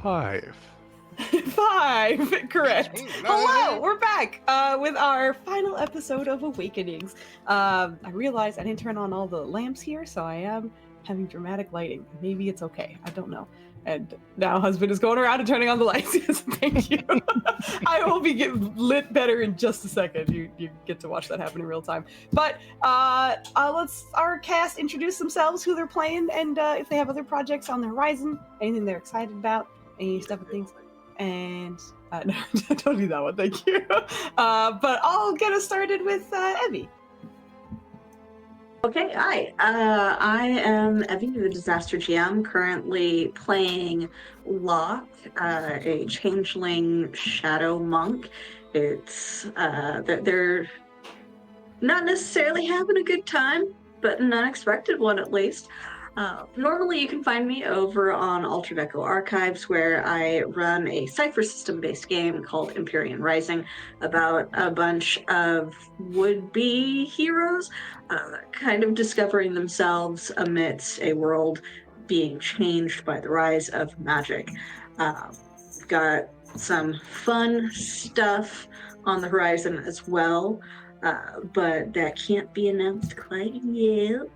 5. 5, correct. Ooh, Hello, we're back with our final episode of Awakenings. I realized I didn't turn on all the lamps here, so I am having dramatic lighting. Maybe it's okay. I don't know. And now husband is going around and turning on the lights. Yes, thank you. I will be lit better in just a second. You get to watch that happen in real time. But let's our cast introduce themselves, who they're playing, and if they have other projects on the horizon, anything they're excited about, any stuff and things. And no, don't do that one, thank you. But I'll get us started with Evie. Okay, hi. I am Evie, the Disaster GM, currently playing Locke, a changeling shadow monk. It's they're not necessarily having a good time, but an unexpected one at least. Normally you can find me over on Altered Echo Archives, where I run a cipher system-based game called Empyrean Rising about a bunch of would-be heroes kind of discovering themselves amidst a world being changed by the rise of magic. Got some fun stuff on the horizon as well. But that can't be announced quite yet.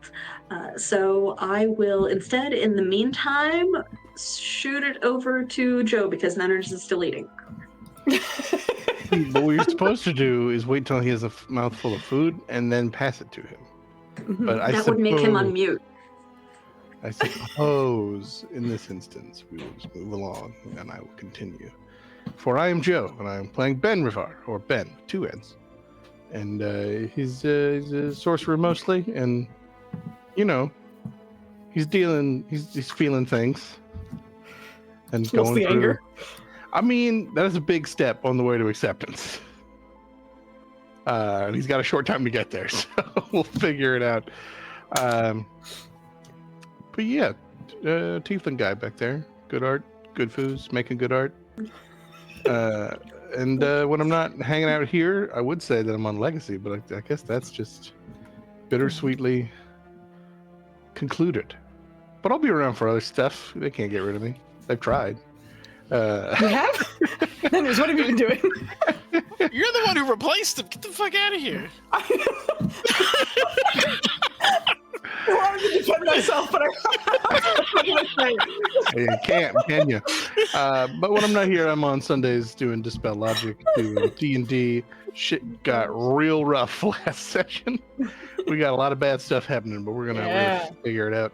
So I will instead, in the meantime, shoot it over to Joe because Nanners is still eating. What you're supposed to do is wait till he has a mouthful of food and then pass it to him. But That would make him unmute. I suppose in this instance we will just move along and I will continue. For I am Joe and I am playing Ben Rivar, or Ben, 2 N's. And he's a sorcerer mostly, and you know, he's feeling things and going Mostly through anger. I mean, that is a big step on the way to acceptance. And he's got a short time to get there, so we'll figure it out. But yeah, tiefling guy back there, good art, good foos, making good art. And when I'm not hanging out here, I would say that I'm on Legacy, but I guess that's just bittersweetly concluded. But I'll be around for other stuff. They can't get rid of me. They've tried. You have? Nanners, what have you been doing? You're the one who replaced him. Get the fuck out of here. I wanted to defend myself, but what can I say? You can't, can you? But when I'm not here, I'm on Sundays doing Dispel Logic, doing D&D. Shit got real rough last session. We got a lot of bad stuff happening, but we're gonna really figure it out.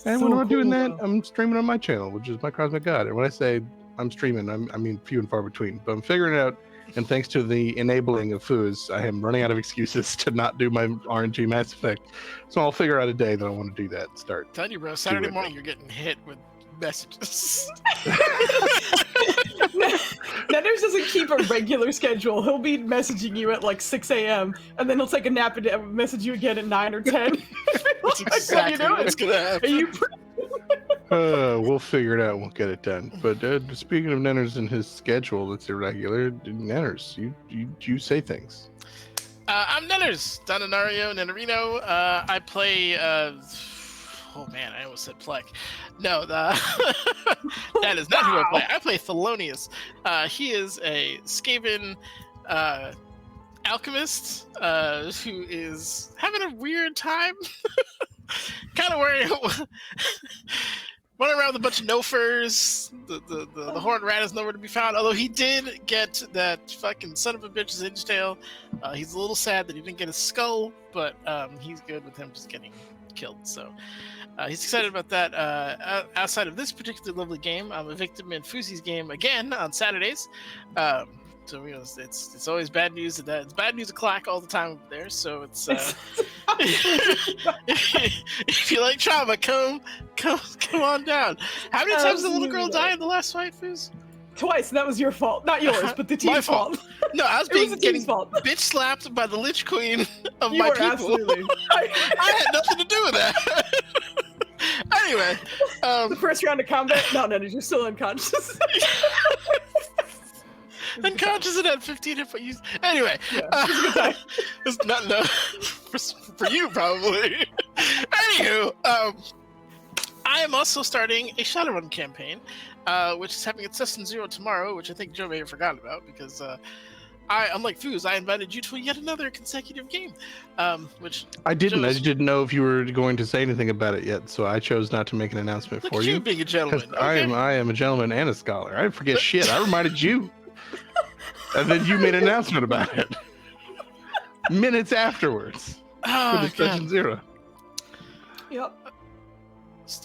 And when I'm not doing that, I'm streaming on my channel, which is My Cosmic God. And when I say I'm streaming, I mean few and far between. But I'm figuring it out. And thanks to the enabling of Foos, I am running out of excuses to not do my RNG Mass Effect. So I'll figure out a day that I want to do that and start. I'm telling you, bro, Saturday morning you're getting hit with messages. Nanners doesn't keep a regular schedule. He'll be messaging you at like 6 a.m. and then he'll take a nap and message you again at 9 or 10. That's exactly what's going to happen. Are you We'll figure it out. We'll get it done. But speaking of Nanners and his schedule that's irregular, Nanners, you say things. I'm Nanners, Donanario Nanarino. I play... oh man, I almost said Plek. No, that is not who I play. I play Thelonious. He is a Skaven alchemist who is having a weird time. Kind of running around with a bunch of no-furs. The horned rat is nowhere to be found, although he did get that fucking son of a bitch's hinge tail. He's a little sad that he didn't get his skull, but he's good with him just getting killed, so he's excited about that. Outside of this particular lovely game, I'm a victim in Foozie's game again on Saturdays. So you know, it's always bad news. It's bad news o'clock all the time over there. So it's if you like trauma, come on down. How many times did the little girl die in the last fight, Fooz? Twice. That was your fault, not yours, but the team's My fault. No, I was getting bitch slapped by the Lich Queen of my people. Absolutely. I had nothing to do with that. Anyway, the first round of combat. No, you're still unconscious. Unconscious and had 15 hit points. Anyway, it's not enough for you probably. Anywho, I am also starting a Shadowrun campaign, which is having its Session 0 tomorrow, which I think Joe may have forgotten about because unlike Foos, I invited you to yet another consecutive game, which I didn't. I Joe's- just didn't know if you were going to say anything about it yet, so I chose not to make an announcement Look for at you you. being a Because gentleman. I Okay. am a gentleman and a scholar. I forget shit. I reminded you, and then you made an announcement about it minutes afterwards for Oh, the Session God. 0. Yep.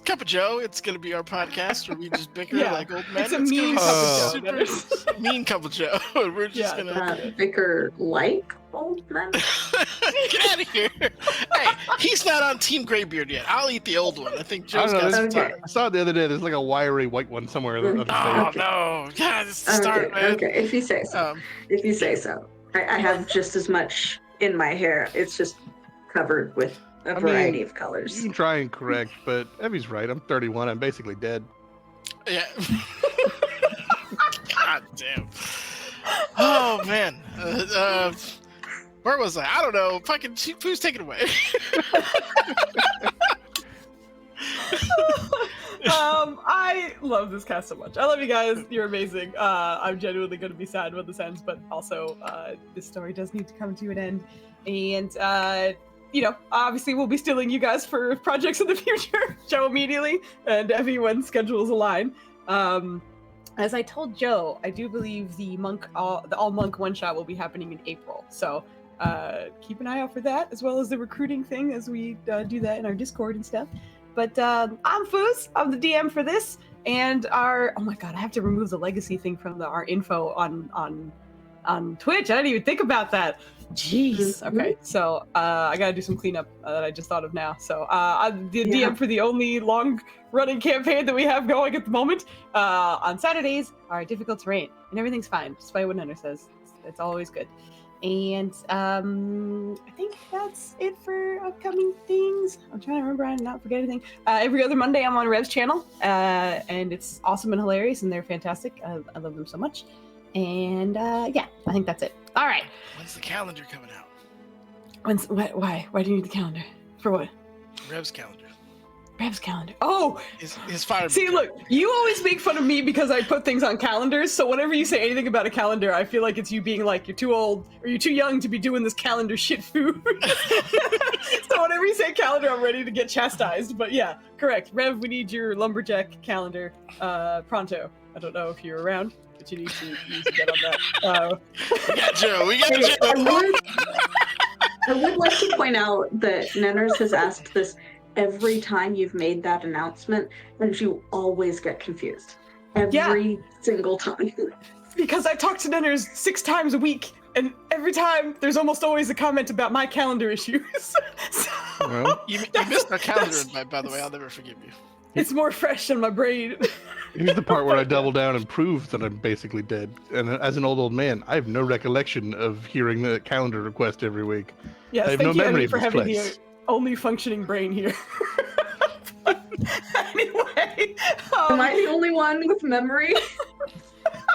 Cup of Joe, it's going to be our podcast where we just bicker Yeah. like old men. It's a gonna mean be cup of Joe, that super mean Cup of Joe. We're just Yeah. going to... Vicar like old men? Get out of here. Hey, he's not on Team Greybeard yet. I'll eat the old one. I think I Joe's don't know. got some Okay. time. I saw it the other day. There's like a wiry white one somewhere. Oh, on the page. no. God, it's the start, Okay, man. okay, if you say so. If you say so. I have just as much in my hair. It's just covered with a I variety mean, of colors. You can try and correct, but Evie's right. I'm 31. I'm basically dead. Yeah. God damn. Oh, man. Where was I? I don't know. Fucking, who's taking it away? I love this cast so much. I love you guys. You're amazing. I'm genuinely going to be sad when this ends, but also this story does need to come to an end. And, obviously we'll be stealing you guys for projects in the future. Joe immediately, and Evie when schedules align. As I told Joe, I do believe the all monk one shot will be happening in April. So keep an eye out for that, as well as the recruiting thing as we do that in our Discord and stuff. But I'm Foos. I'm the DM for this, and oh my god, I have to remove the legacy thing from our info on Twitch. I didn't even think about that. Jeez. Okay, so I gotta do some cleanup that I just thought of now. So I'm the DM for the only long-running campaign that we have going at the moment. On Saturdays are difficult terrain, and everything's fine, despite what Nenner says. It's always good. And I think that's it for upcoming things. I'm trying to remember and not forget anything. Every other Monday, I'm on Rev's channel, and it's awesome and hilarious, and they're fantastic. I love them so much. And yeah, I think that's it. All right. When's the calendar coming out? Why? Why do you need the calendar? For what? Rev's calendar. Rev's calendar. Oh, His fire. see, look, you always make fun of me because I put things on calendars. So whenever you say anything about a calendar, I feel like it's you being like, you're too old or you're too young to be doing this calendar shit food. So whenever you say calendar, I'm ready to get chastised. But yeah, correct. Rev, we need your lumberjack calendar pronto. I don't know if you're around, but you need to get on that. We got Joe. We got Joe. I would like to point out that Nenners has asked this every time you've made that announcement, and you always get confused. Every single time. Because I talk to Nenners 6 times a week, and every time there's almost always a comment about my calendar issues. So, Well, You missed our calendar invite, by the way. I'll never forgive you. it's more fresh in my brain. here's the part where I double down and prove that I'm basically dead. And as an old man, I have no recollection of hearing the calendar request every week. Yes, I have thank no you, memory Emmy, of for this having place. the only functioning brain here. Anyway, Am I the only one with memory?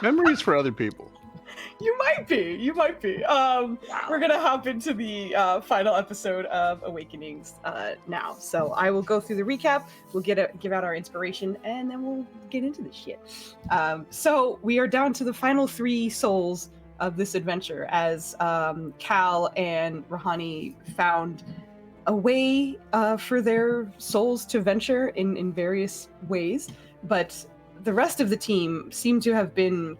Memories for other people. you might be. We're gonna hop into the final episode of Awakenings now. So I will go through the recap. We'll give out our inspiration, and then we'll get into this shit. So we are down to the final 3 souls of this adventure, as Cal and Rahani found a way for their souls to venture in various ways, but the rest of the team seem to have been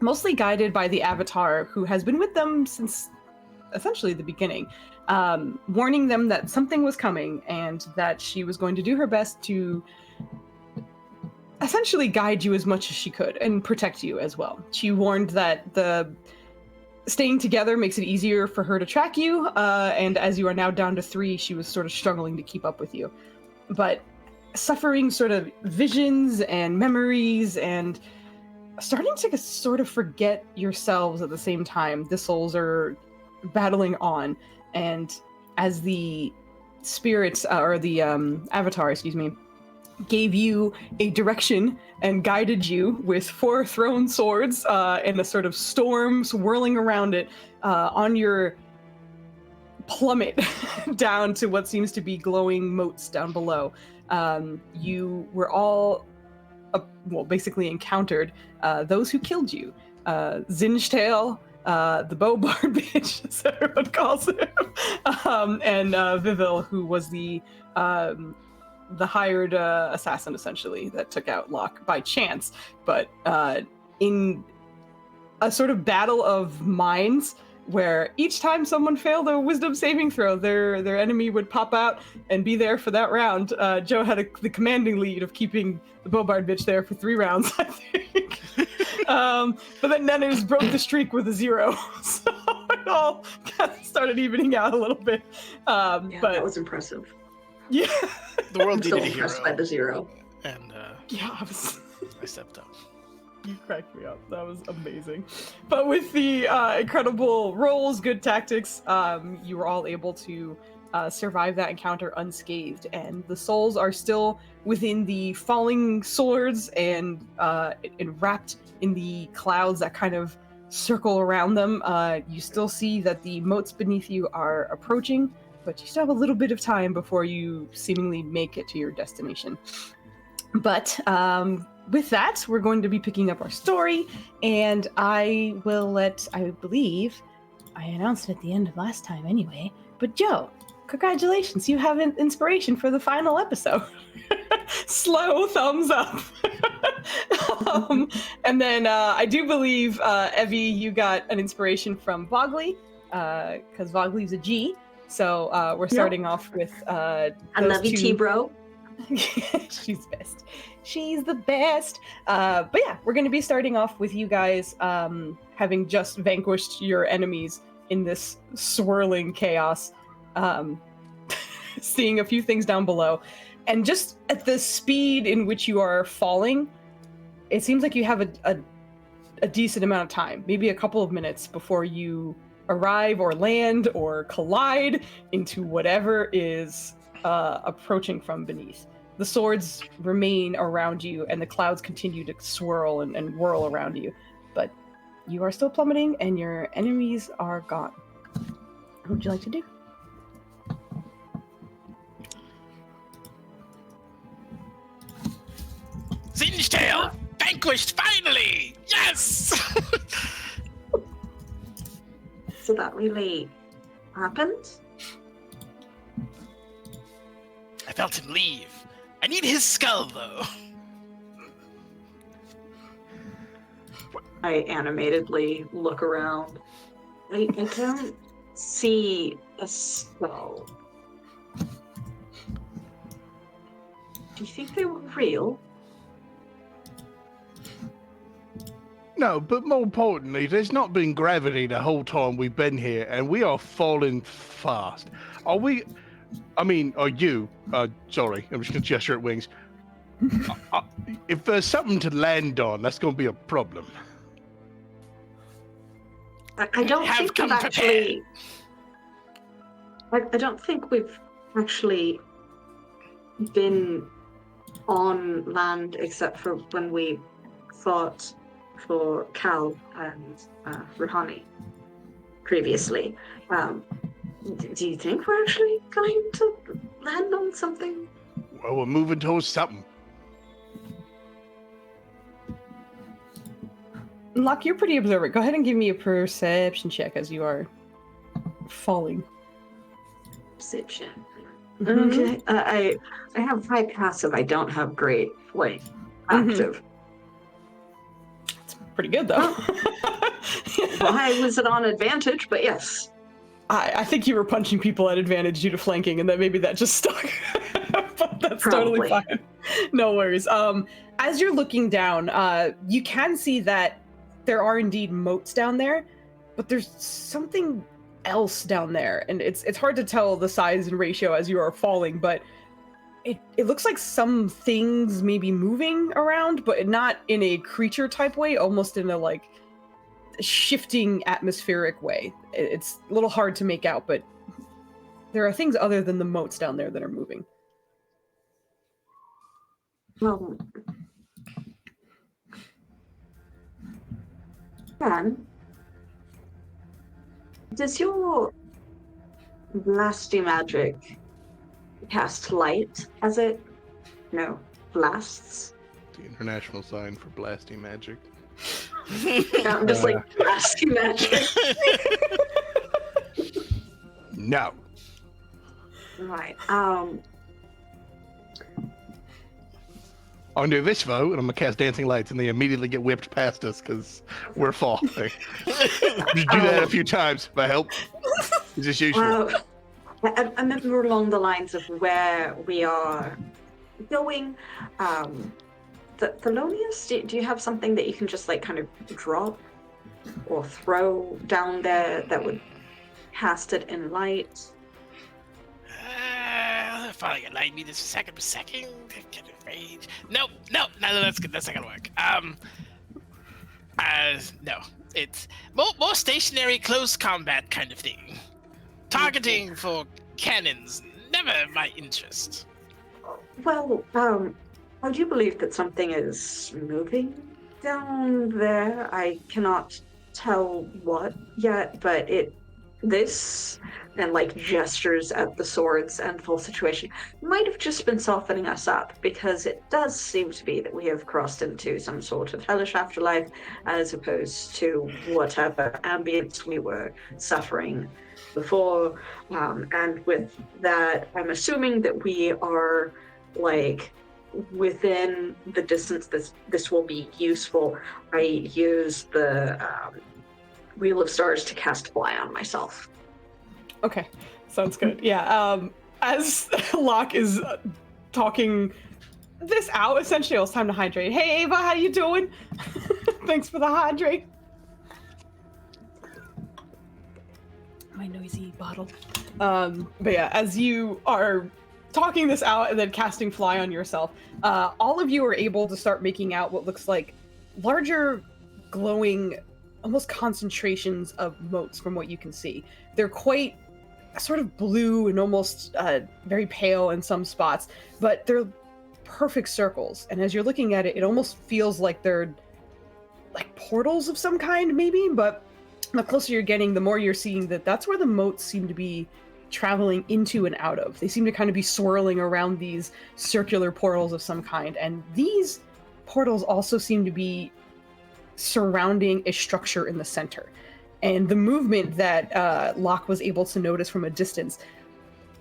mostly guided by the Avatar, who has been with them since essentially the beginning, warning them that something was coming and that she was going to do her best to essentially guide you as much as she could and protect you as well. She warned that the staying together makes it easier for her to track you, and as you are now down to 3, she was sort of struggling to keep up with you. But suffering sort of visions and memories and starting to sort of forget yourselves at the same time, the souls are battling on. And as the spirits, or the avatar, excuse me, gave you a direction and guided you with 4 thrown swords and a sort of storm swirling around it on your plummet down to what seems to be glowing moats down below. you were all, basically encountered those who killed you. Zinjtail, the Bowbar bitch, as everyone calls him, and Vivil, who was the hired assassin, essentially, that took out Locke by chance. But in a sort of battle of minds, where each time someone failed a wisdom saving throw, their enemy would pop out and be there for that round. Joe had the commanding lead of keeping the Bobard bitch there for 3 rounds, I think. But then Nennis broke the streak with a 0, so it all kind of started evening out a little bit. Yeah, but that was impressive. yeah, The world I'm still needed a hero, impressed by the 0. and yeah, I stepped up. you cracked me up. That was amazing. But with the incredible rolls, good tactics, you were all able to survive that encounter unscathed, and the souls are still within the falling swords and wrapped in the clouds that kind of circle around them. You still see that the moats beneath you are approaching, but you still have a little bit of time before you seemingly make it to your destination. But with that, we're going to be picking up our story, and I believe I announced it at the end of last time anyway, but Joe, congratulations, you have an inspiration for the final episode. Slow thumbs up. And then I do believe, Evie, you got an inspiration from Vogley, because Vogley's a G, so we're starting off with I love you, T-bro. She's best. She's the best. But yeah, we're going to be starting off with you guys having just vanquished your enemies in this swirling chaos, seeing a few things down below. And just at the speed in which you are falling, it seems like you have a decent amount of time, maybe a couple of minutes before you arrive or land or collide into whatever is approaching from beneath. The swords remain around you, and the clouds continue to swirl and whirl around you. But you are still plummeting, and your enemies are gone. What would you like to do? Zinjtail! Vanquished, finally! Yes! So that really happened? I felt him leave. I need his skull, though. I animatedly look around. I don't see a skull. Do you think they were real? No, but more importantly, there's not been gravity the whole time we've been here, and we are falling fast. Are you, sorry, I'm just going to gesture at Wings. If there's something to land on, that's going to be a problem. I don't think we've actually... I don't think we've actually been on land except for when we fought for Cal and Rouhani previously. Do you think we're actually going to land on something? Well, we're moving towards something. Locke, you're pretty observant. Go ahead and give me a perception check as you are falling. Perception. Mhm. Okay. I have high passive. I don't have great active. It's pretty good, though. Why was it on advantage? But yes. I think you were punching people at advantage due to flanking, and that maybe that just stuck. But that's totally fine. No worries. As you're looking down, you can see that there are indeed moats down there, but there's something else down there, and it's hard to tell the size and ratio as you are falling, but it looks like some things may be moving around, but not in a creature type way, almost in a like shifting atmospheric way. It's a little hard to make out, but there are things other than the moats down there that are moving. Well, Dan, does your blasty magic cast light as it blasts. The international sign for blasting magic. I'm just like blasting magic. No. Right. I'll do this vote, and I'm gonna cast dancing lights, and they immediately get whipped past us because we're falling. Just do that a few times. If I help, it's just useful. I remember along the lines of where we are going. Thelonious, do you have something that you can just like kind of drop or throw down there that would cast it in light? If I get light meters second per second, get it range. No, that's good. That's not gonna work. No, it's more stationary, close combat kind of thing. Targeting for cannons, never my interest. Well, I do believe that something is moving down there. I cannot tell what yet, but this and like gestures at the swords and full situation might have just been softening us up, because it does seem to be that we have crossed into some sort of hellish afterlife as opposed to whatever ambience we were suffering before. And with that, I'm assuming that we are like within the distance this will be useful. I use the Wheel of Stars to cast Fly on myself. Okay, sounds good. Yeah, as Locke is talking this out, essentially, it's time to hydrate. Hey, Ava, how you doing? Thanks for the hydrate. My noisy bottle. But yeah, as you are talking this out and then casting Fly on yourself, all of you are able to start making out what looks like larger, glowing, almost concentrations of motes from what you can see. They're quite sort of blue and almost very pale in some spots, but they're perfect circles. And as you're looking at it, it almost feels like they're like portals of some kind, maybe, but the closer you're getting, the more you're seeing that that's where the motes seem to be traveling into and out of. They seem to kind of be swirling around these circular portals of some kind. And these portals also seem to be surrounding a structure in the center. And the movement that Locke was able to notice from a distance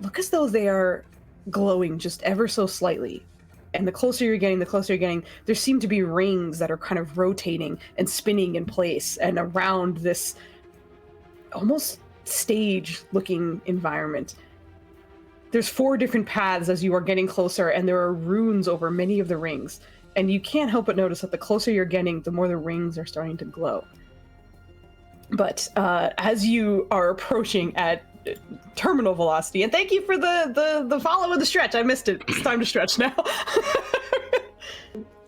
look as though they are glowing just ever so slightly. And the closer you're getting, there seem to be rings that are kind of rotating and spinning in place and around this almost stage-looking environment. There's 4 different paths as you are getting closer, and there are runes over many of the rings. And you can't help but notice that the closer you're getting, the more the rings are starting to glow. But as you are approaching at terminal velocity, and thank you for the follow and the stretch. I missed it. It's time to stretch now.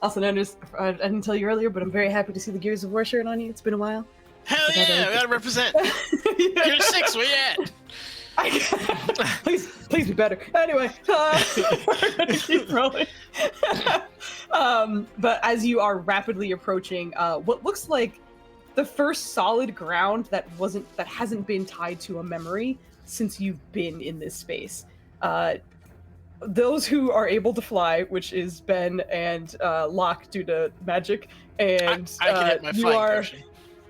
Also known as, I didn't tell you earlier, but I'm very happy to see the Gears of War shirt on you. It's been a while. Hell yeah, we gotta represent. Gear 6, where you at? Please be better. Anyway, we're gonna keep rolling. But as you are rapidly approaching what looks like the first solid ground that hasn't been tied to a memory since you've been in this space. Those who are able to fly, which is Ben and Locke due to magic, and I can hit my you flying are. potion.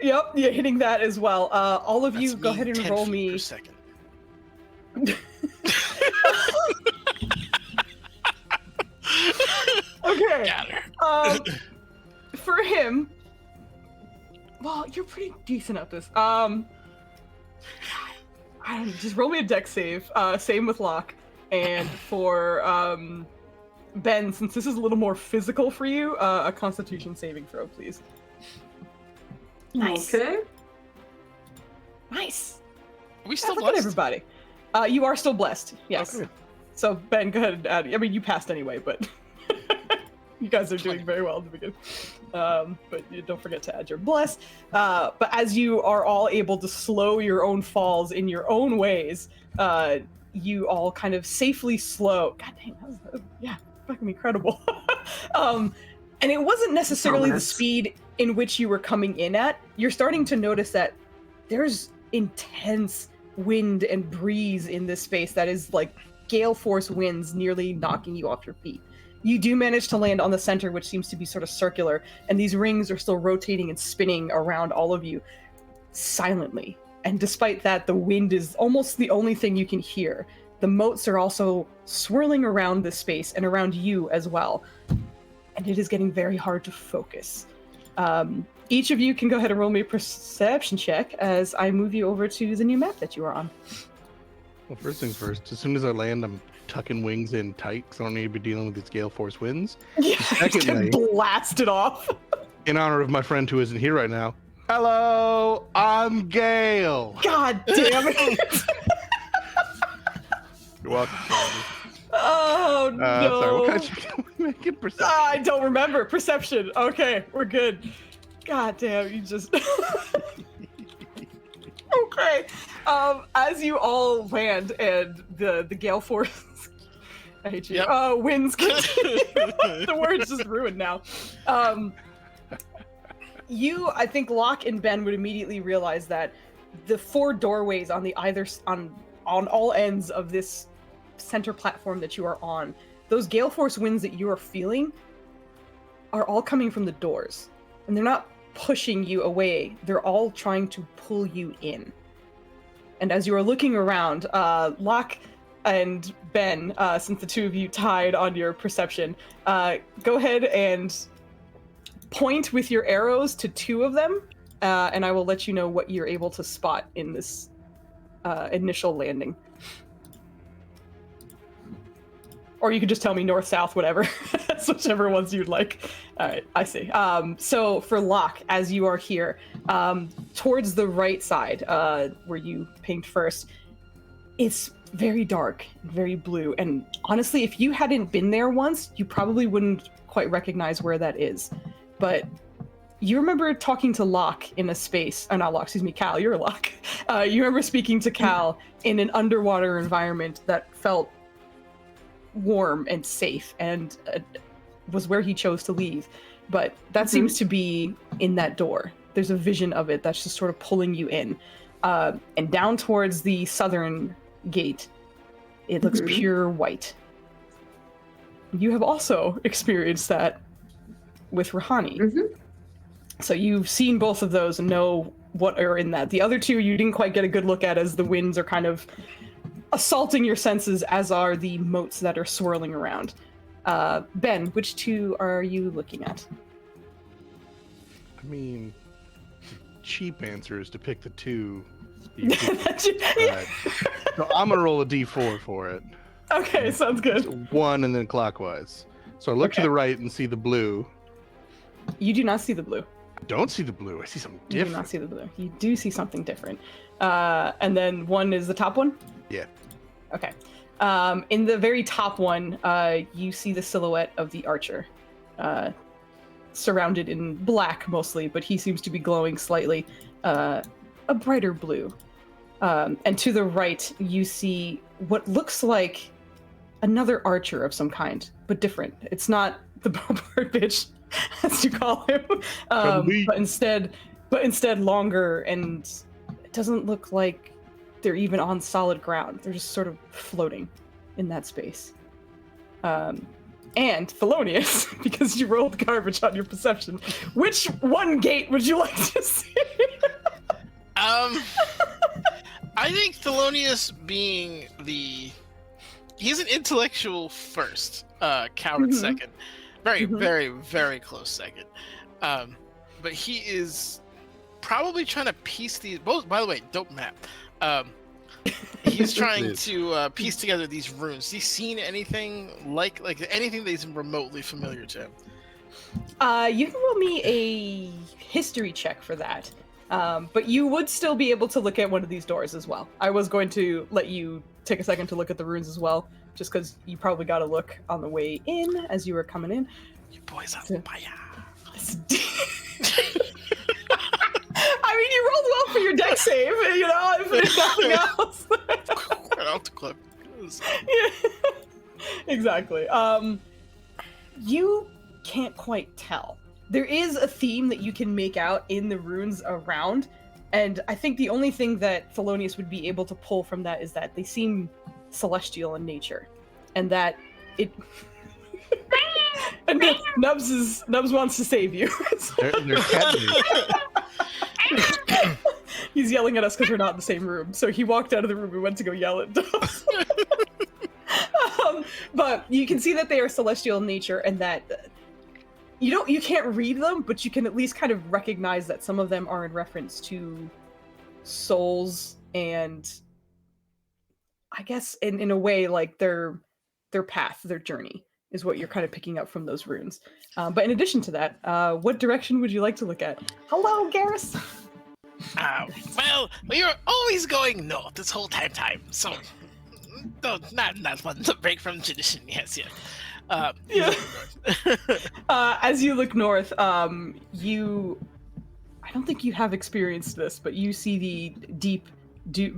Yep, you're hitting that as well. All of you, That's go me ahead and 10 roll feet me. per second. Okay. Got her. For him, well, you're pretty decent at this. I don't know, just roll me a dex save. Same with Locke. And for Ben, since this is a little more physical for you, a Constitution saving throw, please. Nice. Okay. Nice. Are we still Look at blessed? everybody. You are still blessed. Yes. Okay. So Ben, go ahead and add. I mean, you passed anyway, but you guys are doing very well at the beginning. But you don't forget to add your bless. But as you are all able to slow your own falls in your own ways, you all kind of safely slow. God dang, that was fucking incredible. And it wasn't necessarily the speed in which you were coming in at. You're starting to notice that there's intense wind and breeze in this space that is like gale force winds nearly knocking you off your feet. You do manage to land on the center, which seems to be sort of circular, and these rings are still rotating and spinning around all of you silently. And despite that, the wind is almost the only thing you can hear. The motes are also swirling around this space and around you as well. And it is getting very hard to focus. Each of you can go ahead and roll me a perception check as I move you over to the new map that you are on. Well, first things first, as soon as I land, I'm tucking wings in tight because I don't need to be dealing with these gale force winds. Yeah, Secondly, get blasted off. in honor of my friend who isn't here right now, hello, I'm Gale. God damn it. You're welcome. Sandy. Oh, no. Sorry, what kind of check am I making? Perception? I don't remember. Perception. Okay, we're good. God damn, you just... Okay. As you all land and the gale force... I hate you. Yep. Winds continue. The word's just ruined now. I think Locke and Ben would immediately realize that the 4 doorways on on all ends of this center platform that you are on, those gale force winds that you are feeling are all coming from the doors. And they're not pushing you away. They're all trying to pull you in. And as you are looking around, Locke and Ben, since the two of you tied on your perception, go ahead and point with your arrows to 2 of them, and I will let you know what you're able to spot in this initial landing. Or you could just tell me north, south, whatever. That's whichever ones you'd like. All right, I see. So for Locke, as you are here, towards the right side, where you pinged first, it's very dark, very blue. And honestly, if you hadn't been there once, you probably wouldn't quite recognize where that is. But you remember talking to Locke in a space, not Locke, excuse me, Cal, you're Locke. You remember speaking to Cal in an underwater environment that felt warm and safe and was where he chose to leave. But that seems to be in that door. There's a vision of it that's just sort of pulling you in. And down towards the southern gate, it looks pure white. You have also experienced that with Rahani. So you've seen both of those and know what are in that. The other 2 you didn't quite get a good look at as the winds are kind of assaulting your senses, as are the motes that are swirling around. Ben, which 2 are you looking at? I mean, the cheap answer is to pick the 2. So I'm gonna roll a d4 for it. Okay, sounds good. So 1 and then clockwise. So I look to the right and see the blue. You do not see the blue. I don't see the blue. I see something You different. do not see the blue. You do see something different. And then 1 is the top one? Yeah. Okay. In the very top one, you see the silhouette of the archer, surrounded in black mostly, but he seems to be glowing slightly, a brighter blue. And to the right, you see what looks like another archer of some kind, but different. It's not the bowbird bitch, as you call him, but instead longer, and it doesn't look like they're even on solid ground. They're just sort of floating in that space. And Thelonious, because you rolled garbage on your perception, which one gate would you like to see? I think Thelonious being he's an intellectual first, coward second. Very, very, very close second. But he is probably trying to piece these, both, by the way, dope map. He's trying to piece together these runes. Has he seen anything like anything that is remotely familiar to him? You can roll me a history check for that. But you would still be able to look at one of these doors as well. I was going to let you take a second to look at the runes as well, just because you probably got to look on the way in as you were coming in. You boys on fire. I mean, you rolled well for your deck save, you know, if nothing else. Right off the clip. Yeah. Exactly. You can't quite tell. There is a theme that you can make out in the runes around, and I think the only thing that Thelonious would be able to pull from that is that they seem celestial in nature, and that it... And Nubs wants to save you. They're cat based. He's yelling at us because we're not in the same room. So he walked out of the room and went to go yell at Nubs. But you can see that they are celestial in nature, and that you can't read them, but you can at least kind of recognize that some of them are in reference to souls, and I guess in a way like their path, their journey is what you're kind of picking up from those runes. But in addition to that, what direction would you like to look at? Hello, Garrus. Well, we were always going north this whole time, so no, not one to break from tradition. Yes. Yeah. As you look north, I don't think you have experienced this, but you see the deep,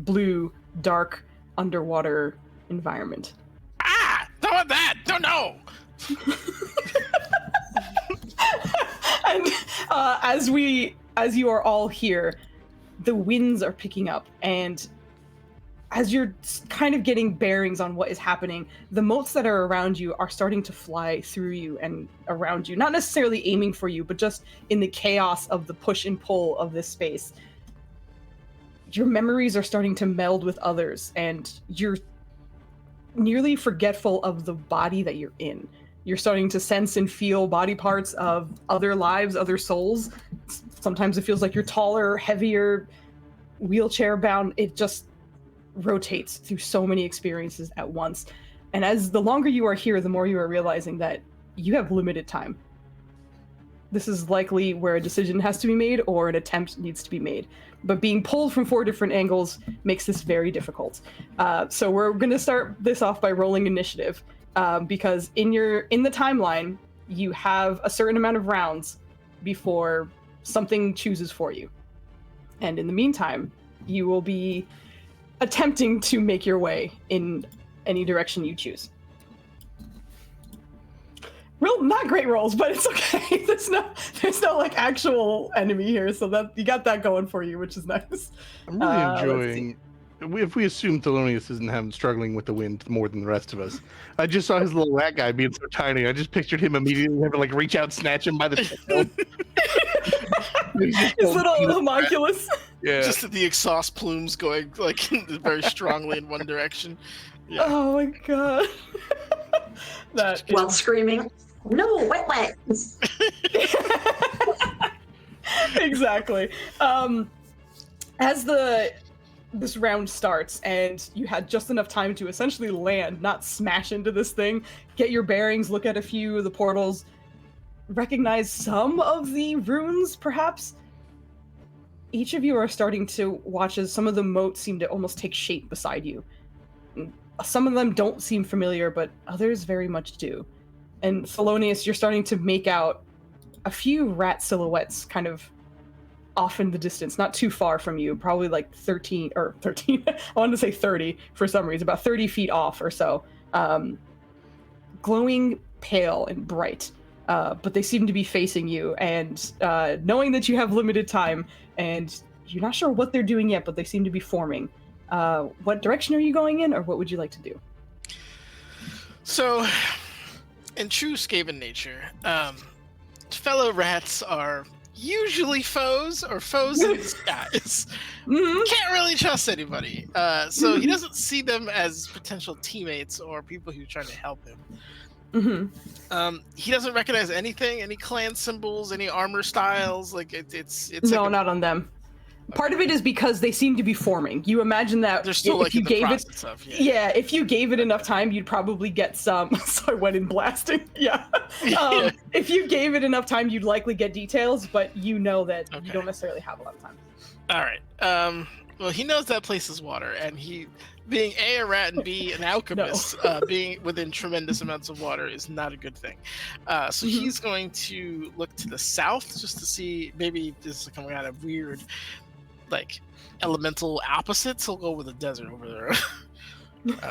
blue, dark underwater environment. Don't want that. Don't know. And as you are all here, the winds are picking up, and as you're kind of getting bearings on what is happening, the motes that are around you are starting to fly through you and around you, not necessarily aiming for you, but just in the chaos of the push and pull of this space. Your memories are starting to meld with others, and you're nearly forgetful of the body that you're in. You're starting to sense and feel body parts of other lives, other souls. Sometimes it feels like you're taller, heavier, wheelchair bound. It just rotates through so many experiences at once. And as the longer you are here, the more you are realizing that you have limited time. This is likely where a decision has to be made or an attempt needs to be made. But being pulled from 4 different angles makes this very difficult. So we're going to start this off by rolling initiative, because in the timeline, you have a certain amount of rounds before something chooses for you. And in the meantime, you will be attempting to make your way in any direction you choose. Not great rolls, but it's okay. There's no like actual enemy here, so that you got that going for you, which is nice. I'm really enjoying. If we assume Thelonious isn't struggling with the wind more than the rest of us, I just saw his little rat guy being so tiny. I just pictured him immediately having to like reach out, snatch him by the tail. His little homunculus. Yeah. Just the exhaust plumes going like very strongly in one direction. Yeah. Oh my god. While screaming, "No, wet." Exactly. As this round starts and you had just enough time to essentially land, not smash into this thing, get your bearings, look at a few of the portals, recognize some of the runes, perhaps. Each of you are starting to watch as some of the motes seem to almost take shape beside you. Some of them don't seem familiar, but others very much do. And Thelonious, you're starting to make out a few rat silhouettes kind of off in the distance, not too far from you, probably like 13, I wanted to say 30 for some reason, about 30 feet off or so. Glowing pale and bright, but they seem to be facing you, and knowing that you have limited time, and you're not sure what they're doing yet, but they seem to be forming. What direction are you going in, or what would you like to do? So, in true Skaven nature, fellow rats are usually foes or foes in disguise. Mm-hmm. Can't really trust anybody. So he doesn't see them as potential teammates or people who are trying to help him. Mm-hmm. He doesn't recognize anything, any clan symbols, any armor styles. Like it's no, like not on them. Part of it is because they seem to be forming. You imagine that they're still if you gave it, yeah, if you gave it enough time, you'd probably get some. So I went in blasting. Yeah. If you gave it enough time, you'd likely get details, but you know that you don't necessarily have a lot of time. All right. Well, he knows that place is water, and he, being A rat and B an alchemist, being within tremendous amounts of water is not a good thing. So he's going to look to the south just to see maybe this is some kind of weird, like, elemental opposites. He'll go with the desert over there.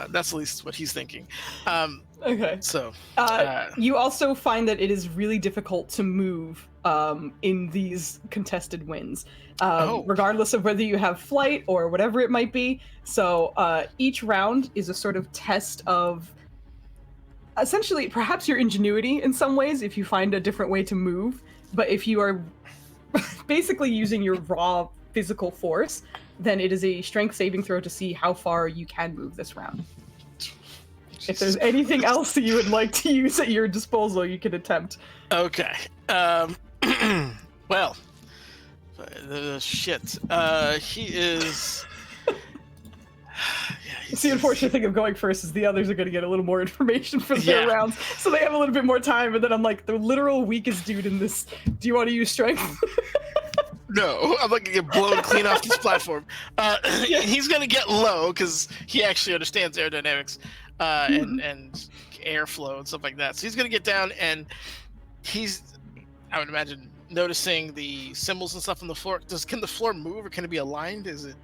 That's at least what he's thinking. Okay. So you also find that it is really difficult to move in these contested winds, regardless of whether you have flight or whatever it might be. So each round is a sort of test of essentially perhaps your ingenuity in some ways if you find a different way to move, but if you are basically using your raw physical force, then it is a strength saving throw to see how far you can move this round. If there's anything else that you would like to use at your disposal, you can attempt. Okay. Well, shit. He is. The unfortunate thing of going first is the others are going to get a little more information for their rounds, so they have a little bit more time. And then I'm like, the literal weakest dude in this. Do you want to use strength? No, I'm not gonna get blown clean off this platform. He's gonna get low because he actually understands aerodynamics and airflow and stuff like that. So he's gonna get down, and he's, I would imagine, noticing the symbols and stuff on the floor. Can the floor move, or can it be aligned? Is it?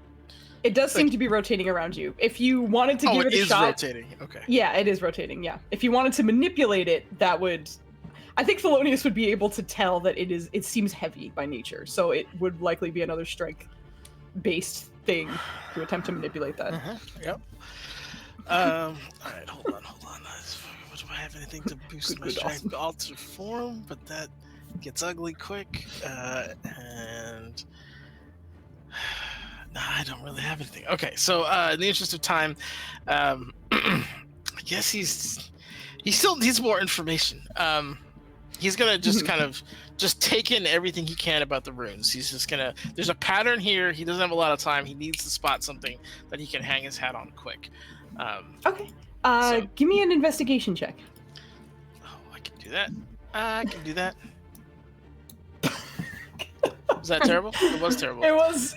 It does seem to be rotating around you. If you wanted to give it a shot, rotating. Okay. Yeah, it is rotating. Yeah, if you wanted to manipulate it, that would. I think Thelonious would be able to tell that it seems heavy by nature, so it would likely be another strength-based thing to attempt to manipulate that. Yep. All right, hold on. Do I have anything to boost my strength? Awesome. Alter form, but that gets ugly quick. And no, I don't really have anything. Okay, so in the interest of time, I guess he still needs more information. He's gonna just kind of just take in everything he can about the runes. He's just gonna. There's a pattern here. He doesn't have a lot of time. He needs to spot something that he can hang his hat on quick. Okay. Give me an investigation check. Oh, I can do that. I can do that. Was that terrible? It was terrible. It was.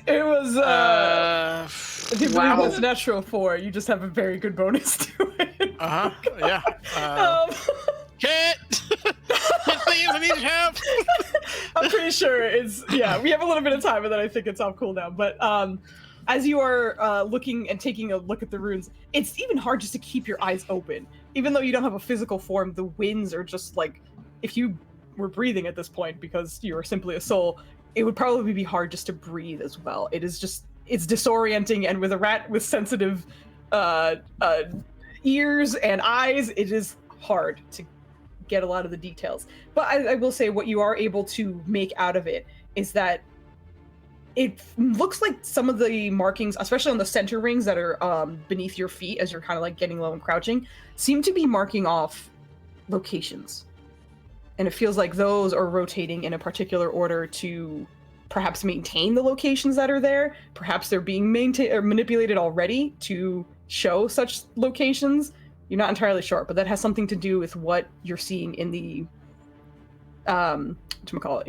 If you believe it's natural 4, you just have a very good bonus to it. Yeah. Kit! Please, I need help! I'm pretty sure it's, yeah, we have a little bit of time and then I think it's off cooldown. But as you are looking and taking a look at the runes, it's even hard just to keep your eyes open. Even though you don't have a physical form, the winds are just like, if you were breathing at this point because you are simply a soul, it would probably be hard just to breathe as well. It is just, it's disorienting, and with a rat with sensitive ears and eyes, it is hard to get a lot of the details. But I will say what you are able to make out of it is that it looks like some of the markings, especially on the center rings that are beneath your feet as you're kind of like getting low and crouching, seem to be marking off locations. And it feels like those are rotating in a particular order to perhaps maintain the locations that are there. Perhaps they're being maintained or manipulated already to show such locations. You're not entirely sure, but that has something to do with what you're seeing in the in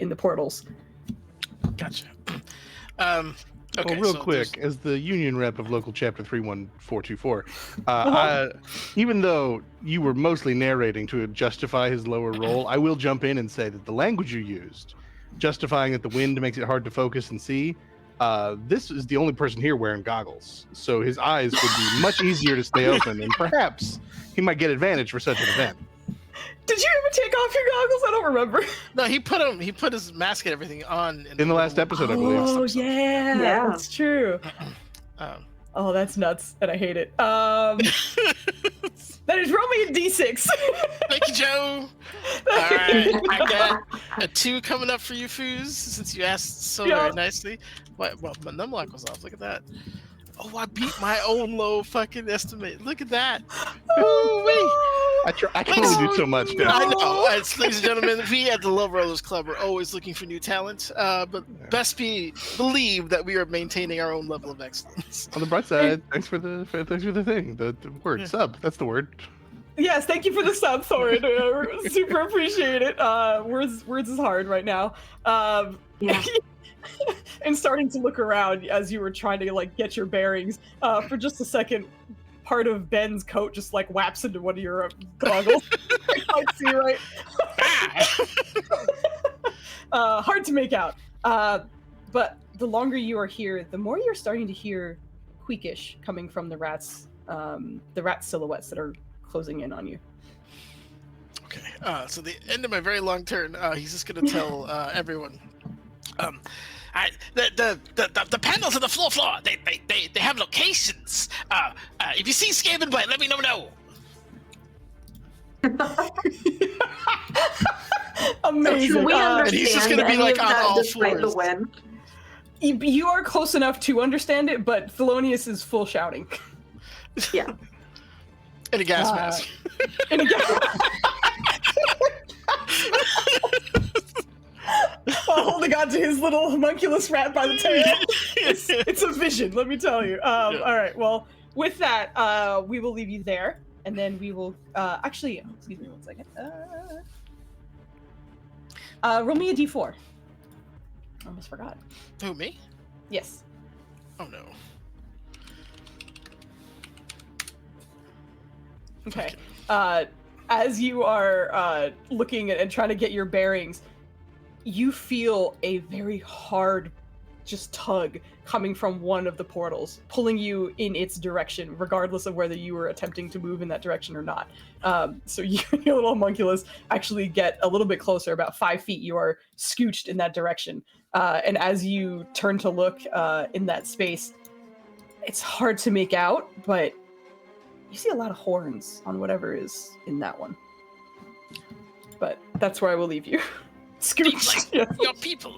the portals. Gotcha. Okay, well, real quick, as the union rep of local chapter 31424, even though you were mostly narrating to justify his lower role, I will jump in and say that the language you used, justifying that the wind makes it hard to focus and see, this is the only person here wearing goggles, so his eyes would be much easier to stay open, and perhaps he might get advantage for such an event. Did you ever take off your goggles? I don't remember. No, he put his mask and everything on in the last episode, I believe. Oh yeah, that's true. Oh, that's nuts, and I hate it. That is, roll me a d6. Thank you, Joe. All right, I got a 2 coming up for you, Foos, since you asked so very nicely. Well, my numlock was off. Look at that. Oh, I beat my own low fucking estimate. Look at that. I can only do so much now. I know. Ladies and gentlemen, we at the Love Rollers Club are always looking for new talent, but best believe that we are maintaining our own level of excellence. On the bright side, thanks for the thing. The word sub. That's the word. Yes, thank you for the sub, Thorin. Super appreciate it. Words is hard right now. Yeah. And starting to look around as you were trying to like get your bearings. For just a second, part of Ben's coat just like whaps into one of your goggles. I can't see right. Hard to make out. But the longer you are here, the more you're starting to hear queakish coming from the rats, the rat silhouettes that are closing in on you. Okay. So the end of my very long turn, he's just gonna tell everyone. The panels on the floor, they have locations. If you see Scab and Bite, let me know. Amazing. We and understand he's just gonna be any like of on that all despite the fours. win. You are close enough to understand it, but Thelonious is full shouting. Yeah. In a gas Uh, mask. In a While holding on to his little homunculus rat by the tail. It's a vision, let me tell you. All right, well, with that, we will leave you there, and then we will actually, excuse me one second. Roll me a d4. Almost forgot. Who, me? Yes. Oh no. Okay. As you are looking and trying to get your bearings, you feel a very hard just tug coming from one of the portals, pulling you in its direction, regardless of whether you were attempting to move in that direction or not. So you, your little homunculus, actually get a little bit closer, about 5 feet. You are scooched in that direction. And as you turn to look in that space, it's hard to make out, but you see a lot of horns on whatever is in that one. But that's where I will leave you. Scooch. Yeah. Your people.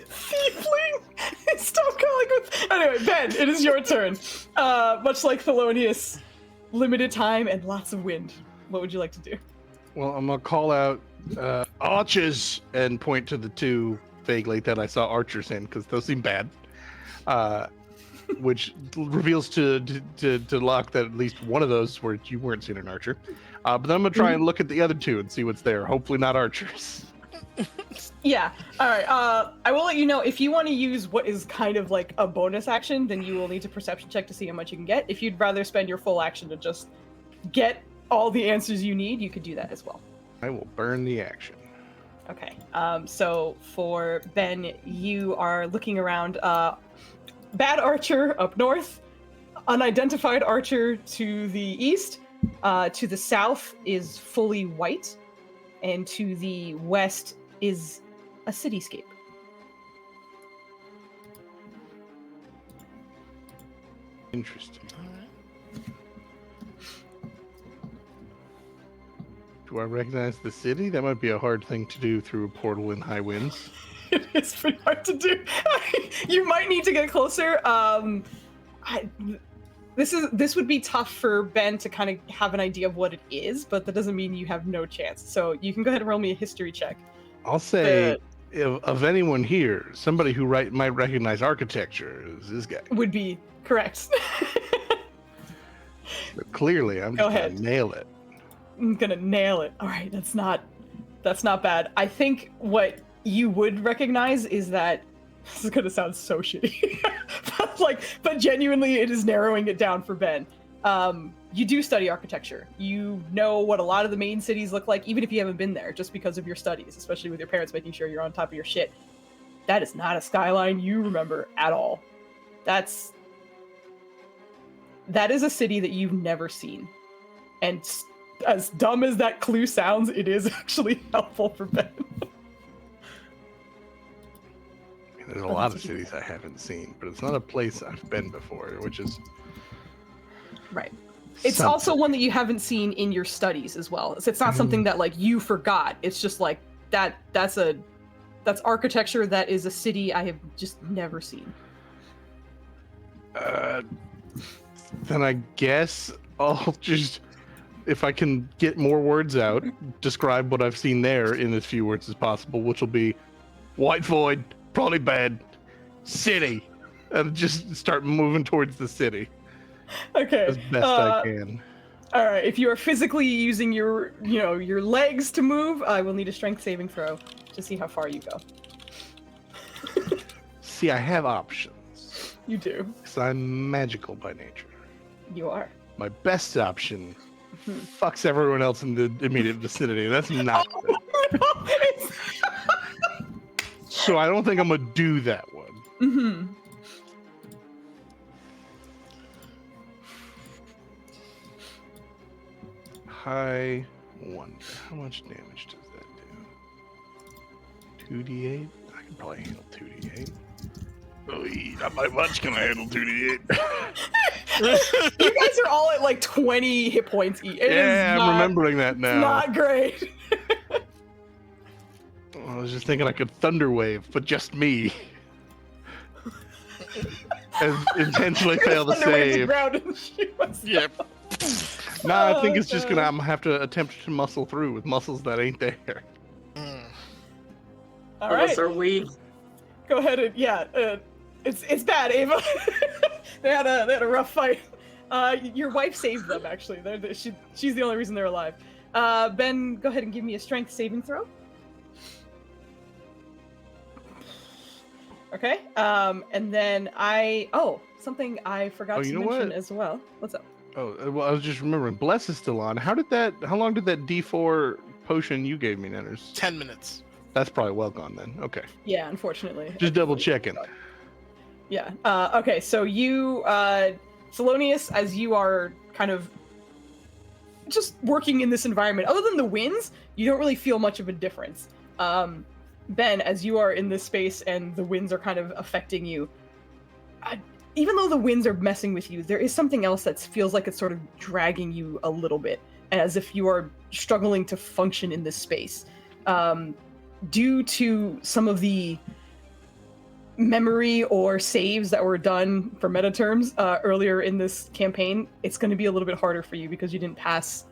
Thiefling! Stop calling with... Anyway, Ben, it is your turn. Much like Thelonious, limited time and lots of wind. What would you like to do? Well, I'm gonna call out archers and point to the two vaguely that I saw archers in, because those seem bad. Which reveals to Locke that at least one of those where you weren't seeing an archer. But then I'm gonna try and look at the other two and see what's there. Hopefully not archers. Yeah. All right. I will let you know if you want to use what is kind of like a bonus action, then you will need to perception check to see how much you can get. If you'd rather spend your full action to just get all the answers you need, you could do that as well. I will burn the action. Okay. So for Ben, you are looking around. Bad archer up north, unidentified archer to the east. To the south is fully white, and to the west is a cityscape. Interesting. All right. Do I recognize the city? That might be a hard thing to do through a portal in high winds. It's pretty hard to do. You might need to get closer. This would be tough for Ben to kind of have an idea of what it is, but that doesn't mean you have no chance. So you can go ahead and roll me a history check. I'll say, of anyone here, somebody who might recognize architecture is this guy. Would be correct. But clearly, I'm Go just ahead. gonna nail it. I'm gonna nail it. All right, that's not bad. I think what you would recognize is that this is gonna sound so shitty, but genuinely, it is narrowing it down for Ben. You do study architecture. You know what a lot of the main cities look like, even if you haven't been there, just because of your studies, especially with your parents making sure you're on top of your shit. That is not a skyline you remember at all. That is a city that you've never seen, and as dumb as that clue sounds, it is actually helpful for Ben. There's a lot of cities I haven't seen, but it's not a place I've been before, which is Right. It's something. also one that you haven't seen in your studies as well. So it's not something that like you forgot. It's just like that's architecture that is a city I have just never seen. Then I guess I'll just, if I can get more words out, describe what I've seen there in as few words as possible, which will be white void, probably bad, city, and just start moving towards the city Okay. as best I can. All right. If you are physically using your legs to move, I will need a strength saving throw to see how far you go. See, I have options, You do. because I'm magical by nature. You are. My best option fucks everyone else in the immediate vicinity. That's not good. So I don't think I'm gonna do that one. Mm-hmm. I wonder how much damage does that do? 2d8? I can probably handle 2d8. Oh, not by much can I handle 2d8. You guys are all at like 20 hit points each. It is Yeah, I'm not, remembering that now. not great. I was just thinking I could thunder wave, but just me. And intentionally fail to Thunder waves the save. ground and shoot myself. Yep. Nah, I think it's just God. I'm gonna have to attempt to muscle through with muscles that ain't there. Mm. All Of right, us are weak. go ahead and it's bad, Ava. they had a rough fight. Your wife saved them actually. She's the only reason they're alive. Ben, go ahead and give me a strength saving throw. Okay. And then something I forgot to you know mention what? as well. What's up? Oh, well, I was just remembering. Bless is still on. How long did that D4 potion you gave me, Nanners? 10 minutes. That's probably well gone then. Okay. Yeah, unfortunately. Just double checking. Yeah. Okay, so you, Thelonious, as you are kind of just working in this environment, other than the winds, you don't really feel much of a difference. Ben, as you are in this space and the winds are kind of affecting you, even though the winds are messing with you, there is something else that feels like it's sort of dragging you a little bit, as if you are struggling to function in this space. Due to some of the memory or saves that were done for meta terms earlier in this campaign, it's going to be a little bit harder for you because you didn't pass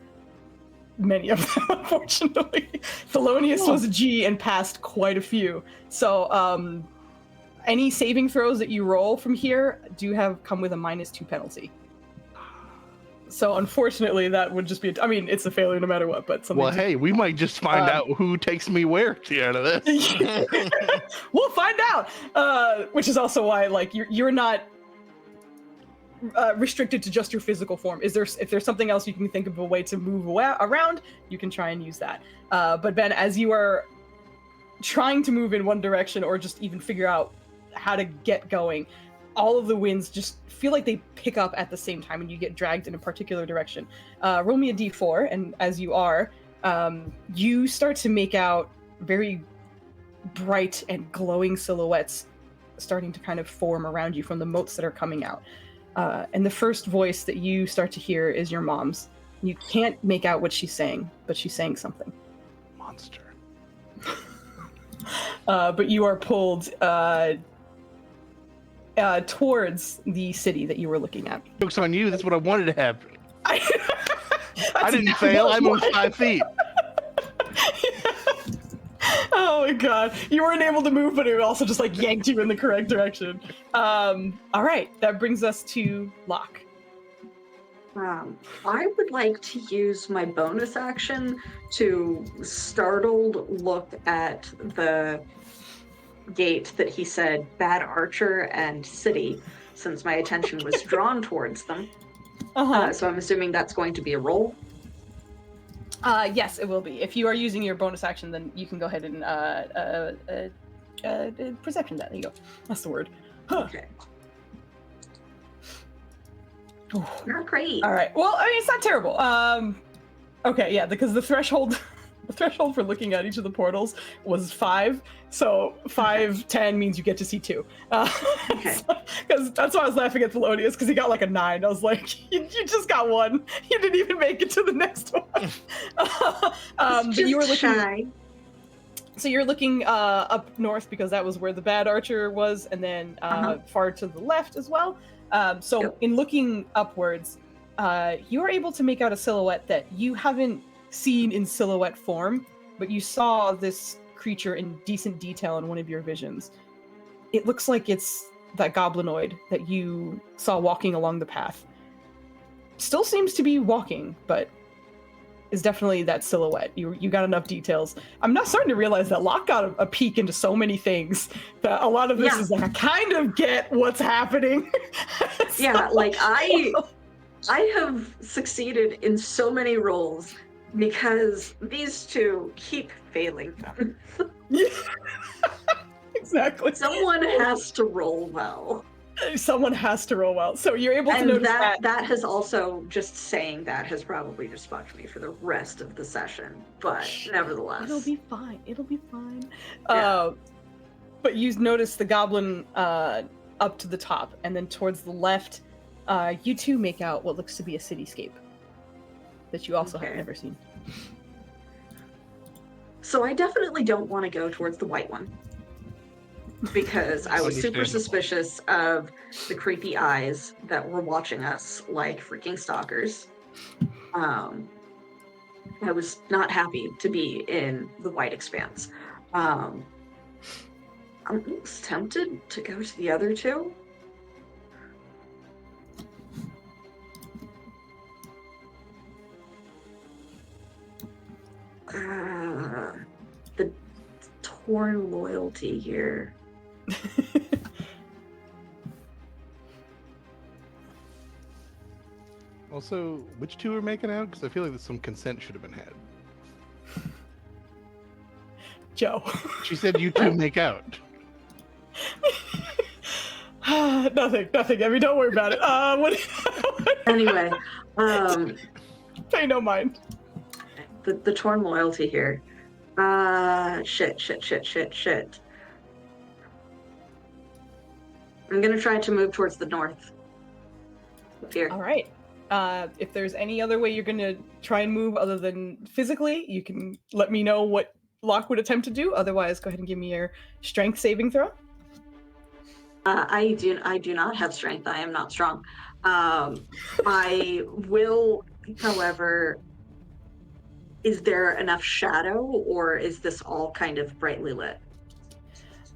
many of them, unfortunately. Thelonious was a G and passed quite a few. So any saving throws that you roll from here do come with a -2 penalty. So unfortunately, that would just be, it's a failure no matter what, but something. Well, hey, we might just find out who takes me where at the end of this. We'll find out. Which is also why, like, you're not restricted to just your physical form. If there's something else you can think of a way to move around, you can try and use that. But Ben, as you are trying to move in one direction or just even figure out how to get going, all of the winds just feel like they pick up at the same time and you get dragged in a particular direction. Roll me a d4, and as you are, you start to make out very bright and glowing silhouettes starting to kind of form around you from the motes that are coming out. And the first voice that you start to hear is your mom's. You can't make out what she's saying, but she's saying something. Monster. But you are pulled towards the city that you were looking at. Joke's on you. That's what I wanted to happen. I That's didn't fail. I moved what- 5 feet. Oh my god. You weren't able to move, but it also just like yanked you in the correct direction. All right. That brings us to Locke. I would like to use my bonus action to startled look at the gate that he said bad archer and city, since my attention was drawn towards them. So I'm assuming that's going to be a roll. Yes, it will be. If you are using your bonus action, then you can go ahead and perception that. There you go. That's the word. Okay. Not great. All right. Well, it's not terrible. Okay, yeah, because the threshold for looking at each of the portals was 5. So 5, 10 means you get to see 2. Okay. Because that's why I was laughing at Thelonious, because he got like a 9. I was like, you just got 1. You didn't even make it to the next one. But you were looking. Shy. So you're looking up north because that was where the bad archer was, and then far to the left as well. So in looking upwards, you are able to make out a silhouette that you haven't seen in silhouette form, but you saw this creature in decent detail in one of your visions. It looks like it's that goblinoid that you saw walking along the path. Still seems to be walking, but is definitely that silhouette. You got enough details. I'm not starting to realize that Locke got a peek into so many things that a lot of this is like, I kind of get what's happening. Yeah, like I have succeeded in so many roles because these two keep failing them. Yeah. Exactly. Someone has to roll well. Someone has to roll well. So you're able to And notice that has also, just saying that has probably just fucked me for the rest of the session. But nevertheless. It'll be fine. It'll be fine. Yeah. But you notice the goblin up to the top, and then towards the left, You two make out what looks to be a cityscape that you also have Okay. never seen. So I definitely don't want to go towards the white one. Because I was super Understandable. suspicious of the creepy eyes that were watching us like freaking stalkers. I was not happy to be in the white expanse. I'm almost tempted to go to the other two. The torn loyalty here. Also, which two are making out? Because I feel like some consent should have been had. Joe. She said you two make out. Nothing. I mean, don't worry about it. What? Anyway, Pay no mind. the torn loyalty here. Shit. I'm gonna try to move towards the north. Up here. All right. If there's any other way you're gonna try and move other than physically, you can let me know what Locke would attempt to do. Otherwise, go ahead and give me your strength saving throw. I do not have strength. I am not strong. I will, however. Is there enough shadow, or is this all kind of brightly lit?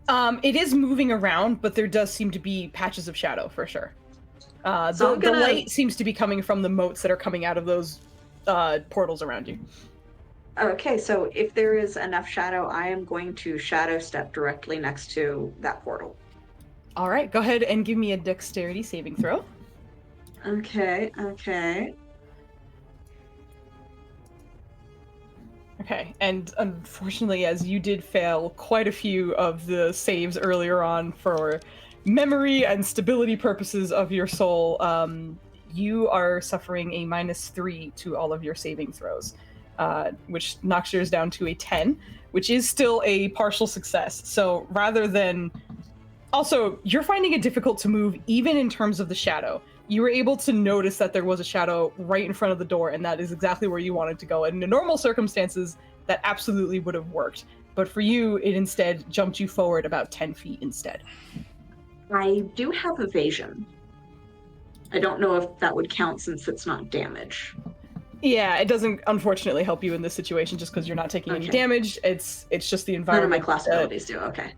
It is moving around, but there does seem to be patches of shadow for sure. So The light seems to be coming from the motes that are coming out of those portals around you. Okay, so if there is enough shadow, I am going to shadow step directly next to that portal. All right, go ahead and give me a dexterity saving throw. Okay. Okay, and unfortunately, as you did fail quite a few of the saves earlier on for memory and stability purposes of your soul, you are suffering a -3 to all of your saving throws, which knocks yours down to a 10, which is still a partial success. So rather than... Also, you're finding it difficult to move even in terms of the shadow. You were able to notice that there was a shadow right in front of the door, and that is exactly where you wanted to go. And in normal circumstances, that absolutely would have worked. But for you, it instead jumped you forward about 10 feet instead. I do have evasion. I don't know if that would count since it's not damage. Yeah, it doesn't unfortunately help you in this situation just because you're not taking any Okay. damage. It's just the None of environment. my class abilities do. Okay.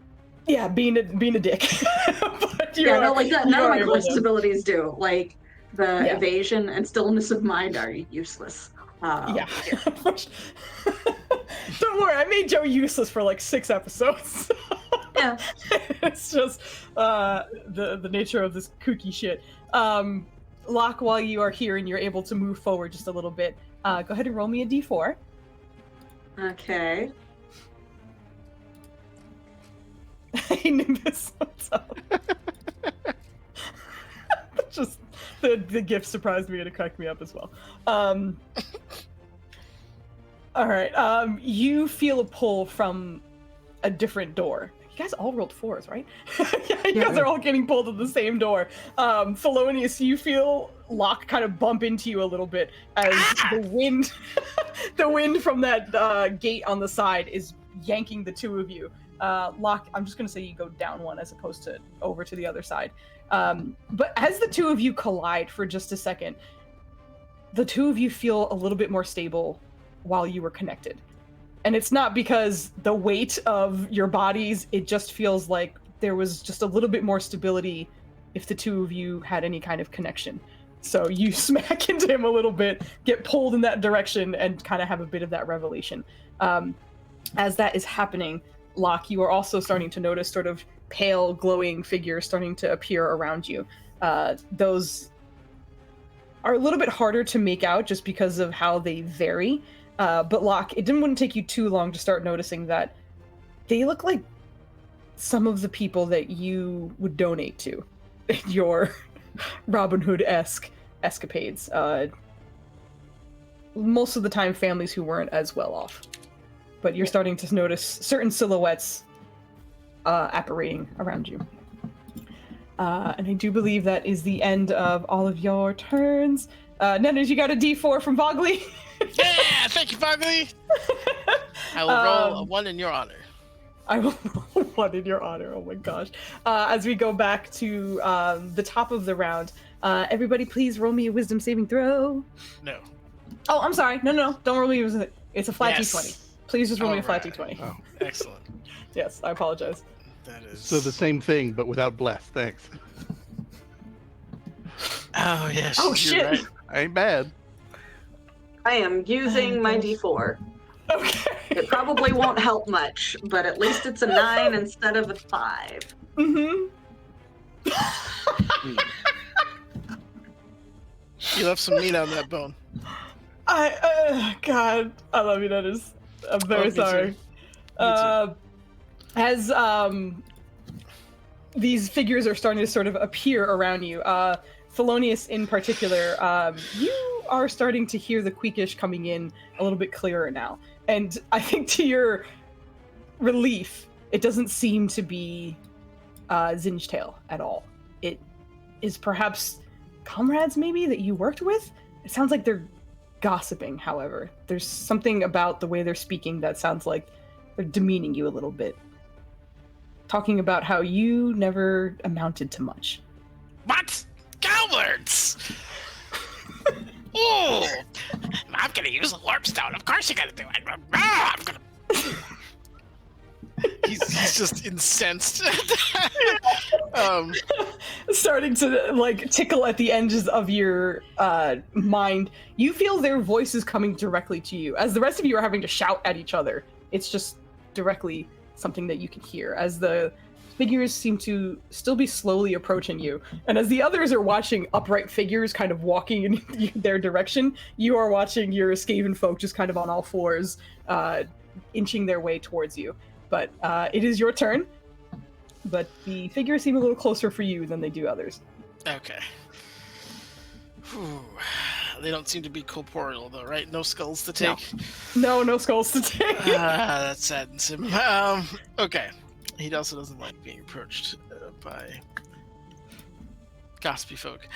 Yeah, being a dick. But Yeah, no, like that. None of my able class to- abilities do. Like the Yeah. evasion and stillness of mind are useless. Yeah. Don't worry, I made Joe useless for like 6 episodes. Yeah. It's just the nature of this kooky shit. Locke, while you are here and you're able to move forward just a little bit, go ahead and roll me a d4. Okay. Hey, Nimbus, what's up? Just the gift surprised me and it cracked me up as well. All right. You feel a pull from a different door. You guys all rolled 4s, right? Yeah, you guys are all getting pulled to the same door. Thelonious, you feel Locke kind of bump into you a little bit as the wind from that gate on the side is yanking the two of you. Locke, I'm just going to say you go down one as opposed to over to the other side. But as the two of you collide for just a second, the two of you feel a little bit more stable while you were connected. And it's not because the weight of your bodies, it just feels like there was just a little bit more stability if the two of you had any kind of connection. So you smack into him a little bit, get pulled in that direction, and kind of have a bit of that revelation. As that is happening, Locke, you are also starting to notice sort of pale, glowing figures starting to appear around you. Those are a little bit harder to make out just because of how they vary. But Locke, wouldn't take you too long to start noticing that they look like some of the people that you would donate to in your Robin Hood-esque escapades. Most of the time, families who weren't as well off. But you're starting to notice certain silhouettes apparating around you. And I do believe that is the end of all of your turns. Nennis, you got a D4 from Vogley. Yeah, thank you, Fogley. I will roll a 1 in your honor. I will roll 1 in your honor. Oh my gosh. As we go back to the top of the round, everybody please roll me a wisdom saving throw. No. Oh, I'm sorry. No. Don't roll me. It's a flat Yes. D20. Please just roll me a flat Alright. D20. Oh. Excellent. Yes, I apologize. That is. So the same thing, but without bless. Thanks. Oh yes. Oh, you're shit. Right. Ain't bad. I am using my D4. Okay. It probably won't help much, but at least it's a 9 instead of a 5. Mm-hmm. You left some meat on that bone. God, I love you, Dennis. I'm very me too. sorry. Me too. As these figures are starting to sort of appear around you, Thelonious in particular, you are starting to hear the Queekish coming in a little bit clearer now. And I think to your relief, it doesn't seem to be Zingetail at all. It is perhaps comrades maybe that you worked with? It sounds like they're gossiping, however. There's something about the way they're speaking that sounds like they're demeaning you a little bit. Talking about how you never amounted to much. What? Cowards! Ooh! I'm gonna use a warp stone. Of course you're gonna do it. I'm gonna. He's just incensed. Starting to like tickle at the edges of your mind. You feel their voices coming directly to you. As the rest of you are having to shout at each other, it's just directly something that you can hear as the figures seem to still be slowly approaching you. And as the others are watching upright figures kind of walking in their direction, you are watching your Skaven folk just kind of on all fours, inching their way towards you. But it is your turn. But the figures seem a little closer for you than they do others. Okay. Whew. They don't seem to be corporeal, though, right? No skulls to take? No skulls to take. That saddens him. Okay. He also doesn't like being approached by gossipy folk.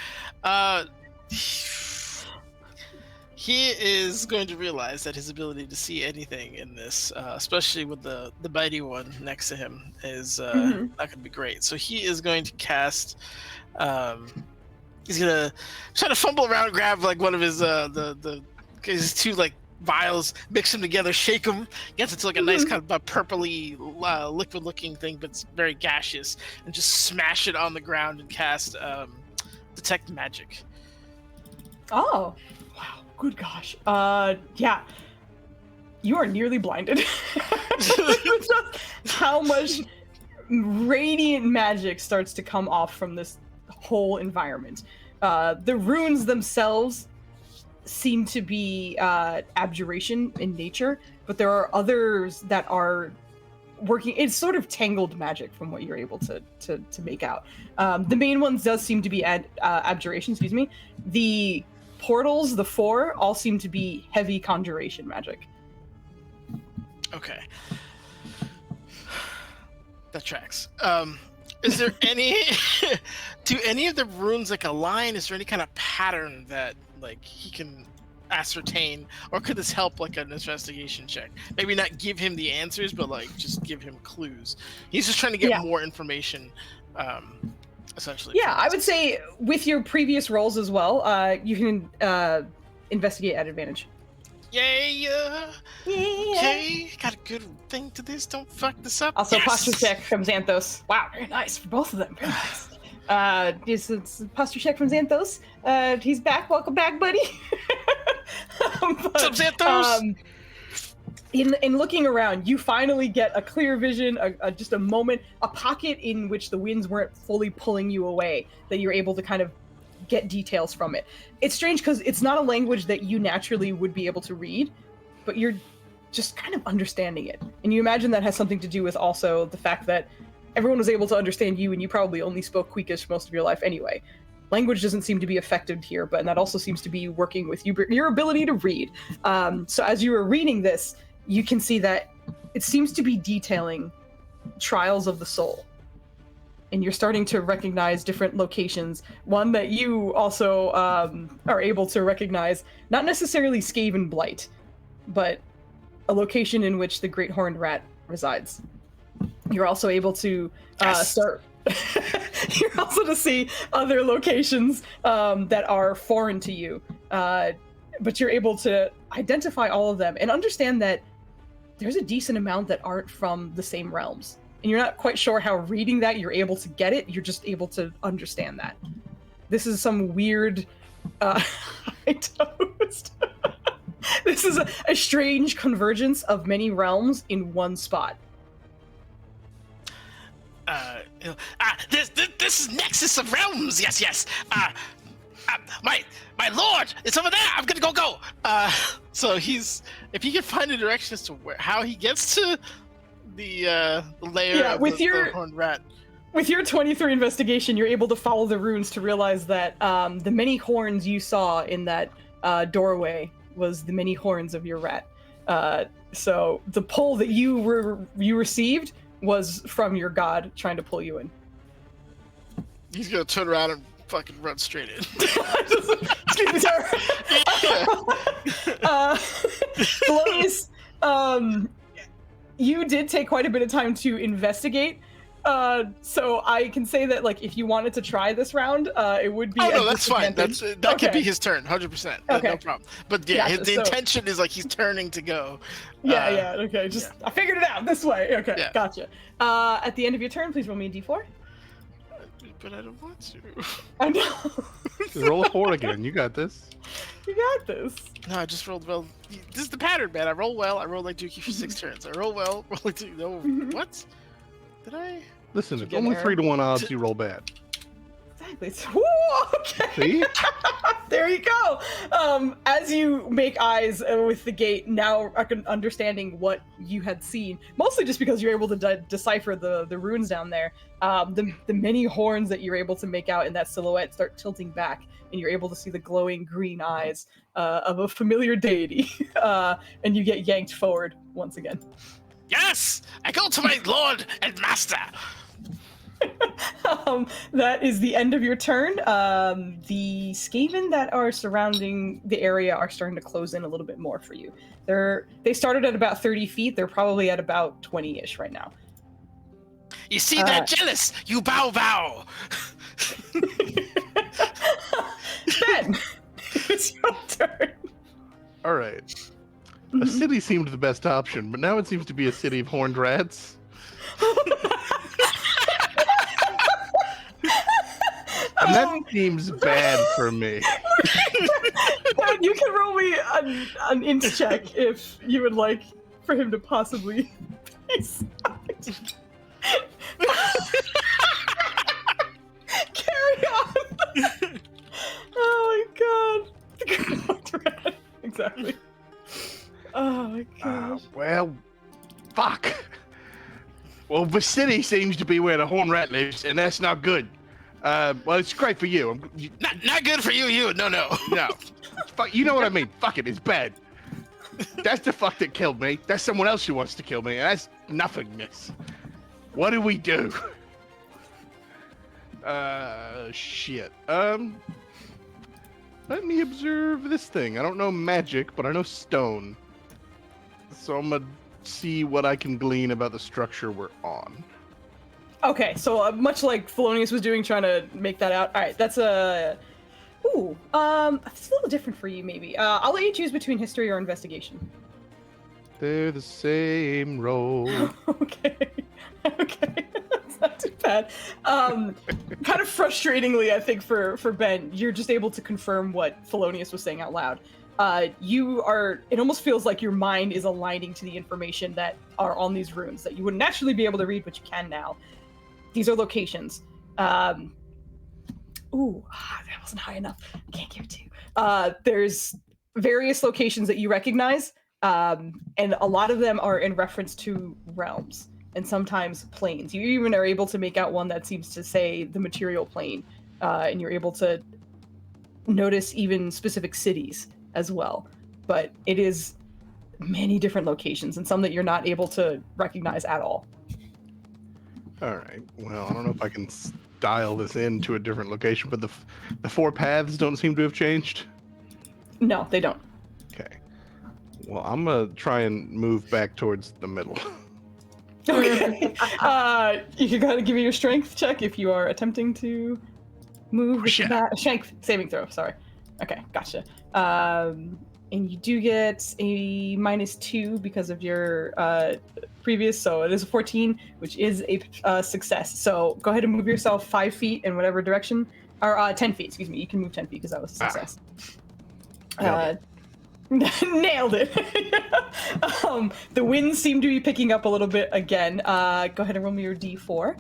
He is going to realize that his ability to see anything in this, especially with the mighty one next to him, is not going to be great. So he is going to cast. He's gonna try to fumble around, grab like one of his his two like vials, mix them together, shake them, gets it to like a nice kind of purpley liquid-looking thing, but it's very gaseous, and just smash it on the ground and cast detect magic. Oh, wow. Good gosh. Yeah. You are nearly blinded. Just how much radiant magic starts to come off from this whole environment. The runes themselves seem to be abjuration in nature, but there are others that are working. It's sort of tangled magic from what you're able to make out. The main ones does seem to be abjuration, excuse me. The portals, the 4, all seem to be heavy conjuration magic. Okay. That tracks. Is there any do any of the runes like align? Is there any kind of pattern that like he can ascertain, or could this help like an investigation check? Maybe not give him the answers, but like just give him clues. He's just trying to get more information, essentially. Yeah, I would say with your previous rolls as well, you can investigate at advantage. Yay! Okay, got a good thing to this. Don't fuck this up. Also, Yes! posture check from Xanthos. Wow, very nice for both of them. Very nice. It's a posture check from Xanthos. He's back. Welcome back, buddy. What's up, Xanthos? In looking around, you finally get a clear vision, just a moment, a pocket in which the winds weren't fully pulling you away, that you're able to kind of get details from it. It's strange because it's not a language that you naturally would be able to read, but you're just kind of understanding it. And you imagine that has something to do with also the fact that everyone was able to understand you, and you probably only spoke Queekish most of your life anyway. Language doesn't seem to be affected here, but that also seems to be working with your ability to read. So as you were reading this, you can see that it seems to be detailing trials of the soul. and you're starting to recognize different locations. One that you also are able to recognize, not necessarily Skaven Blight, but a location in which the Great Horned Rat resides. You're also able to start... You're also to see other locations that are foreign to you, but you're able to identify all of them and understand that there's a decent amount that aren't from the same realms. And you're not quite sure how reading that you're able to get it. You're just able to understand that. This is some weird high toast. This is a strange convergence of many realms in one spot. This is Nexus of Realms. Yes. My lord, it's over there. I'm gonna go. So if he can find a direction as to how he gets to the lair of the horned rat. With your 23 investigation, you're able to follow the runes to realize that the many horns you saw in that doorway was the many horns of your rat. So the pull that you received was from your god trying to pull you in. He's gonna turn around and fucking run straight in. Excuse me, sir. Felonious, you did take quite a bit of time to investigate. So I can say that, like, if you wanted to try this round, it would be. Oh no, that's fine. That could be his turn, 100%. Okay. No problem. But yeah, Gotcha. the intention is like he's turning to go. Yeah. Okay. I figured it out this way. Okay. Yeah. Gotcha. At the end of your turn, please roll me a d4. But I don't want to. I know. Just roll a 4 again. You got this. You got this. No, I just rolled well. This is the pattern, man. I roll well. I roll like Dookie for 6 turns. I roll well. Roll like Dookie. No, what? Did I? Listen, it's get only an 3 to 1 odds you roll bad. Exactly. Woo, okay. See? There you go. As you make eyes with the gate, now understanding what you had seen, mostly just because you're able to decipher the runes down there. The many horns that you're able to make out in that silhouette start tilting back, and you're able to see the glowing green eyes of a familiar deity, and you get yanked forward once again. Yes! I go to my lord and master! That is the end of your turn. The Skaven that are surrounding the area are starting to close in a little bit more for you. They started at about 30 feet. They're probably at about 20-ish right now. You see, they're jealous! You bow! Ben, it's your turn. All right. A city seemed the best option, but now it seems to be a city of horned rats. And that seems bad for me. You can roll me an int check if you would like for him to possibly be stopped. Carry on. Oh my god. Exactly. Oh my gosh. Well, fuck. Well, the city seems to be where the horned rat lives, and that's not good. Well, it's great for you. Not good for you. No. No. Fuck, you know what I mean. Fuck it. It's bad. That's the fuck that killed me. That's someone else who wants to kill me, and that's nothingness. What do we do? Shit. Let me observe this thing. I don't know magic, but I know stone. So I'm gonna see what I can glean about the structure we're on. Okay, so much like Felonious was doing, trying to make that out. All right, that's a... Ooh, it's a little different for you, maybe. I'll let you choose between history or investigation. They're the same roll. Okay. That's not too bad. Kind of frustratingly, I think, for Ben, you're just able to confirm what Felonious was saying out loud. It almost feels like your mind is aligning to the information that are on these runes that you wouldn't naturally be able to read, but you can now. These are locations. That wasn't high enough. I can't give it to you. There's various locations that you recognize, and a lot of them are in reference to realms and sometimes planes. You even are able to make out one that seems to say the material plane, and you're able to notice even specific cities as well. But it is many different locations and some that you're not able to recognize at all. All right. Well, I don't know if I can dial this in to a different location, but the 4 paths don't seem to have changed. No, they don't. Okay. Well, I'm gonna try and move back towards the middle. Okay. You can go ahead and give me your strength check if you are attempting to move. This is not a strength saving throw. Sorry. Okay, gotcha. And you do get a -2 because of your previous, so it is a 14, which is a success. So go ahead and move yourself 5 feet in whatever direction, or 10 feet. Excuse me. You can move 10 feet because that was a success. Nailed it. The winds seem to be picking up a little bit again. Go ahead and roll me your D4.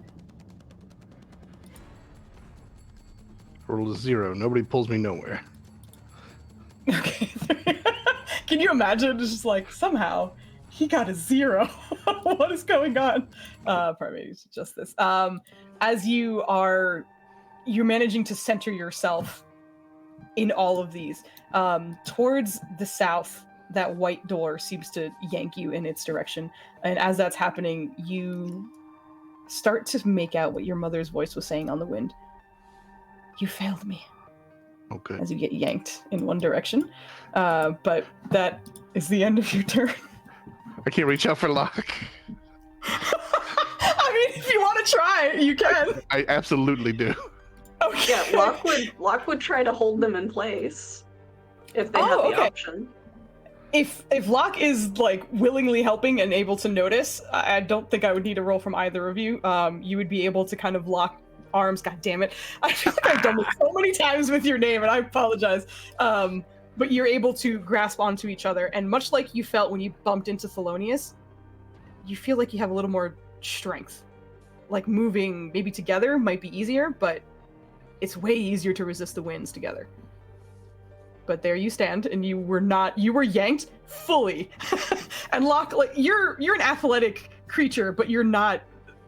Roll a 0. Nobody pulls me nowhere. Okay. Can you imagine? It's just like somehow he got a 0. What is going on? Pardon me, it's just this. As you're managing to center yourself in all of these. Towards the south, that white door seems to yank you in its direction. And as that's happening, you start to make out what your mother's voice was saying on the wind. You failed me. Oh, good. As you get yanked in one direction. But that is the end of your turn. I can't reach out for Locke. I mean, if you want to try, you can. I absolutely do. Okay. Yeah, Locke would try to hold them in place if they have the option. If Locke is like willingly helping and able to notice, I don't think I would need a roll from either of you. You would be able to kind of lock arms. God damn it! I feel like I've done this so many times with your name, and I apologize. But you're able to grasp onto each other, and much like you felt when you bumped into Thelonious, you feel like you have a little more strength. Like moving maybe together might be easier, but it's way easier to resist the winds together. But there you stand, and you were yanked fully. And Locke, like you're an athletic creature, but you're not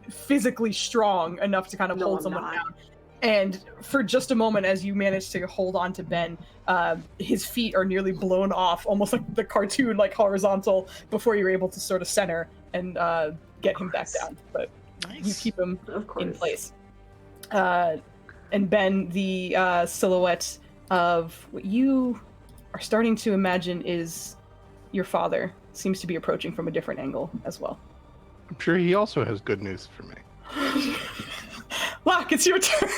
physically strong enough to kind of hold someone down. And for just a moment, as you manage to hold on to Ben, his feet are nearly blown off, almost like the cartoon, like horizontal, before you're able to sort of center and get him back down. But you keep him in place. And Ben, the silhouette of what you are starting to imagine is your father seems to be approaching from a different angle as well. I'm sure he also has good news for me. Locke, it's your turn.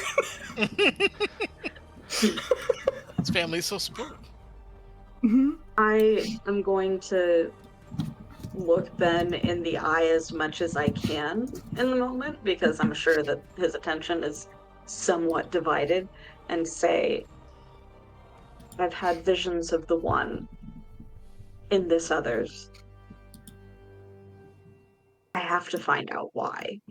His family's so supportive. Mm-hmm. I am going to look Ben in the eye as much as I can in the moment, because I'm sure that his attention is somewhat divided, and say, I've had visions of the one in this others. I have to find out why.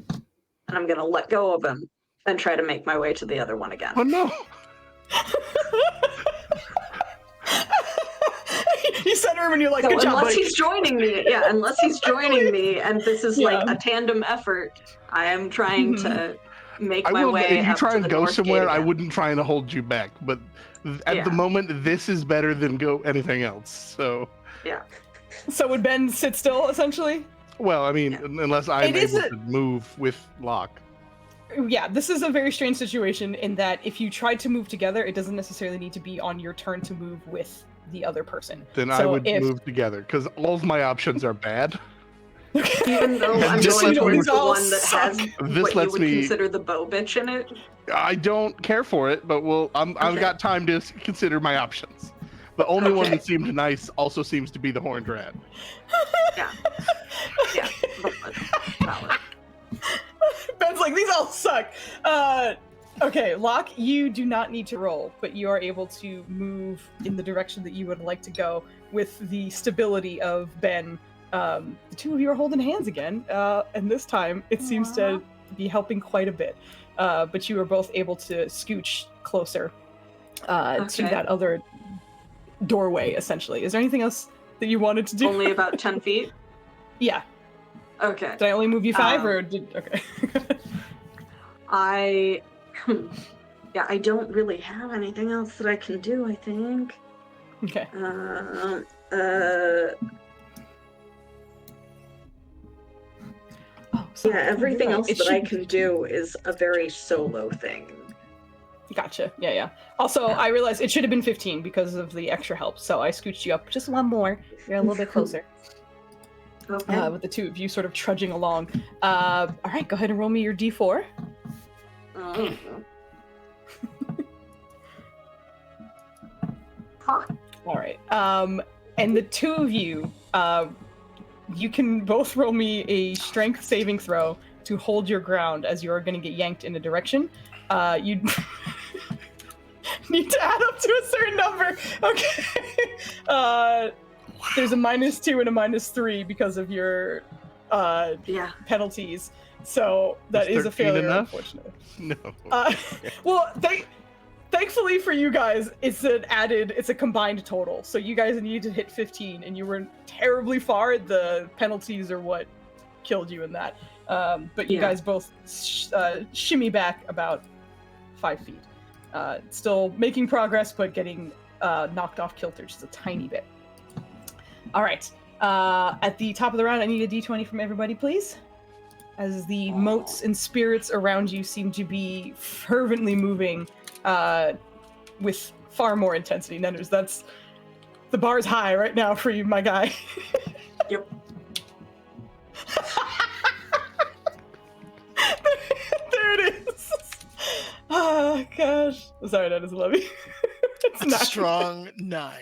And I'm gonna let go of him and try to make my way to the other one again. Oh no! You center him and you're like, so good job, unless buddy. he's joining me, and this is like a tandem effort, I am trying to make my way. If you up try to and the go north somewhere, gate I again. wouldn't try to hold you back. But at the moment, this is better than go anything else. So yeah. So would Ben sit still essentially? Well, I mean, unless I'm able to move with Locke. Yeah, this is a very strange situation in that if you tried to move together, it doesn't necessarily need to be on your turn to move with the other person. Then I would move together, because all of my options are bad. Even though I'm going towards the one that has what you would consider the bow bitch in it? I don't care for it, but I've got time to consider my options. The only one that seemed nice also seems to be the horned rat. Yeah. Yeah. Valid. Ben's like, these all suck. Okay, Locke, you do not need to roll, but you are able to move in the direction that you would like to go with the stability of Ben. The two of you are holding hands again, and this time it seems to be helping quite a bit. But you are both able to scooch closer to that other doorway, essentially. Is there anything else that you wanted to do? Only about 10 feet? Yeah. Okay. Did I only move you 5 or did... Okay. I don't really have anything else that I can do, I think. Okay. Oh, So Yeah, everything you're right. else It that I should- can do is a very solo thing. Gotcha. Yeah. Also, I realized it should have been 15 because of the extra help, so I scooched you up just one more. You're a little bit closer. Okay. With the two of you sort of trudging along. All right, go ahead and roll me your d4. All right. And the two of you, you can both roll me a strength saving throw to hold your ground as you are going to get yanked in a direction. You need to add up to a certain number. Okay. There's a -2 and a -3 because of your Yeah. penalties. So that Is is a 13 failure, enough? unfortunately. No. Well, thankfully for you guys, it's a combined total. So you guys need to hit 15, and you were terribly far. The penalties are what killed you in that. But you Yeah. guys both shimmy back about 5 feet. Still making progress, but getting knocked off kilter just a tiny bit. All right. At the top of the round, I need a d20 from everybody, please. As the motes and spirits around you seem to be fervently moving with far more intensity. Nenders, that's the bar's high right now for you, my guy. Yep. There it is. Oh gosh. Sorry, that is a love you. It's That's a 9. strong 9.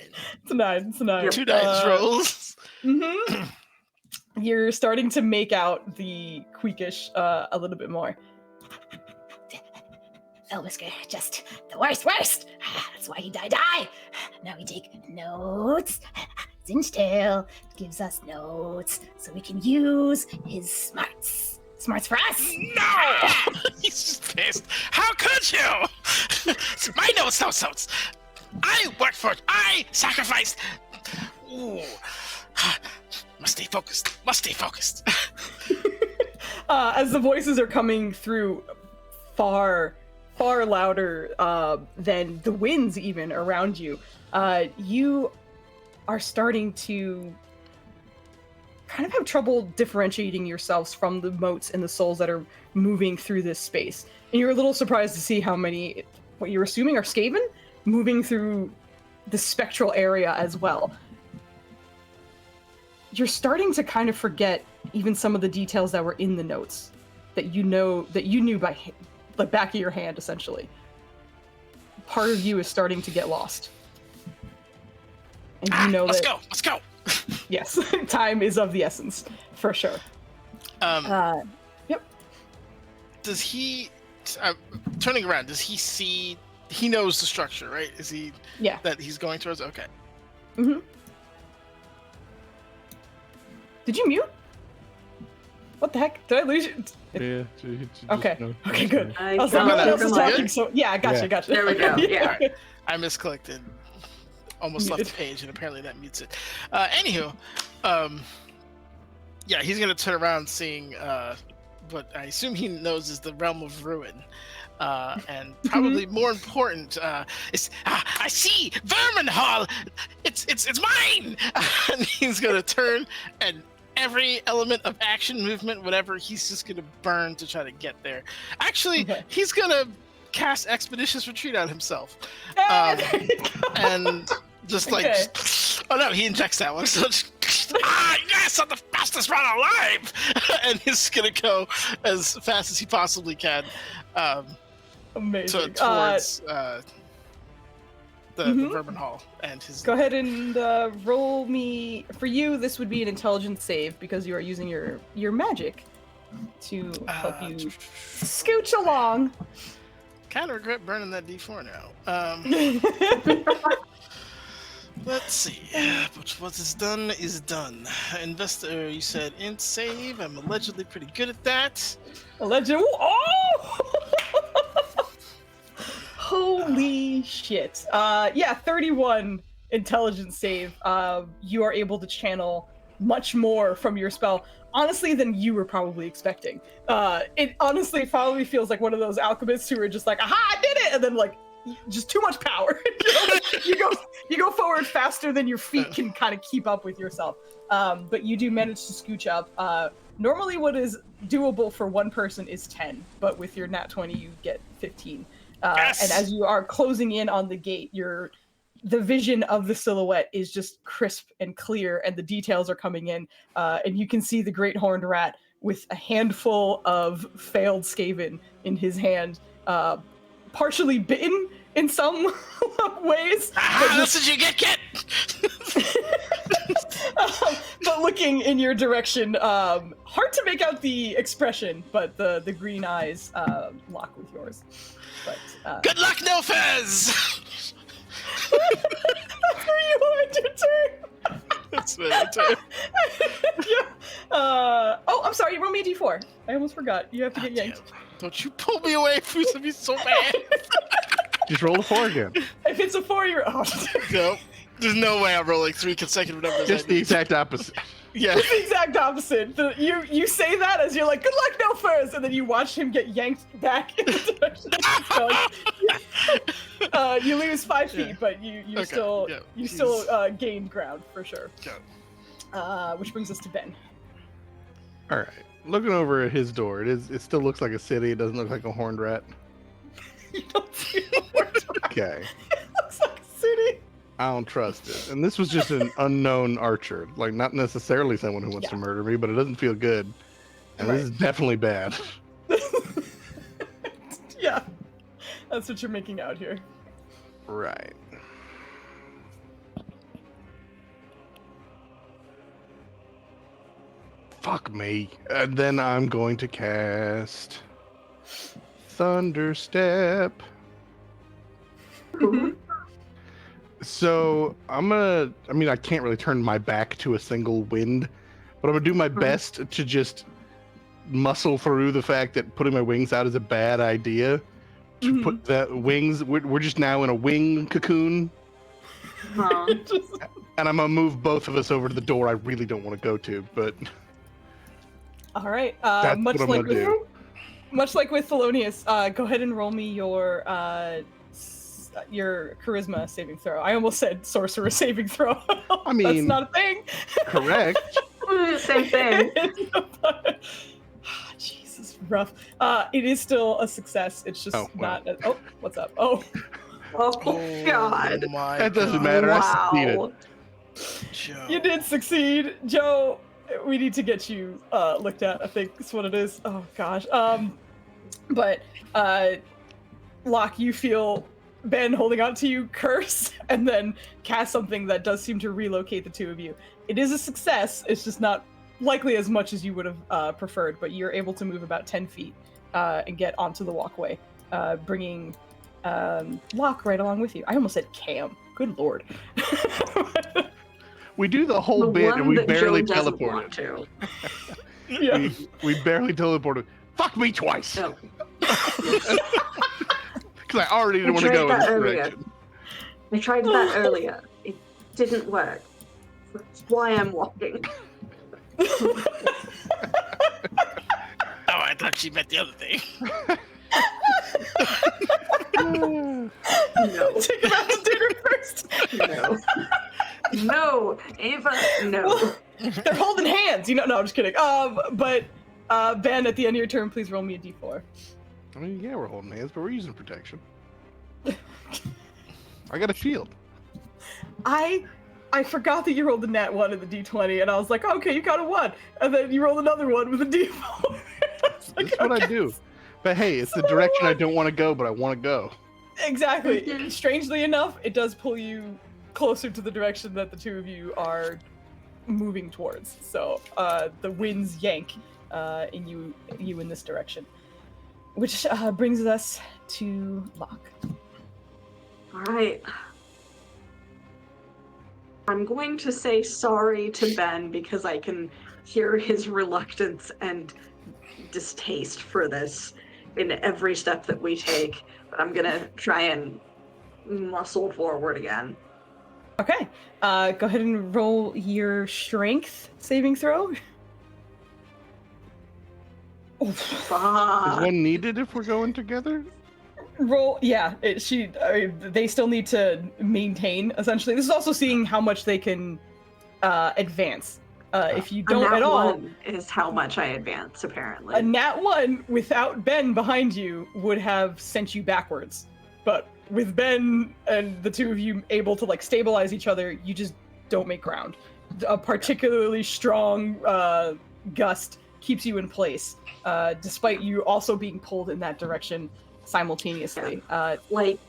It's a 9. It's a 9. Yep. 2 dice rolls. Mm-hmm. You're starting to make out the Queekish a little bit more. Whisker, just the worst. That's why he die. Now we take notes. Zinchtail gives us notes so we can use his smarts. Smarts for us. No! He's just pissed. How could you? My notes. I worked for it. I sacrificed. Ooh. Must stay focused. As the voices are coming through far louder than the winds even around you, you are starting to kind of have trouble differentiating yourselves from the motes and the souls that are moving through this space. And you're a little surprised to see how many, what you're assuming are Skaven, moving through the spectral area as well. You're starting to kind of forget even some of the details that were in the notes that you knew by like back of your hand, essentially. Part of you is starting to get lost. And you know let's that go. yes, time is of the essence, for sure. Yep. Does he turning around, does he see, he knows the structure, right? Is he Yeah. that he's going towards? Okay. Mm-hmm. Did you mute? What the heck? Did I lose you? Yeah. Okay. Okay, good. I was like, don't no one know. else is Good? talking, so yeah, gotcha. There we go. Yeah. Alright. I misclicked and almost left the page, and apparently that mutes it. Anywho, yeah, he's gonna turn around seeing what I assume he knows is the realm of ruin. And probably more important is I see Vermin Hall. It's mine. And he's gonna turn, and every element of action, movement, whatever, he's just gonna burn to try to get there. Actually, Okay. he's gonna cast Expeditious Retreat on himself, Hey, there you go. and just like, Okay. oh no, he injects that one. So just, yes, I'm the fastest run alive, and he's gonna go as fast as he possibly can. Amazing. Towards the mhm. Vermin Hall and his. Go ahead and roll me. For you, this would be an intelligence save because you are using your magic to help you scooch along. Kind of regret burning that D4 now. Let's see. But what is done is done. Investor, you said int save. I'm allegedly pretty good at that. Legend. Oh! Holy shit. Yeah, 31 intelligence save. You are able to channel much more from your spell, honestly, than you were probably expecting. It honestly probably feels like one of those alchemists who are just like, aha, I did it! And then like just too much power. You go forward faster than your feet can kind of keep up with yourself. But you do manage to scooch up. Normally what is doable for one person is 10, but with your nat 20 you get 15. Yes! And as you are closing in on the gate, the vision of the silhouette is just crisp and clear, and the details are coming in, and you can see the great horned rat with a handful of failed Skaven in his hand, partially bitten in some ways. Aha, that's what you get, kid! But looking in your direction, hard to make out the expression, but the green eyes lock with yours. But Good luck, no fez! that's where you want your turn. That's my turn. Yeah. I'm sorry. Roll me a d4. I almost forgot. You have to get yanked. Don't you pull me away, Foozca, be so bad. Just roll the 4 again. If it's a 4, you're No, there's no way I'm rolling 3 consecutive numbers. Just the exact opposite. Yeah. It's the exact opposite. You say that as you're like, good luck, no furs, and then you watch him get yanked back in the direction he's going. You lose 5 feet, Yeah. but you Okay, still gained ground for sure. Okay. Which brings us to Ben. All right. Looking over at his door, it still looks like a city. It doesn't look like a horned rat. You don't see the horned rat. Okay. It looks like a city. I don't trust it. And this was just an unknown archer. Like, not necessarily someone who wants to murder me, but it doesn't feel good. And this is definitely bad. Yeah. That's what you're making out here. Right. Fuck me. And then I'm going to cast Thunderstep. So I can't really turn my back to a single wind, but I'm gonna do my best to just muscle through the fact that putting my wings out is a bad idea. To put that wings, we're just now in a wing cocoon. And I'm gonna move both of us over to the door I really don't want to go to, but all right. that's Much what I'm like gonna do. Much like with Thelonious, go ahead and roll me your charisma saving throw. I almost said sorcerer saving throw. I mean, that's not a thing. Correct. Same thing. Jesus, rough. It is still a success. It's just not. Oh, what's up? Oh. Oh God. My That doesn't God. matter. I Wow. succeeded. Joe. You did succeed, Joe. We need to get you looked at. I think that's what it is. Oh gosh. But Locke, you feel Ben holding on to you curse and then cast something that does seem to relocate the two of you. It is a success. It's just not likely as much as you would have preferred, but you're able to move about 10 feet and get onto the walkway, bringing Locke right along with you. I almost said Cam. Good lord. We do the whole The bit one and we that barely Joe doesn't want teleported. to. Yeah. We barely teleported. Fuck me twice. No. Because I already didn't I want to go in tried this that earlier. direction. I tried that earlier. It didn't work. That's why I'm walking. Oh, I thought she meant the other thing. No. Take him out to dinner first. No. No, Ava, no. Well, they're holding hands. No, I'm just kidding. But Ben, at the end of your turn, please roll me a d4. I mean, yeah, we're holding hands, but we're using protection. I got a shield. I forgot that you rolled a nat 1 in the d20, and I was like, oh, okay, you got a 1. And then you rolled another one with a d4. That's what I do. But hey, it's the direction I don't want to go, but I want to go. Exactly. Strangely enough, it does pull you closer to the direction that the two of you are moving towards. So the winds yank in you in this direction, which brings us to Locke. All right. I'm going to say sorry to Ben because I can hear his reluctance and distaste for this in every step that we take. But I'm gonna try and muscle forward again. Okay. Go ahead and roll your strength saving throw. Fuck. Is one needed if we're going together? roll. Yeah, they still need to maintain. Essentially, this is also seeing how much they can advance. If you don't at all, one is how much I advance. Apparently, a nat 1 without Ben behind you would have sent you backwards, but with Ben and the two of you able to like stabilize each other, you just don't make ground. A particularly strong gust keeps you in place, despite you also being pulled in that direction simultaneously. like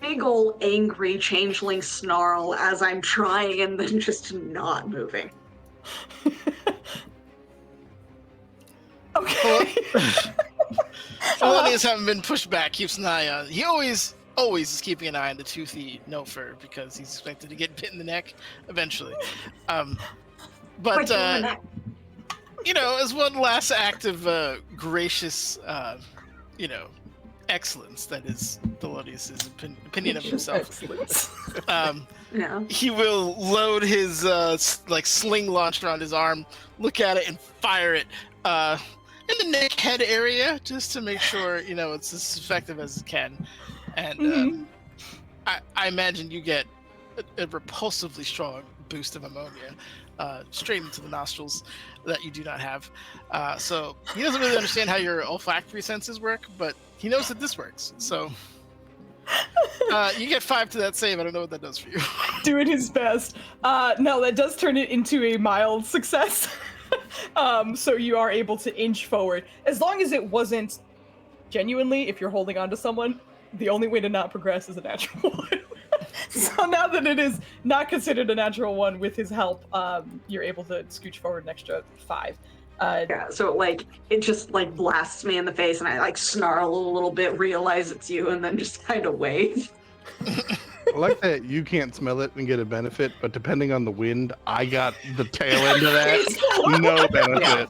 big old angry changeling snarl as I'm trying and then just not moving. Okay. Felonious haven't been pushed back, keeps an eye on. He always is keeping an eye on the toothy no fur because he's expected to get bit in the neck eventually. But as one last act of gracious, excellence, that is Thelonious' opinion of himself. He will load his sling launched around his arm, look at it, and fire it in the neck head area just to make sure it's as effective as it can. And I imagine you get a repulsively strong boost of ammonia straight into the nostrils that you do not have. So he doesn't really understand how your olfactory senses work, but he knows that this works. So you get 5 to that save. I don't know what that does for you. Doing his best. No, that does turn it into a mild success. So you are able to inch forward. As long as it wasn't genuinely, if you're holding on to someone, the only way to not progress is a natural one. So now that it is not considered a natural one with his help, you're able to scooch forward an extra 5. So it just blasts me in the face and I snarl a little bit, realize it's you, and then just kind of wave. I like that you can't smell it and get a benefit, but depending on the wind, I got the tail end of that. No benefit.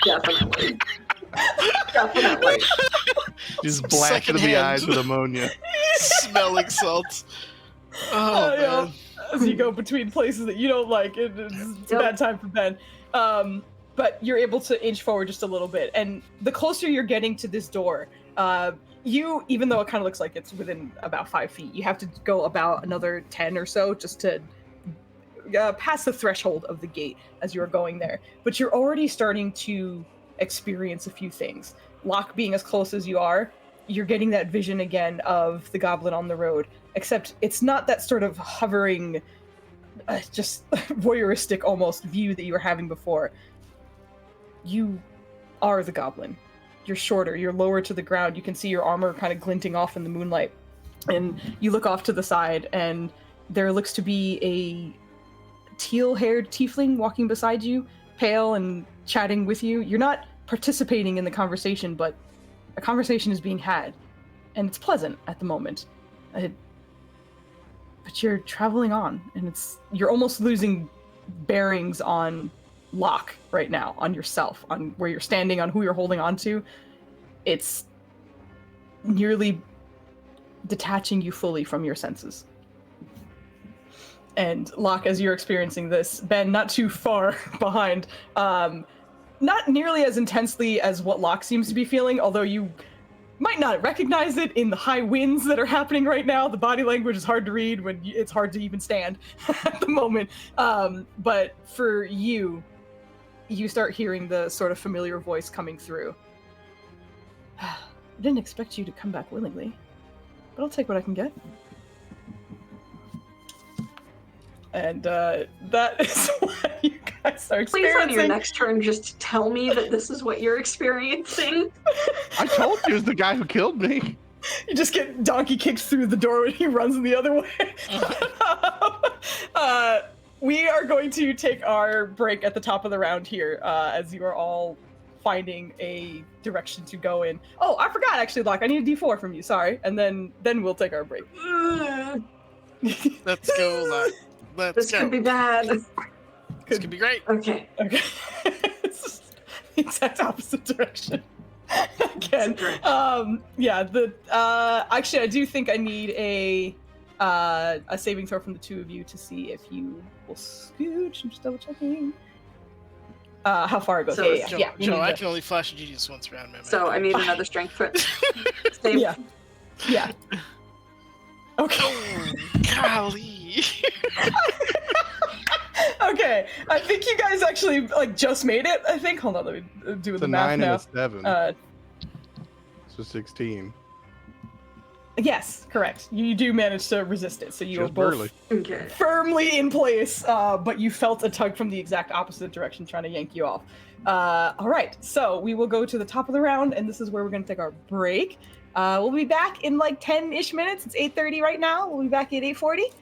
Definitely. Definitely. Just blasted in the eyes with ammonia. Smelling salts. Oh, man. As you go between places that you don't like, it's a bad time for Ben. But you're able to inch forward just a little bit. And the closer you're getting to this door, you, even though it kind of looks like it's within about 5 feet, you have to go about another 10 or so just to pass the threshold of the gate as you're going there. But you're already starting to experience a few things. Locke being as close as you are, you're getting that vision again of the goblin on the road, except it's not that sort of hovering, just voyeuristic almost view that you were having before. You are the goblin. You're shorter, you're lower to the ground, you can see your armor kind of glinting off in the moonlight. And you look off to the side, and there looks to be a teal-haired tiefling walking beside you, pale and chatting with you. You're not participating in the conversation, but a conversation is being had, and it's pleasant at the moment. But you're traveling on, and you're almost losing bearings on Locke right now, on yourself, on where you're standing, on who you're holding on to. It's nearly detaching you fully from your senses. And Locke, as you're experiencing this, Ben, not too far behind, not nearly as intensely as what Locke seems to be feeling, although you might not recognize it in the high winds that are happening right now. The body language is hard to read when it's hard to even stand at the moment. But for you start hearing the sort of familiar voice coming through. I didn't expect you to come back willingly, but I'll take what I can get. And that is what you guys are experiencing. Please on your next turn just tell me that this is what you're experiencing. I told you it was the guy who killed me. You just get donkey kicked through the door when he runs the other way. We are going to take our break at the top of the round here, as you are all finding a direction to go in. Oh, I forgot actually, Locke. I need a D4 from you. Sorry, and then we'll take our break. Let's go, Locke. This could be bad. This could be great. Okay. It's just the exact opposite direction. Again. Actually, I do think I need a saving throw from the two of you to see if you will scooch. I'm just double checking. How far it goes. So Joe, I can only flash a genius once around, man. So I need another strength save. Yeah. Yeah. Okay. Oh, golly. Okay. I think you guys actually like just made it. I think. Hold on. Let me do It's the a math 9 now. and a 7. So 16. Yes, correct. You do manage to resist it, so you Just are both barely. Okay. firmly in place, but you felt a tug from the exact opposite direction trying to yank you off. All right, so we will go to the top of the round, and this is where we're going to take our break. We'll be back in like 10-ish minutes. It's 8:30 right now. We'll be back at 8:40.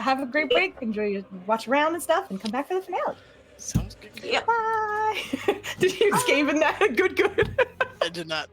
Have a great break. Enjoy your watch around and stuff, and come back for the finale. Sounds good. Yeah. Bye. Did you escape in that? Good. I did not.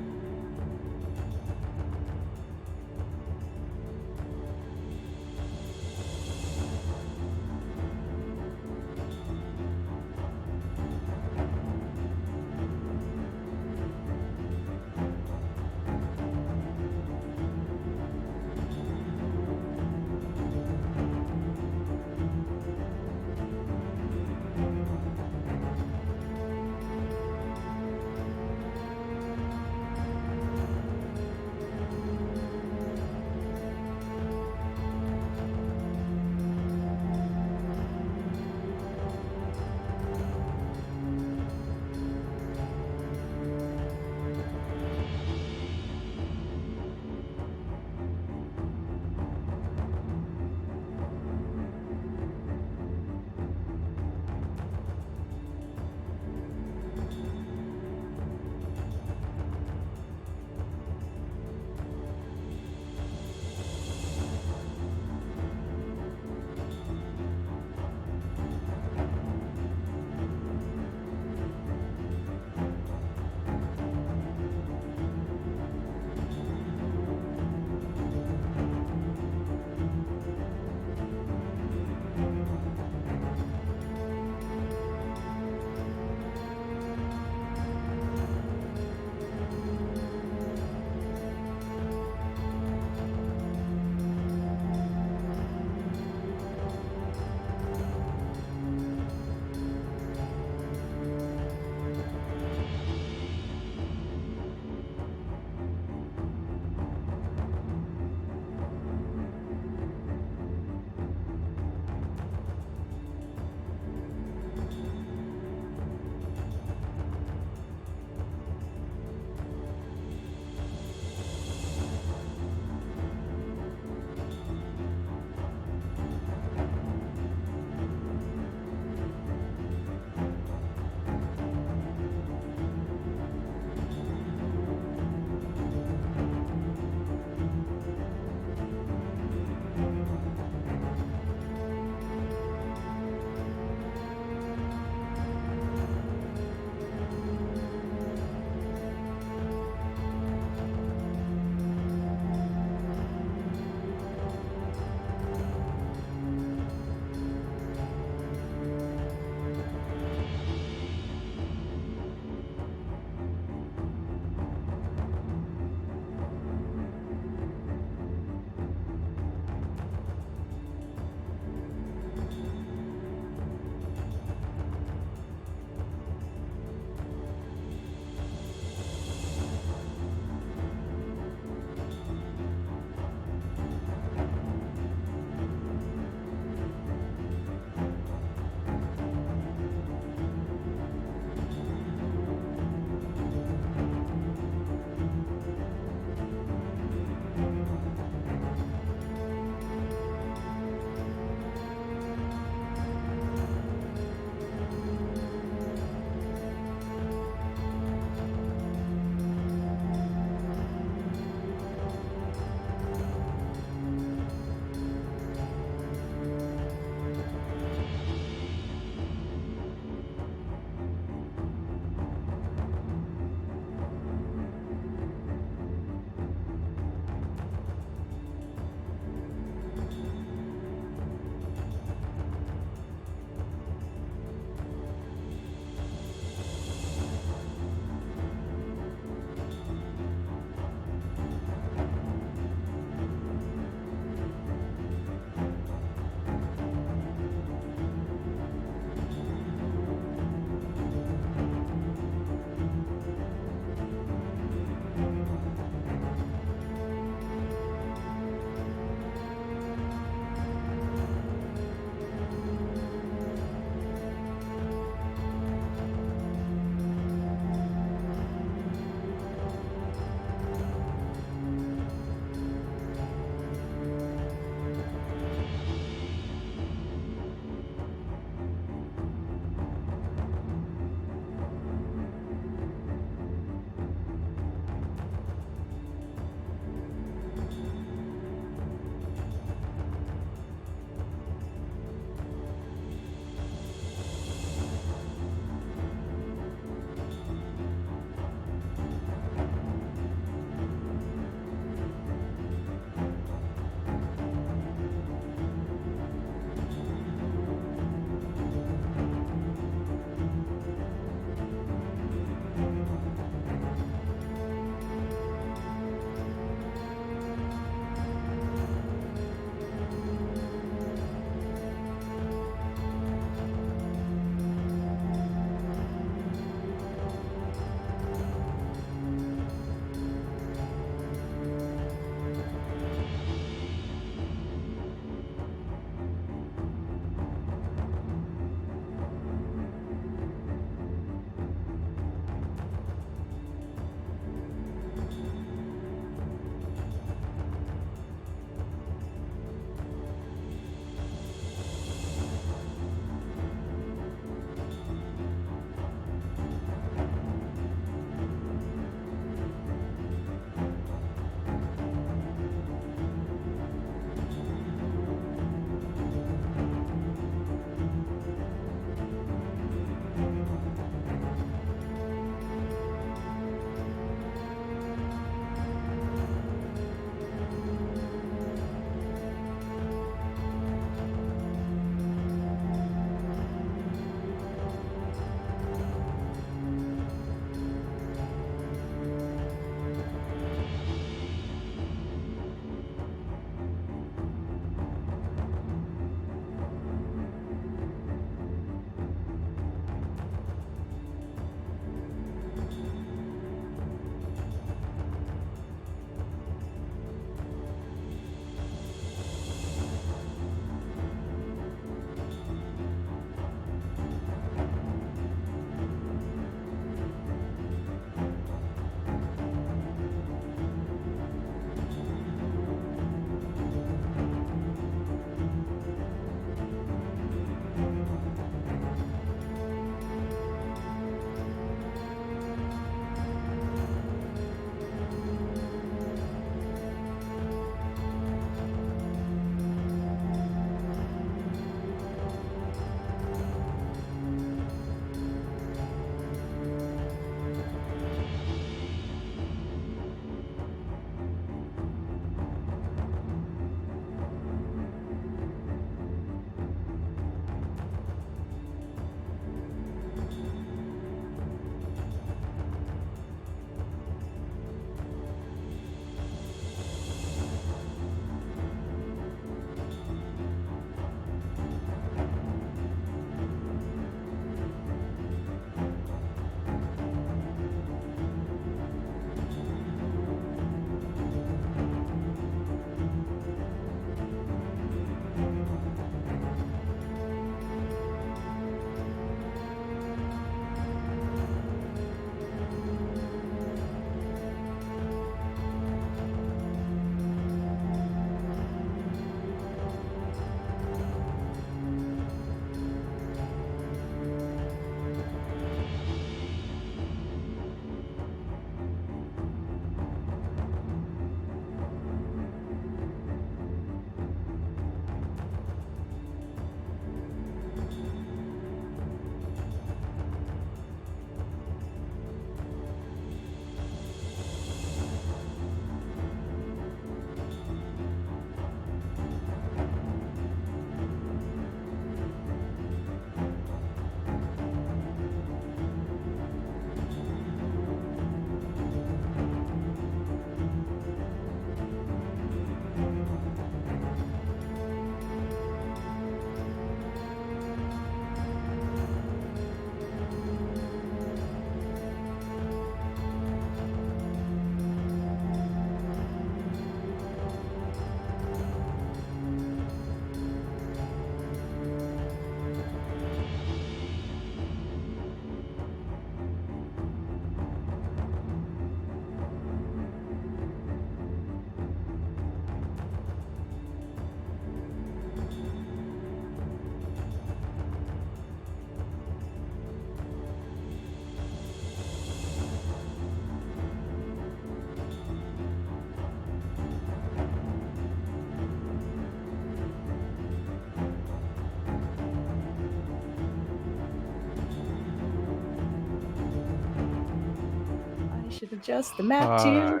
should adjust the map to.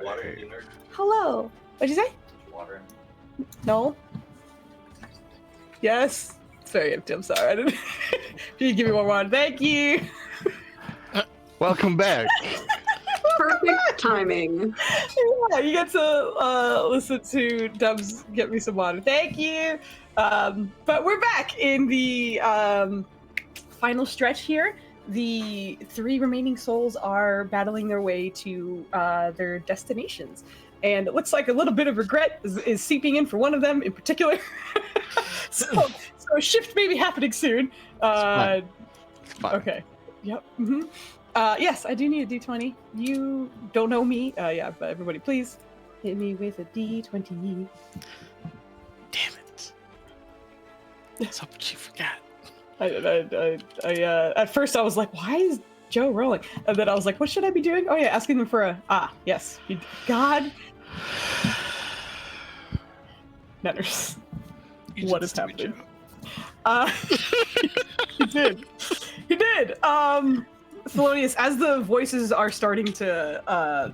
Hello. What'd you say? Water. No. Yes. It's very empty. I'm sorry. I didn't. Can you give me one water? Thank you. Welcome back. Perfect timing. Yeah, you get to listen to Dubs get me some water. Thank you. But we're back in the final stretch here. The 3 remaining souls are battling their way to their destinations. And it looks like a little bit of regret is seeping in for one of them in particular. so a shift may be happening soon. It's fine. Okay. Yep. Mm-hmm. Yes, I do need a D20. You don't know me. Yeah, but everybody, please hit me with a D20. Damn it. That's how much you forgot. At first I was like, why is Joe rolling? And then I was like, what should I be doing? Oh yeah, asking them for yes. God. Nanners. What is happening? He did. He did. Thelonious, as the voices are starting to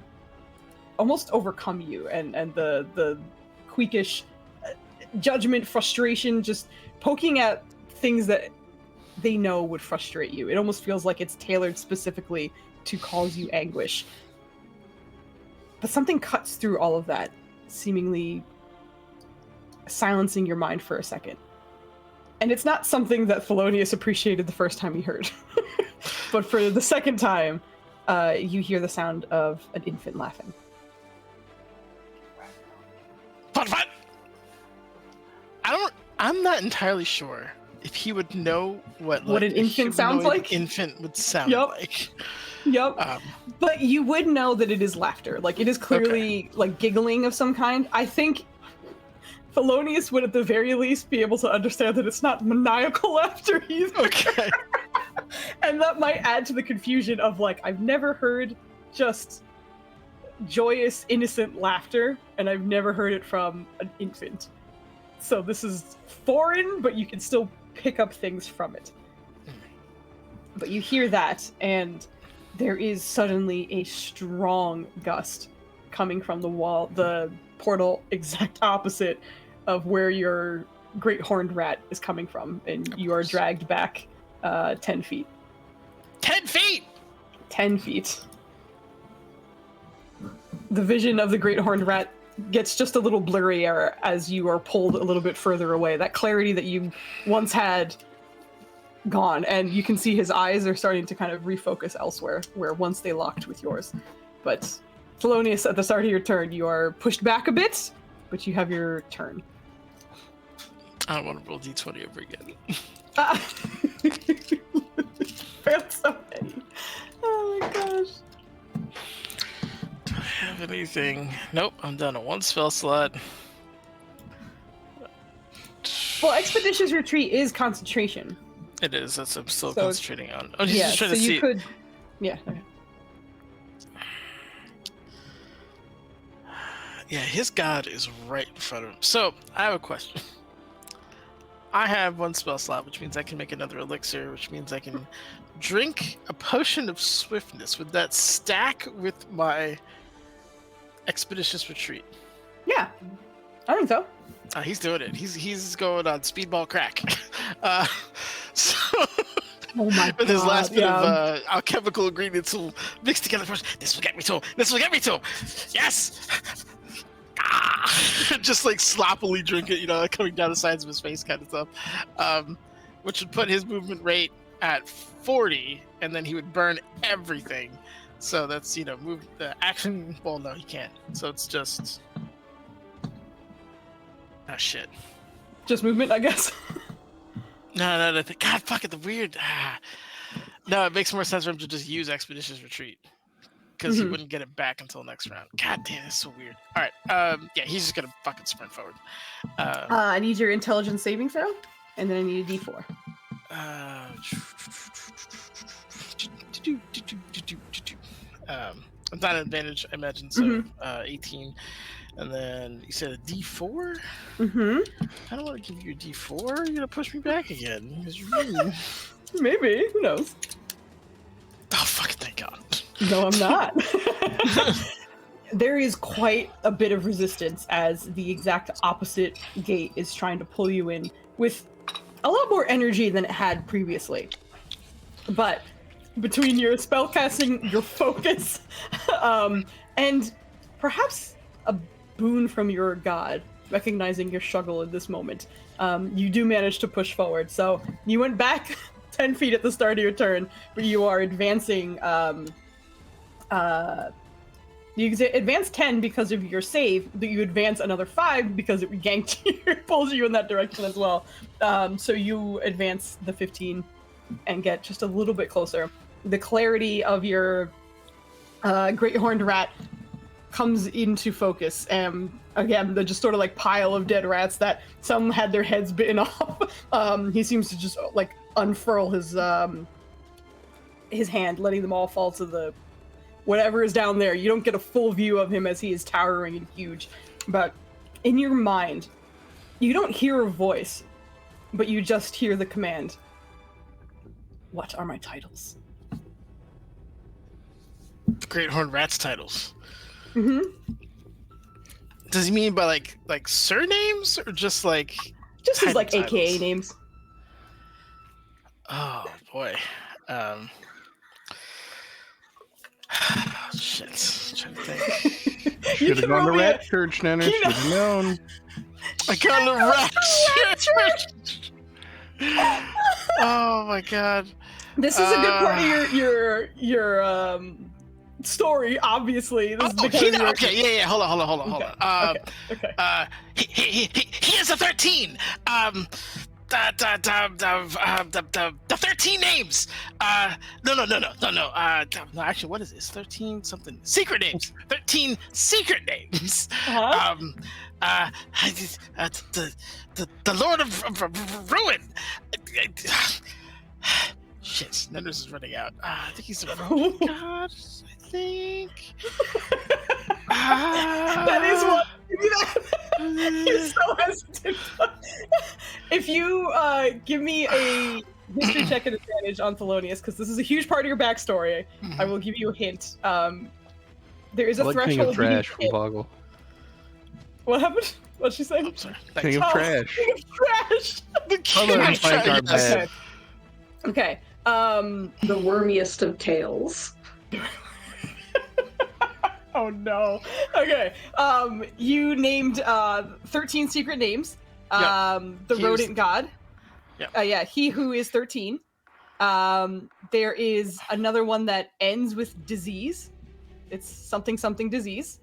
almost overcome you and the queakish judgment, frustration, just poking at things that they know would frustrate you. It almost feels like it's tailored specifically to cause you anguish. But something cuts through all of that, seemingly silencing your mind for a second. And it's not something that Thelonious appreciated the first time he heard. But for the second time, you hear the sound of an infant laughing. What? I'm not entirely sure if he would know what an infant sounds like? Infant would sound Yep. like. Yep. But you would know that it is laughter. Like, it is clearly like giggling of some kind. I think Thelonious would at the very least be able to understand that it's not maniacal laughter either. Okay. And that might add to the confusion of like, I've never heard just joyous, innocent laughter, and I've never heard it from an infant. So this is foreign, but you can still pick up things from it. But you hear that, and there is suddenly a strong gust coming from the wall, the portal exact opposite of where your great horned rat is coming from, and you are dragged back 10 feet. 10 feet! 10 feet. The vision of the great horned rat gets just a little blurrier as you are pulled a little bit further away. That clarity that you once had gone, and you can see his eyes are starting to kind of refocus elsewhere, where once they locked with yours. But Thelonious, at the start of your turn, you are pushed back a bit, but you have your turn. I don't want to roll D20 over again. Failed so many. Oh my gosh. Do I have anything? Nope, I'm down to 1 spell slot. Well, Expeditious Retreat is concentration. It is. That's I'm still So- concentrating on. Oh, he's Yeah, just trying so to you see. could... Yeah, okay. Yeah, his god is right in front of him. So I have a question. I have 1 spell slot, which means I can make another elixir, which means I can drink a potion of swiftness. Would that stack with my expeditious retreat? Yeah, I think so. He's doing it. He's going on speedball crack. So Oh my with his last bit yeah. of alchemical ingredients will mix together first. This will get me to him. This will get me to him. Yes. Just like sloppily drink it, coming down the sides of his face kind of stuff, which would put his movement rate at 40, and then he would burn everything. So that's move the action. Well, no, he can't. So it's just shit. Just movement, I guess. No. God, fuck it. The weird. No, it makes more sense for him to just use Expeditious Retreat. Because he wouldn't get it back until next round. God damn, that's so weird. All right, yeah, he's just gonna fucking sprint forward. I need your intelligence saving throw, and then I need a D4. I'm not an advantage, I imagine. So 18, and then you said a D4. I don't want to give you a D4. You're gonna push me back again. Maybe. Who knows? Oh fucking thank God. No, I'm not. There is quite a bit of resistance as the exact opposite gate is trying to pull you in with a lot more energy than it had previously. But between your spellcasting, your focus, and perhaps a boon from your god, recognizing your struggle in this moment, you do manage to push forward. So you went back 10 feet at the start of your turn, but you are advancing. You advance 10 because of your save, but you advance another 5 because it yanked you, pulls you in that direction as well. So you advance the 15 and get just a little bit closer. The clarity of your great horned rat comes into focus, and again, the just sort of like pile of dead rats that some had their heads bitten off. He seems to just like unfurl his hand, letting them all fall to the whatever is down there. You don't get a full view of him as he is towering and huge, but in your mind, you don't hear a voice, but you just hear the command. What are my titles? The Great Horned Rat's titles. Mm-hmm. Does he mean by like surnames or just like Just his title like titles? AKA names. Oh boy. Shit. I'm trying to think. Should have gone to Rat Church, Nenner. Should have known. I got the rat church. Oh my god. This is a good part of your story, obviously. This is because you're- Okay, yeah. Hold on. Okay. He is a 13. The 13 names. No. Actually, what is this? 13 something secret names. 13 secret names. Uh-huh. The Lord of Ruin. Shit, Nenders is running out. I think he's a Roman god. I think. That is what. You're so hesitant. If you give me a history check at advantage on Thelonious, because this is a huge part of your backstory, I will give you a hint. There is a Like King threshold. of you need Trash to from hit. Boggle. What happened? What'd she say? I'm sorry. King of Oh, Trash. King of Trash. The King King of of Trash are Trash. bad. Okay. The wormiest of tales. Oh no. Okay. You named 13 secret names. The He rodent was- god. Yep. Yeah, he who is 13. There is another one that ends with disease. It's something disease.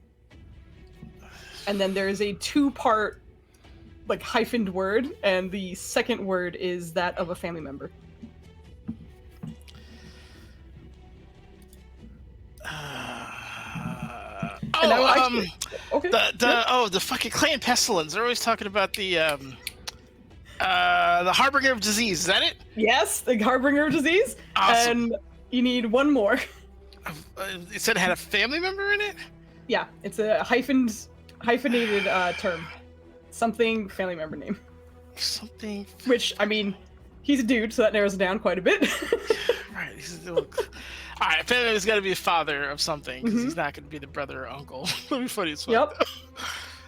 And then there is a 2-part like hyphened word, and the second word is that of a family member. And I will actually- okay. The fucking clan pestilence. They're always talking about the harbinger of disease. Is that it? Yes, the harbinger of disease. Awesome. And you need one more. It said it had a family member in it. Yeah, it's a hyphenated term. Something family member name. Something. Which, I mean, he's a dude, so that narrows it down quite a bit. Right. All right. Family member's got to be a father of something because Mhm. he's not going to be the brother or uncle. That'd be funny as fuck. Yep.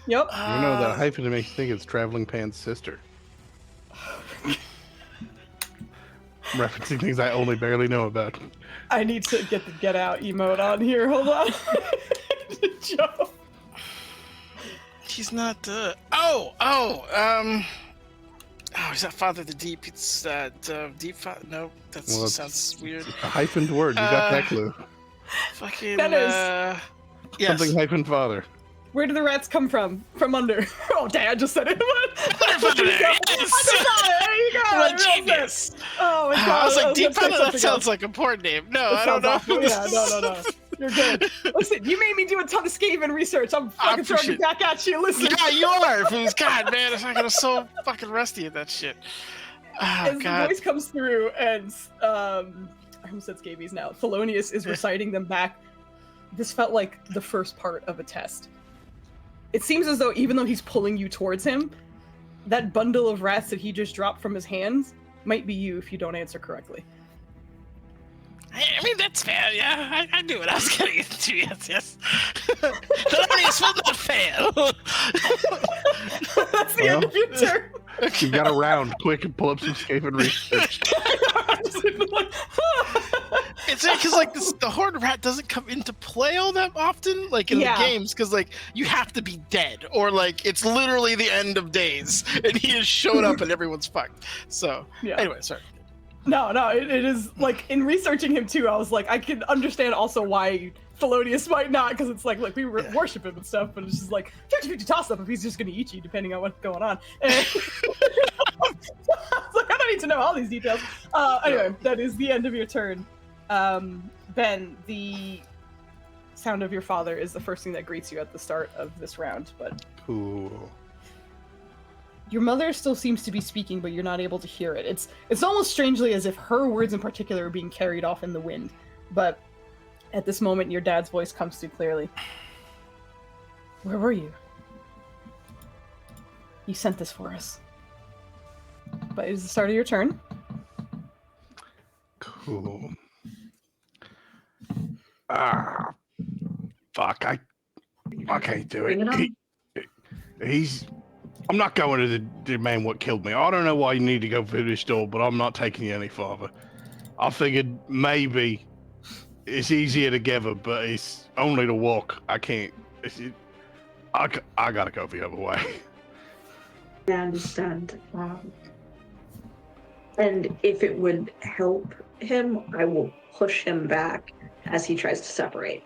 Yep. You know, the hyphen makes you think it's Traveling Pan's sister. Referencing things I only barely know about. I need to get the get out emote on here. Hold on. Joe. He's not the. Is that Father of the Deep? It's Deep Father. No, that Well, sounds weird. A hyphened word. You got that clue. Fucking. That is- Yes. Something hyphen father. Where do the rats come from? From under. Oh, dang, I just said it. Father, There you go. I just said it. There you go. What Real quick. genius. Oh my god. I was like, Deep let's say Father. That something sounds else. like a porn name. No, That I don't sounds know. awful. Yeah, no. You're good. Listen, you made me do a ton of Skaven research. I'm fucking throwing appreciate it back at you. Listen. Yeah, you are. Foos. God, man, I'm fucking so fucking rusty at that shit. Oh As the God. voice comes through and I almost said scabies now. Thelonious is reciting them back. This felt like the first part of a test. It seems as though even though he's pulling you towards him, that bundle of rats that he just dropped from his hands might be you if you don't answer correctly. I mean, that's fair, yeah. I knew what I was getting into, yes. Thelonious will not fail. That's the end of your turn. You got a round, quick, and pull up some Skaven research. It's because like the horned rat doesn't come into play all that often, like in the games, because like you have to be dead, or like it's literally the end of days, and he has showed up and everyone's fucked. So anyway, sorry. No, it is like in researching him too. I was like, I can understand also why Thelonious might not, because it's like, look, we worship him and stuff, but it's just like 50-50 toss up if he's just gonna eat you, depending on what's going on. And I was like, I don't need to know all these details. Anyway, that is the end of your turn. Ben, the sound of your father is the first thing that greets you at the start of this round, but Cool. your mother still seems to be speaking, but you're not able to hear it. It's almost strangely as if her words in particular are being carried off in the wind. But at this moment, your dad's voice comes through clearly. Where were you? You sent this for us. But it is the start of your turn. Cool. Fuck, I can't do Bring it on. He's... I'm not going to the man what killed me. I don't know why you need to go through this door, but I'm not taking you any farther. I figured maybe it's easier together, but it's only to walk. I can't. I gotta go the other way. I understand. And if it would help him, I will push him back as he tries to separate.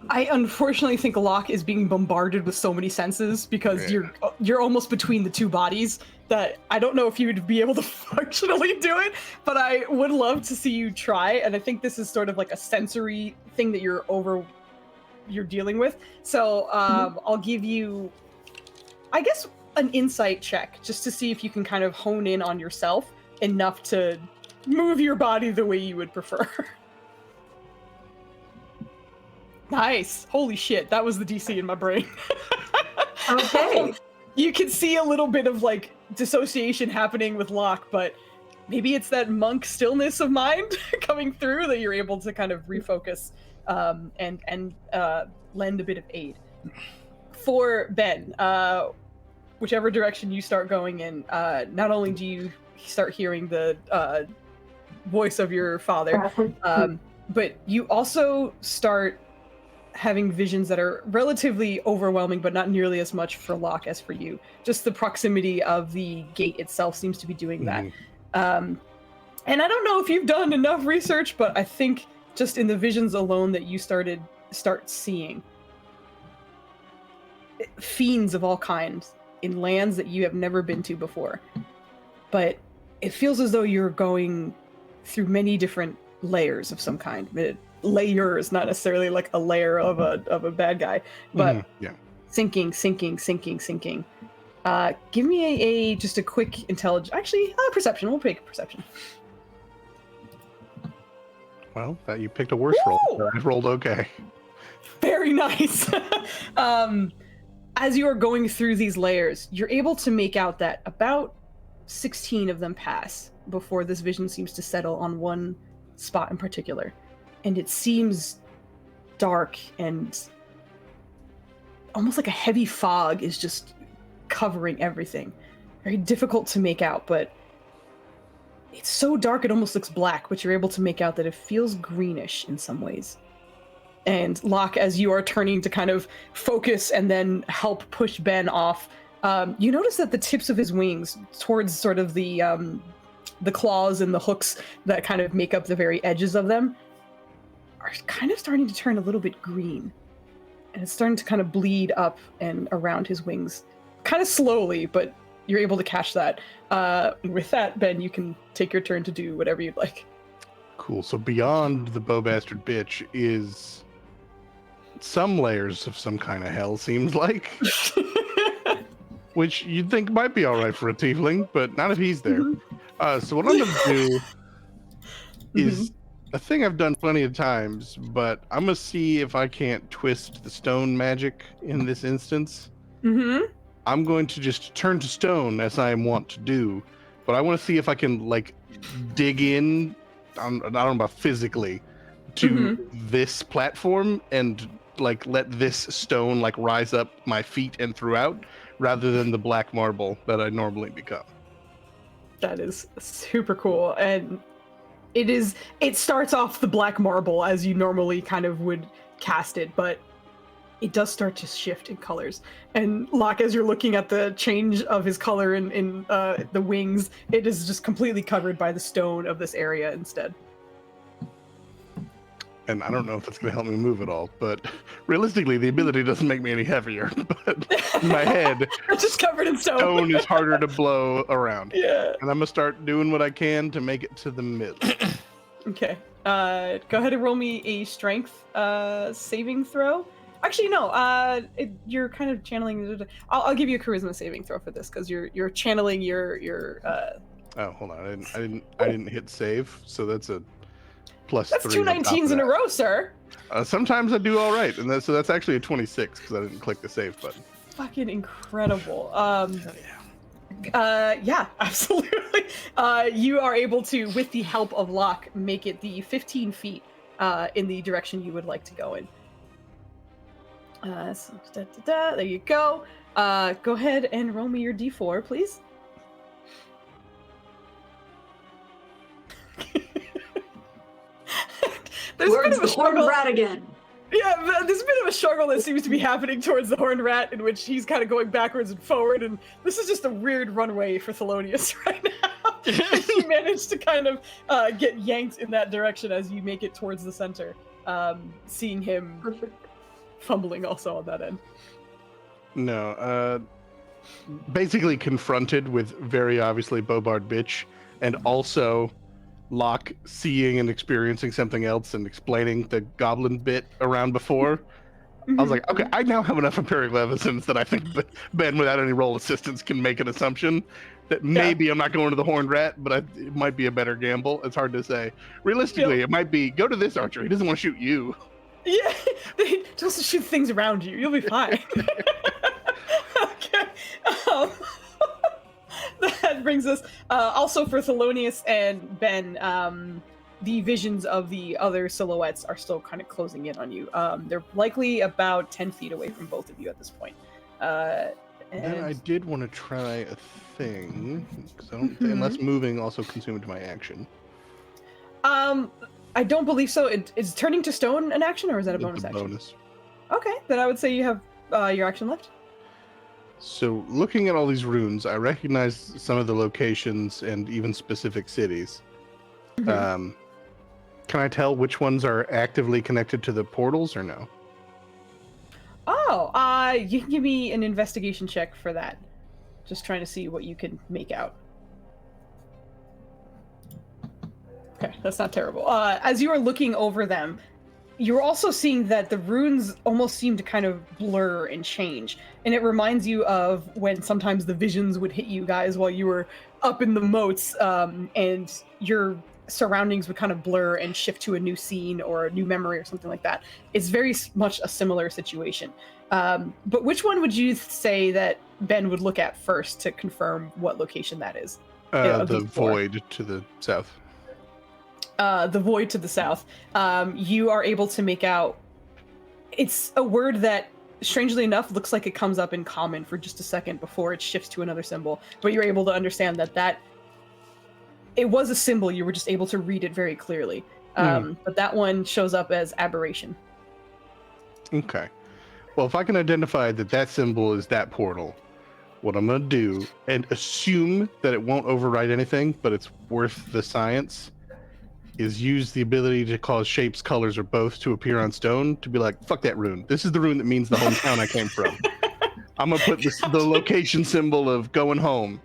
I unfortunately think Locke is being bombarded with so many senses because you're almost between the two bodies that I don't know if you would be able to functionally do it, but I would love to see you try. And I think this is sort of like a sensory thing that you're dealing with. So I'll give you, I guess, an insight check just to see if you can kind of hone in on yourself enough to move your body the way you would prefer. Nice. Holy shit, that was the DC in my brain. Okay. You can see a little bit of like dissociation happening with Locke, but maybe it's that monk stillness of mind coming through that you're able to kind of refocus and lend a bit of aid. For Ben, whichever direction you start going in, not only do you start hearing the voice of your father, but you also start having visions that are relatively overwhelming, but not nearly as much for Locke as for you. Just the proximity of the gate itself seems to be doing that. And I don't know if you've done enough research, but I think just in the visions alone that you start seeing fiends of all kinds in lands that you have never been to before. But it feels as though you're going through many different layers of some kind. Layers, not necessarily like a layer of a bad guy, but sinking. Give me just a quick intelligence. Actually, perception. We'll pick perception. Well, that you picked a worse roll. So I rolled okay. Very nice. As you are going through these layers, you're able to make out that about 16 of them pass before this vision seems to settle on one spot in particular. And it seems dark and almost like a heavy fog is just covering everything. Very difficult to make out, but it's so dark it almost looks black, but you're able to make out that it feels greenish in some ways. And Locke, as you are turning to kind of focus and then help push Ben off, you notice that the tips of his wings towards sort of the claws and the hooks that kind of make up the very edges of them are kind of starting to turn a little bit green. And it's starting to kind of bleed up and around his wings. Kind of slowly, but you're able to catch that. With that, Ben, you can take your turn to do whatever you'd like. Cool. So beyond the bow bastard bitch is some layers of some kind of hell, seems like. Which you'd think might be all right for a tiefling, but not if he's there. So what I'm going to do is a thing I've done plenty of times, but I'm going to see if I can't twist the stone magic in this instance. I'm going to just turn to stone as I am wont to do, but I want to see if I can like dig in I don't know about physically, to this platform and like let this stone like rise up my feet and throughout, rather than the black marble that I normally become. That is super cool, and it starts off the black marble as you normally kind of would cast it, but it does start to shift in colors. And Locke, as you're looking at the change of his color in the wings, it is just completely covered by the stone of this area instead. And I don't know if that's going to help me move at all, but realistically, the ability doesn't make me any heavier. But in my head, it's just covered in stone. Stone is harder to blow around. Yeah. And I'm going to start doing what I can to make it to the middle. Okay. Go ahead and roll me a strength saving throw. Actually, no. You're kind of channeling. I'll give you a charisma saving throw for this because you're channeling your. Oh, hold on. I didn't hit save, so that's a plus That's 3. two 19s in a row, sir. Sometimes I do all right, and so that's actually a 26 because I didn't click the save button. Fucking incredible. Yeah, absolutely. You are able to, with the help of Locke, make it the 15 feet in the direction you would like to go in. So, there you go. Go ahead and roll me your d4, please. There's a bit of a struggle. Rat again. Yeah, there's a bit of a struggle that seems to be happening towards the horned rat, in which he's kind of going backwards and forward, and this is just a weird runway for Thelonious right now. You managed to kind of get yanked in that direction as you make it towards the center, seeing him fumbling also on that end. No, basically confronted with very obviously Bobard bitch, and also Locke seeing and experiencing something else and explaining the goblin bit around before. I was like, okay, I now have enough empirical evidence that I think Ben, without any roll assistance, can make an assumption that maybe I'm not going to the horned rat, but it might be a better gamble. It's hard to say. Realistically, it might be, go to this archer. He doesn't want to shoot you. Yeah, just shoot things around you. You'll be fine. Okay. That brings us also for Thelonious and Ben. The visions of the other silhouettes are still kind of closing in on you. They're likely about 10 feet away from both of you at this point. And I did want to try a thing, because I don't unless moving also consumed my action. I don't believe so. Is turning to stone an action, or is that a bonus action? Bonus. Okay, then I would say you have your action left. So, looking at all these runes, I recognize some of the locations and even specific cities. Can I tell which ones are actively connected to the portals or no? Oh, you can give me an investigation check for that. Just trying to see what you can make out. Okay, that's not terrible. As you are looking over them, you're also seeing that the runes almost seem to kind of blur and change. And it reminds you of when sometimes the visions would hit you guys while you were up in the moats, and your surroundings would kind of blur and shift to a new scene or a new memory or something like that. It's very much a similar situation. But which one would you say that Ben would look at first to confirm what location that is? The void to the south. The void to the south. You are able to make out, it's a word that strangely enough looks like it comes up in common for just a second before it shifts to another symbol, but you're able to understand that it was a symbol. You were just able to read it very clearly. But that one shows up as aberration. Okay. Well, if I can identify that symbol is that portal, what I'm going to do, and assume that it won't override anything, but it's worth the science, is use the ability to cause shapes, colors, or both to appear on stone to be like, fuck that rune. This is the rune that means the hometown I came from. I'm going to put the location symbol of going home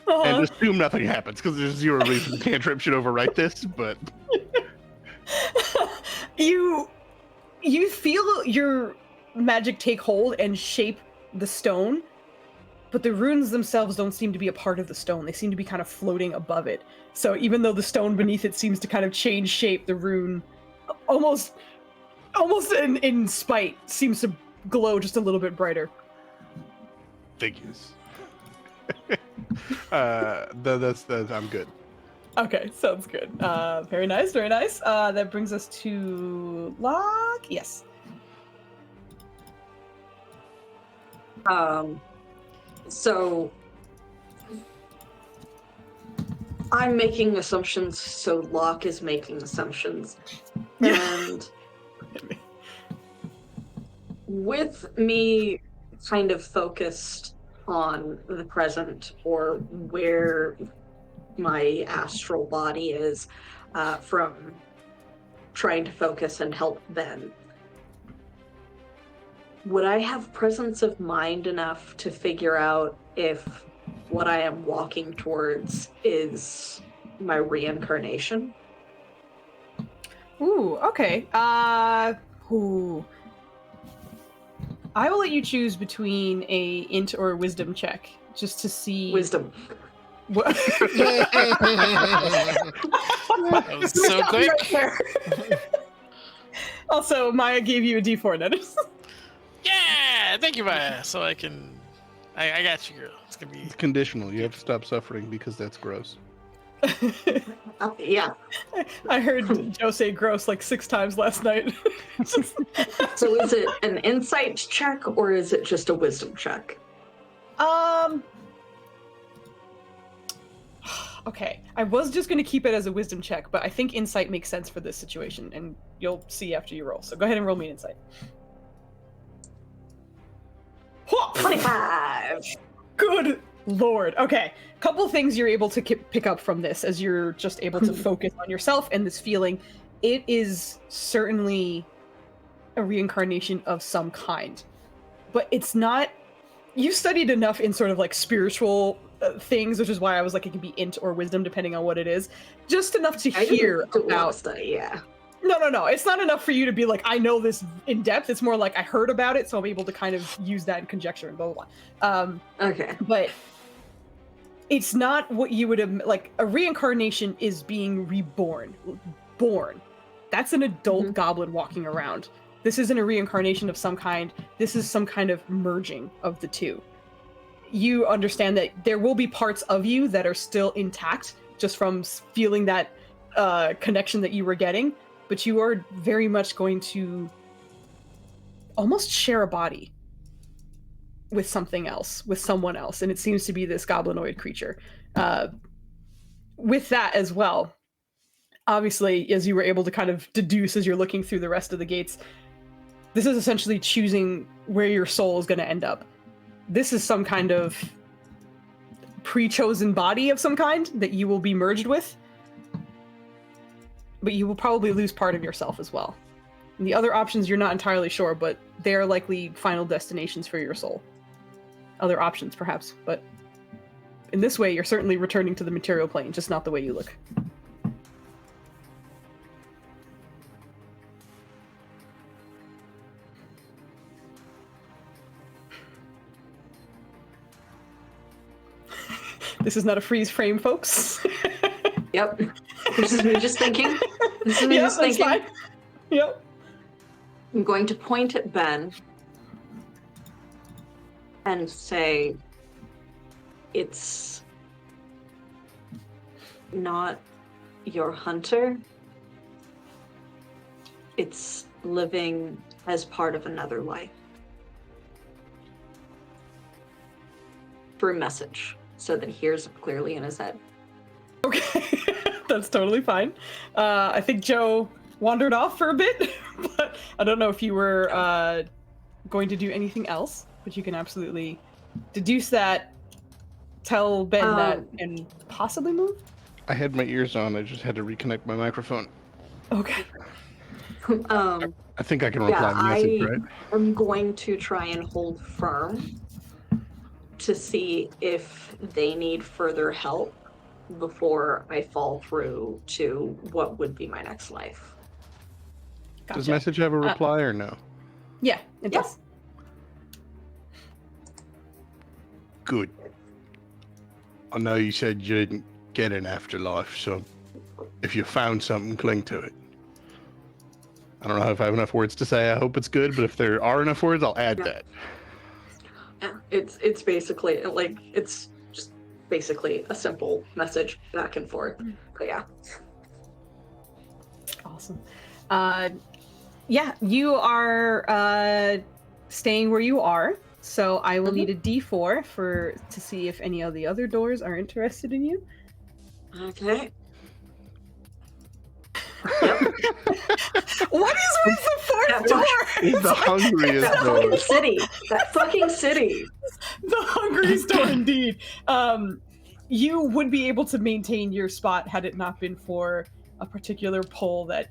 and assume nothing happens because there's zero reason the cantrip should overwrite this, but... You feel your magic take hold and shape the stone, but the runes themselves don't seem to be a part of the stone. They seem to be kind of floating above it. So even though the stone beneath it seems to kind of change shape, the rune almost in spite seems to glow just a little bit brighter. Figures. That's I'm good. Okay, sounds good. Very nice, very nice. That brings us to Locke. Yes. So I'm making assumptions, so Locke is making assumptions. And with me kind of focused on the present or where my astral body is from trying to focus and help Ben, would I have presence of mind enough to figure out if what I am walking towards is my reincarnation? Ooh, okay. Ooh. I will let you choose between a int or a wisdom check, just to see. Wisdom. What... That was so quick. Right there. Also, Maya gave you a D4 notice. Yeah, thank you, Maya. So I got you, girl. It's gonna be. It's conditional. You have to stop suffering because that's gross. Yeah. I heard Joe say gross like 6 times last night. So is it an insight check or is it just a wisdom check? Okay, I was just going to keep it as a wisdom check, but I think insight makes sense for this situation, and you'll see after you roll. So go ahead and roll me an insight. 25! Good lord. Okay, couple things you're able to pick up from this as you're just able to focus on yourself and this feeling. It is certainly a reincarnation of some kind, but it's not... You've studied enough in sort of like spiritual things, which is why I was like, it can be int or wisdom depending on what it is. Just enough to hear about study, yeah. No. It's not enough for you to be like, I know this in depth. It's more like I heard about it, so I'm able to kind of use that in conjecture and blah, blah, blah. Okay. But it's not what you would have, like, a reincarnation is being reborn. Born. That's an adult goblin walking around. This isn't a reincarnation of some kind. This is some kind of merging of the two. You understand that there will be parts of you that are still intact just from feeling that connection that you were getting, but you are very much going to almost share a body with something else, with someone else, and it seems to be this goblinoid creature. With that as well, obviously, as you were able to kind of deduce as you're looking through the rest of the gates, this is essentially choosing where your soul is going to end up. This is some kind of pre-chosen body of some kind that you will be merged with, but you will probably lose part of yourself as well. And the other options you're not entirely sure, but they are likely final destinations for your soul. Other options, perhaps, but in this way, you're certainly returning to the material plane, just not the way you look. This is not a freeze frame, folks. Yep. This is me just thinking. This is me just thinking. Fine. Yep. I'm going to point at Ben and say, it's not your hunter. It's living as part of another life. Through message, so that he hears it clearly in his head. Okay, that's totally fine. I think Joe wandered off for a bit, but I don't know if you were going to do anything else, but you can absolutely deduce that, tell Ben that, and possibly move? I had my ears on. I just had to reconnect my microphone. Okay. I think I can reply the message, right? I'm going to try and hold firm to see if they need further help before I fall through to what would be my next life. Gotcha. Does message have a reply or no? Yeah, it does. Good. I know you said you didn't get an afterlife, so if you found something, cling to it. I don't know if I have enough words to say I hope it's good, but if there are enough words, I'll add that. Yeah, it's basically like, it's just basically a simple message back and forth. But yeah. Awesome. Yeah, you are staying where you are. So I will need a D4 to see if any of the other doors are interested in you. Okay. Yep. What is with the fourth door? It's the hungriest That door. fucking city. That fucking city. The hungriest door indeed. You would be able to maintain your spot had it not been for a particular pull that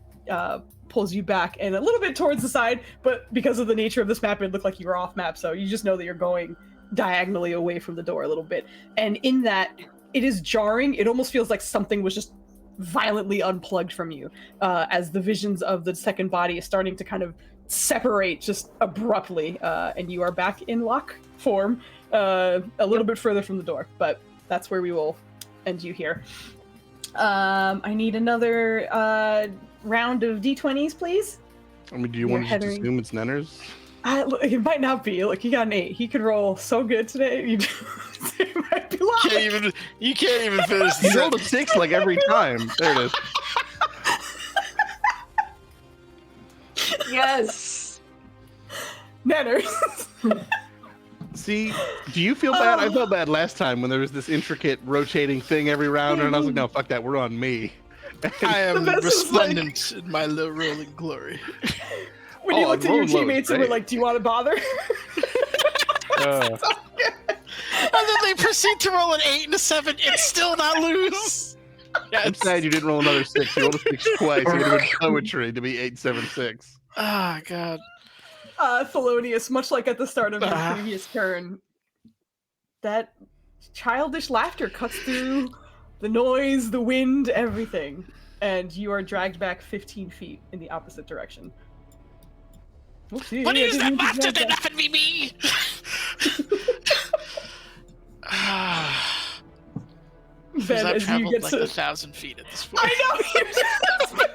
pulls you back and a little bit towards the side, but because of the nature of this map, it looked like you were off map, so you just know that you're going diagonally away from the door a little bit. And in that, it is jarring. It almost feels like something was just violently unplugged from you as the visions of the second body is starting to kind of separate just abruptly, and you are back in lock form a little bit further from the door, but that's where we will end you here. I need another round of d20s, please. I mean, do you want to just assume it's Nenner's? Look, it might not be. Look, he got an 8. He could roll so good today. It might be locked. You can't even finish. He rolled a 6 like every time. There it is. Yes. Manners. See, do you feel bad? I felt bad last time when there was this intricate rotating thing every round, and I was like, no, fuck that, we're on me. I am best is resplendent in my low rolling glory. When you looked at your I'm rolling low, teammates and were great. like, do you want to bother? And then they proceed to roll an 8 and a 7 and still not lose. I'm sad you didn't roll another 6. You rolled a 6 twice. It would have been poetry to be 8-7-6. Oh, God. Thelonious, much like at the start of your previous turn, that childish laughter cuts through the noise, the wind, everything, and you are dragged back 15 feet in the opposite direction. Whoopsie, What I is didn't that mean to bastard? drag They're laughing at me! Ben, I've as you traveled get like to... 1,000 feet at this point. I know!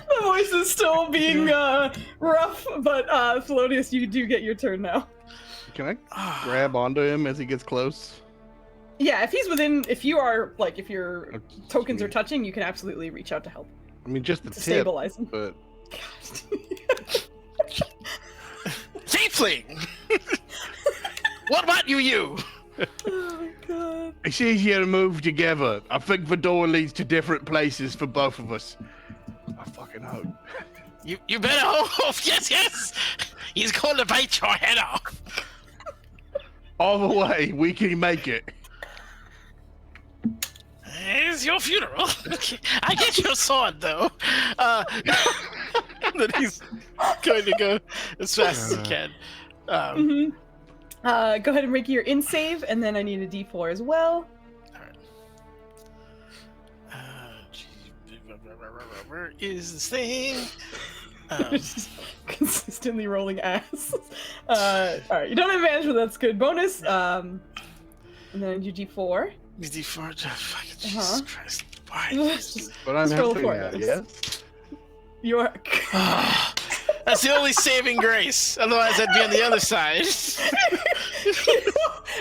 The voice is still being rough, but Thelonious, you do get your turn now. Can I grab onto him as he gets close? Yeah, if he's within, if your tokens are touching, you can absolutely reach out to help. I mean, just the To tip, stabilize him. but Tiefling! What you? Oh my god. it's easier to move together. I think the door leads to different places for both of us. I fucking hope. You better hope. Yes. He's going to bite your head off. All the way, we can make it. It's your funeral. I get your sword, though. Then he's going to go as fast as he can. Go ahead and make your in save, and then I need a d4 as well. Where is this thing? Just consistently rolling ass. Alright, you don't have advantage, but that's good. Bonus. And then your d4. These D4, fucking Jesus Christ. Why? Just But I'm roll happy for now, it. yes? You are. That's the only saving grace. Otherwise, I'd be on the other side.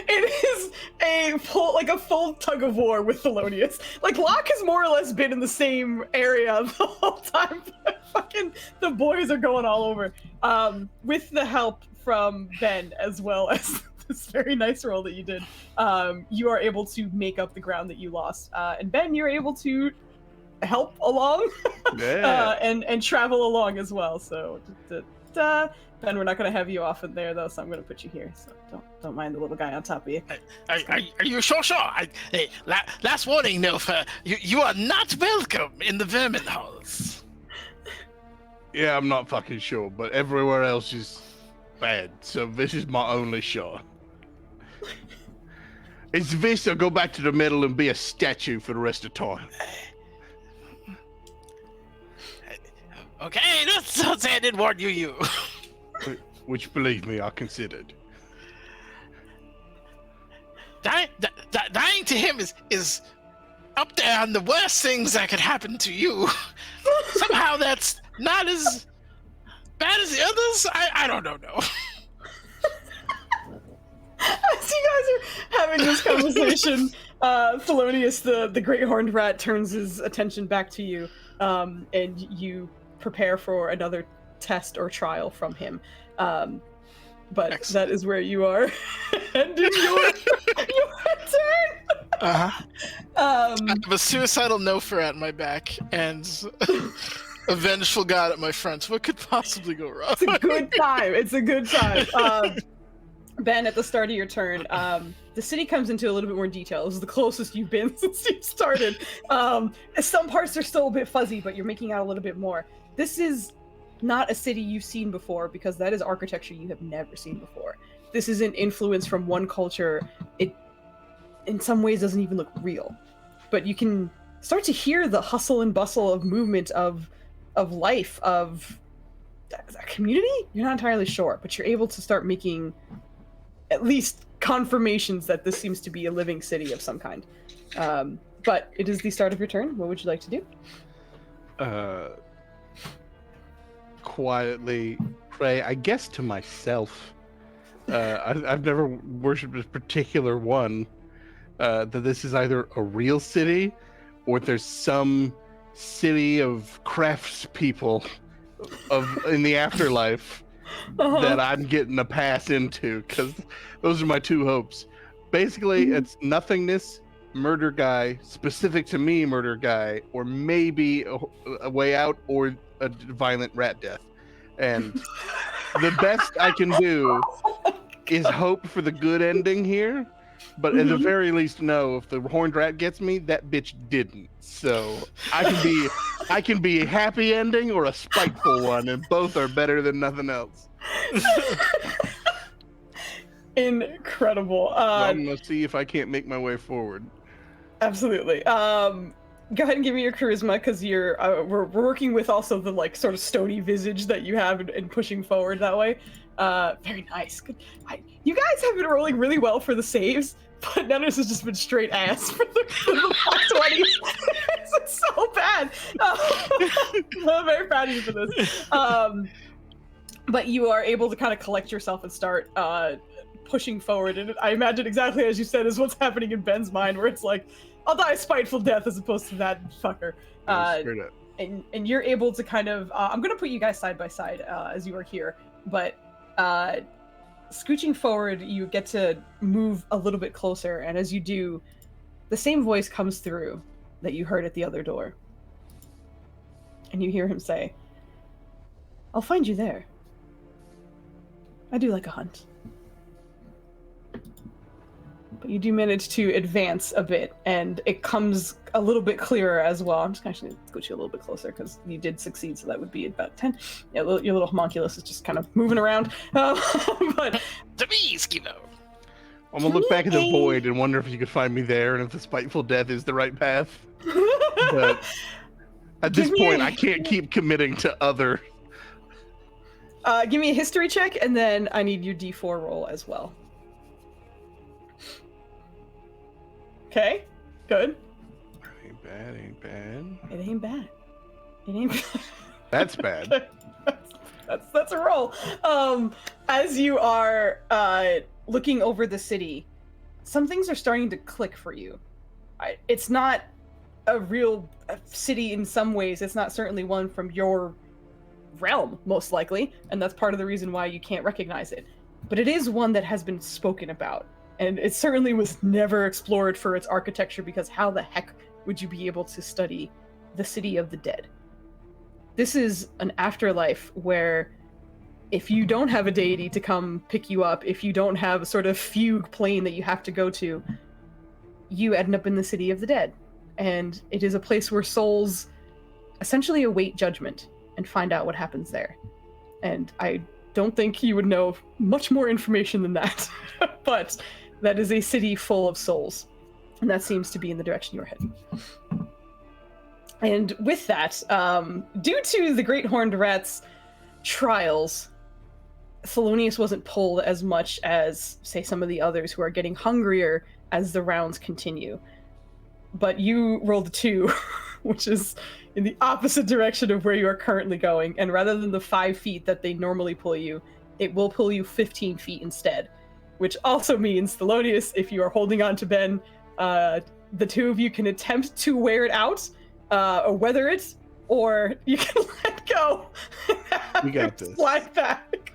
It is a full tug of war with Thelonious. Like, Locke has more or less been in the same area the whole time. Fucking the boys are going all over. With the help from Ben as well as this very nice roll that you did, you are able to make up the ground that you lost. And Ben, you're able to help along and travel along as well. So Ben, we're not going to have you off in there though, so I'm going to put you here. So don't mind the little guy on top of you. Are you sure? Hey, last warning, Nilfa. You are not welcome in the vermin halls. Yeah, I'm not fucking sure, but everywhere else is bad, so this is my only shot. It's this or go back to the middle and be a statue for the rest of time. Okay, don't say I didn't warn you. Which, believe me, I considered. Dying to him is up there on the worst things that could happen to you. Somehow that's not as bad as the others. I don't know. As you guys are having this conversation, Thelonious, the great horned rat, turns his attention back to you, and you prepare for another test or trial from him. But Excellent. that is where you are ending your turn. Uh-huh. I Um, have a suicidal Nofer at my back and a vengeful god at my front. What could possibly go wrong? it's a good time. It's a good time. Ben, at the start of your turn, the city comes into a little bit more detail. This is the closest you've been since you started. Some parts are still a bit fuzzy, but you're making out a little bit more. This is not a city you've seen before because that is architecture you have never seen before. This is an influence from one culture. It, in some ways, doesn't even look real. But you can start to hear the hustle and bustle of movement, of life, of a community? You're not entirely sure, but you're able to start making at least confirmations that this seems to be a living city of some kind. But it is the start of your turn. What would you like to do? Quietly pray, I guess, to myself. I've never worshipped this particular one. That this is either a real city or there's some city of craftspeople in the afterlife that I'm getting a pass into, because those are my two hopes. Basically, it's nothingness, murder guy, specific to me, murder guy, or maybe a way out or a violent rat death. And the best I can do is hope for the good ending here, but at the very least know if the horned rat gets me, that bitch didn't. So I can be a happy ending or a spiteful one, and both are better than nothing else. Incredible. I'm gonna see if I can't make my way forward. Absolutely. Go ahead and give me your charisma, because you're we're working with also the like sort of stony visage that you have and pushing forward that way. Very nice. Good. You guys have been rolling really well for the saves, but none of this has just been straight ass for the 20s. It's so bad. I'm very proud of you for this. But you are able to kind of collect yourself and start pushing forward, and I imagine exactly as you said is what's happening in Ben's mind, where it's like, I'll die a spiteful death as opposed to that fucker. Straight up. And you're able to kind of I'm gonna put you guys side by side as you are here, but scooching forward, you get to move a little bit closer, and as you do, the same voice comes through that you heard at the other door, and you hear him say, "I'll find you there. I do like a hunt." But you do manage to advance a bit, and it comes a little bit clearer as well. I'm just going to scoot you a little bit closer because you did succeed, so that would be about 10. Yeah, your little homunculus is just kind of moving around. But To me, Skivo. I'm gonna look back at the void and wonder if you could find me there, and if the spiteful death is the right path. But at this point, I can't keep committing to other. Give me a history check, and then I need your D4 roll as well. Okay, good. Ain't bad, ain't bad. It ain't bad. It ain't bad. That's bad. That's a roll. As you are looking over the city, some things are starting to click for you. It's not a real city in some ways. It's not certainly one from your realm, most likely, and that's part of the reason why you can't recognize it. But it is one that has been spoken about, and it certainly was never explored for its architecture, because how the heck would you be able to study the city of the dead? This is an afterlife where if you don't have a deity to come pick you up, if you don't have a sort of fugue plane that you have to go to, you end up in the city of the dead. And it is a place where souls essentially await judgment and find out what happens there. And I don't think you would know much more information than that. But that is a city full of souls. And that seems to be in the direction you're heading. And with that, due to the Great Horned Rat's trials, Thelonious wasn't pulled as much as, say, some of the others who are getting hungrier as the rounds continue. But you rolled a 2, which is in the opposite direction of where you are currently going. And rather than the 5 feet that they normally pull you, it will pull you 15 feet instead. which also means, Thelonious, if you are holding on to Ben, the two of you can attempt to wear it out, or weather it, or you can let go. We got this. Slide back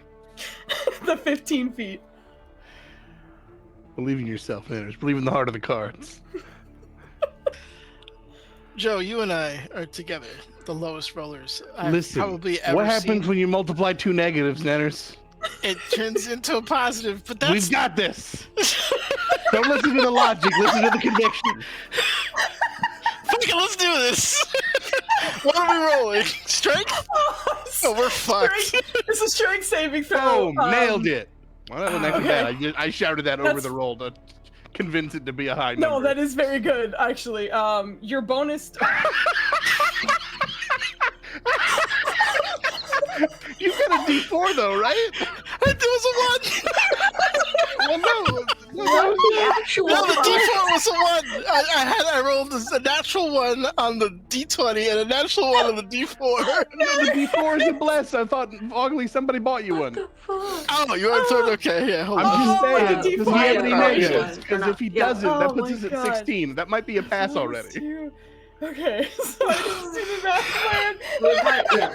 the 15 feet. Believe in yourself, Anders. Believe in the heart of the cards. Joe, you and I are together, the lowest rollers I've Listen, probably ever what happens seen. when you multiply two negatives, Nanners? It turns into a positive, but that's We've got this. Don't listen to the logic. Listen to the conviction. Fuck it, let's do this. What are we rolling? Strength? Oh, we're fucked. It's a strength saving throw. Boom, nailed it. Well, that wasn't actually okay. bad. I shouted that over the roll to convince it to be a high number. No, that is very good, actually. Your bonus. You got a D4 though, right? It was a 1. Well, no. The actual No, the card. D4 was a 1. I rolled a natural 1 on the D20 and a natural 1 on the D4. No, the D4 is a bless. I thought, Ugly, somebody bought you one. What the fuck? Oh, you want to okay, yeah, hold I'm on. just Oh, saying, the does he D4 have any is negatives? good. Because if he Yeah. doesn't, that Oh puts my us at God. 16. That might be a pass already. Two. Okay, so I just do the math plan. With my- yeah.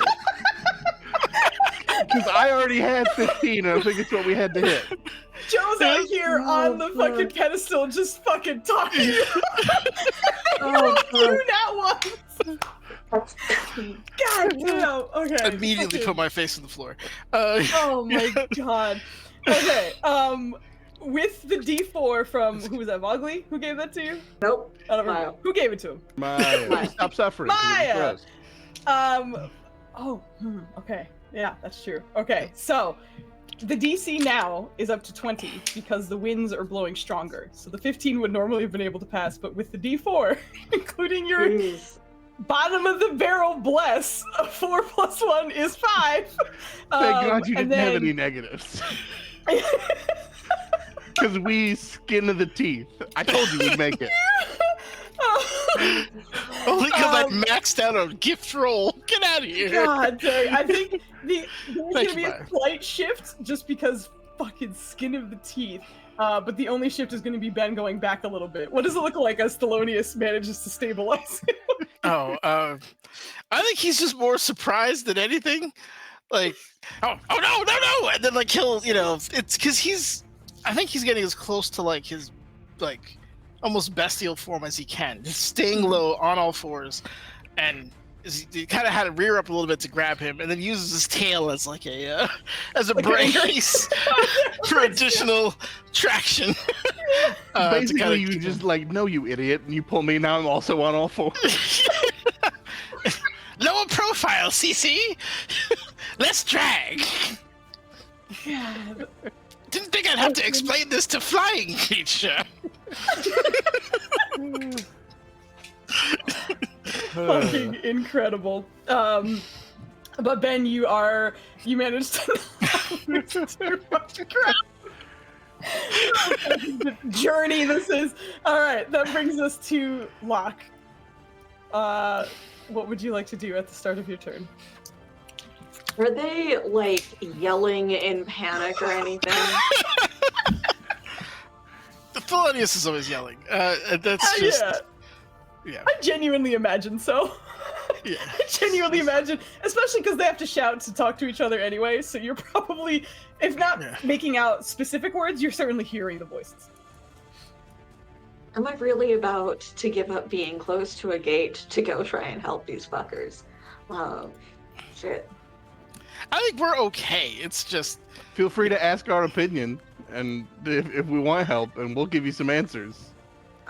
Because I already had 15, and I think it's what we had to hit. Joe's out here on the fucking pedestal just fucking talking. Oh, You now once. God damn. Okay. Immediately fucking- put my face on the floor. Oh my god. Okay. With the D4 from who was that? Ugly? Who gave that to you? Nope. I don't remember. Maya. Who gave it to him? Maya, stop suffering. 'cause it Maya! was gross. Okay. Yeah, that's true. Okay, so the DC now is up to 20 because the winds are blowing stronger. So the 15 would normally have been able to pass, but with the D4, including your Jeez. bottom of the barrel bless, 4 + 1 is 5. Thank God you and didn't have then- any negatives. Because we skin of the teeth. I told you we'd make it. Only because I maxed out a gift roll. Get out of here. God dang. I think there's Thank gonna you, be a Brian. slight shift just because fucking skin of the teeth. But the only shift is gonna be Ben going back a little bit. What does it look like as Thelonious manages to stabilize it? I think he's just more surprised than anything. Like, oh no, and then like he'll, it's because I think he's getting as close to like his, like, almost bestial form as he can, just staying low on all fours, and he kind of had to rear up a little bit to grab him, and then uses his tail as like a Like an anchor? brace for additional traction. to Basically, kinda you keep just him- like, no, you idiot, and you pull me. Now I'm also on all fours. lower profile, CC. Let's drag. God. Didn't think I'd have to explain this to flying creature. Fucking incredible. But Ben, you managed to not lose too much ground. The journey this is. All right, that brings us to Locke. What would you like to do at the start of your turn? Were they like yelling in panic or anything? The Thelonious is always yelling. That's just yeah. I genuinely imagine so. Yeah. I genuinely imagine, especially because they have to shout to talk to each other anyway. So you're probably, if not Yeah. making out specific words, you're certainly hearing the voices. Am I really about to give up being close to a gate to go try and help these fuckers? Oh, shit. I think we're okay. It's just Feel free to ask our opinion, and if we want help, and we'll give you some answers.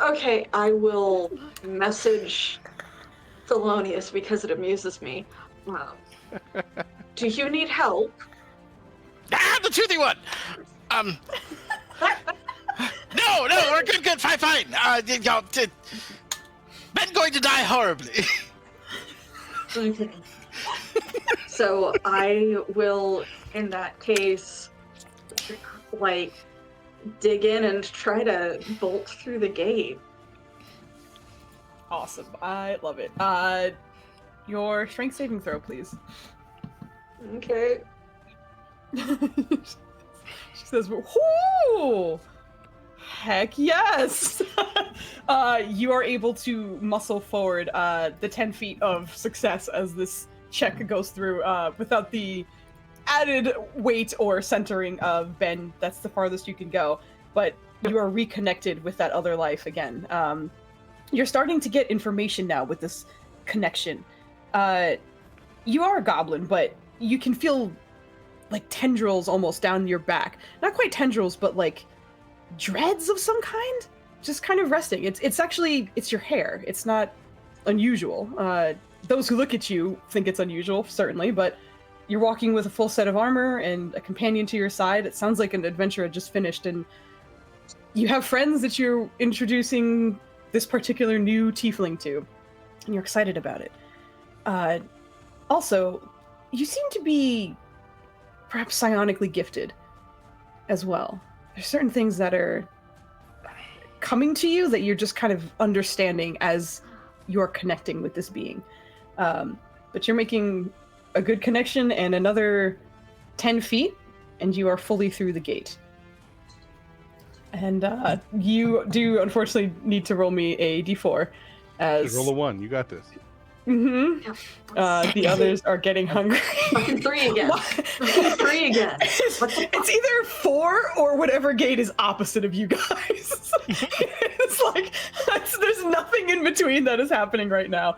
Okay, I will message Thelonious because it amuses me. Do you need help? the toothy one. No, we're good, fine. Ben going to die horribly. Okay. So I will, in that case, like, dig in and try to bolt through the gate. Awesome. I love it. Your strength saving throw, please. Okay. She says, "Whoo! Heck yes!" You are able to muscle forward the 10 feet of success as this check goes through without the added weight or centering of Ben. That's the farthest you can go, but you are reconnected with that other life again. You're starting to get information now with this connection. You are a goblin, but you can feel like tendrils almost down your back. Not quite tendrils, but like dreads of some kind, just kind of resting. It's actually your hair. It's not unusual. Those who look at you think it's unusual, certainly, but you're walking with a full set of armor and a companion to your side. It sounds like an adventure had just finished, and you have friends that you're introducing this particular new tiefling to, and you're excited about it. Also, you seem to be perhaps psionically gifted as well. There's certain things that are coming to you that you're just kind of understanding as you're connecting with this being. But you're making a good connection, and another 10 feet, and you are fully through the gate. And you do, unfortunately, need to roll me a d4. Just roll a 1. You got this. The others are getting hungry. Fucking 3 again. 3 again. It's either 4 or whatever gate is opposite of you guys. It's like, there's nothing in between that is happening right now.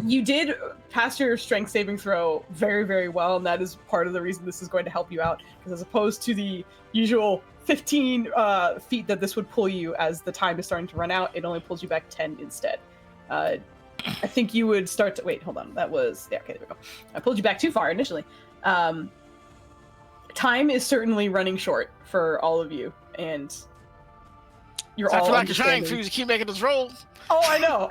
You did pass your strength saving throw very, very well, and that is part of the reason this is going to help you out, because as opposed to the usual 15 feet that this would pull you as the time is starting to run out, it only pulls you back 10 instead. I think you would start to... Wait, hold on. That was... Yeah, okay, there we go. I pulled you back too far initially. Time is certainly running short for all of you, and you're all I feel like you're trying, understanding. Foos. You keep making this roll. Oh, I know.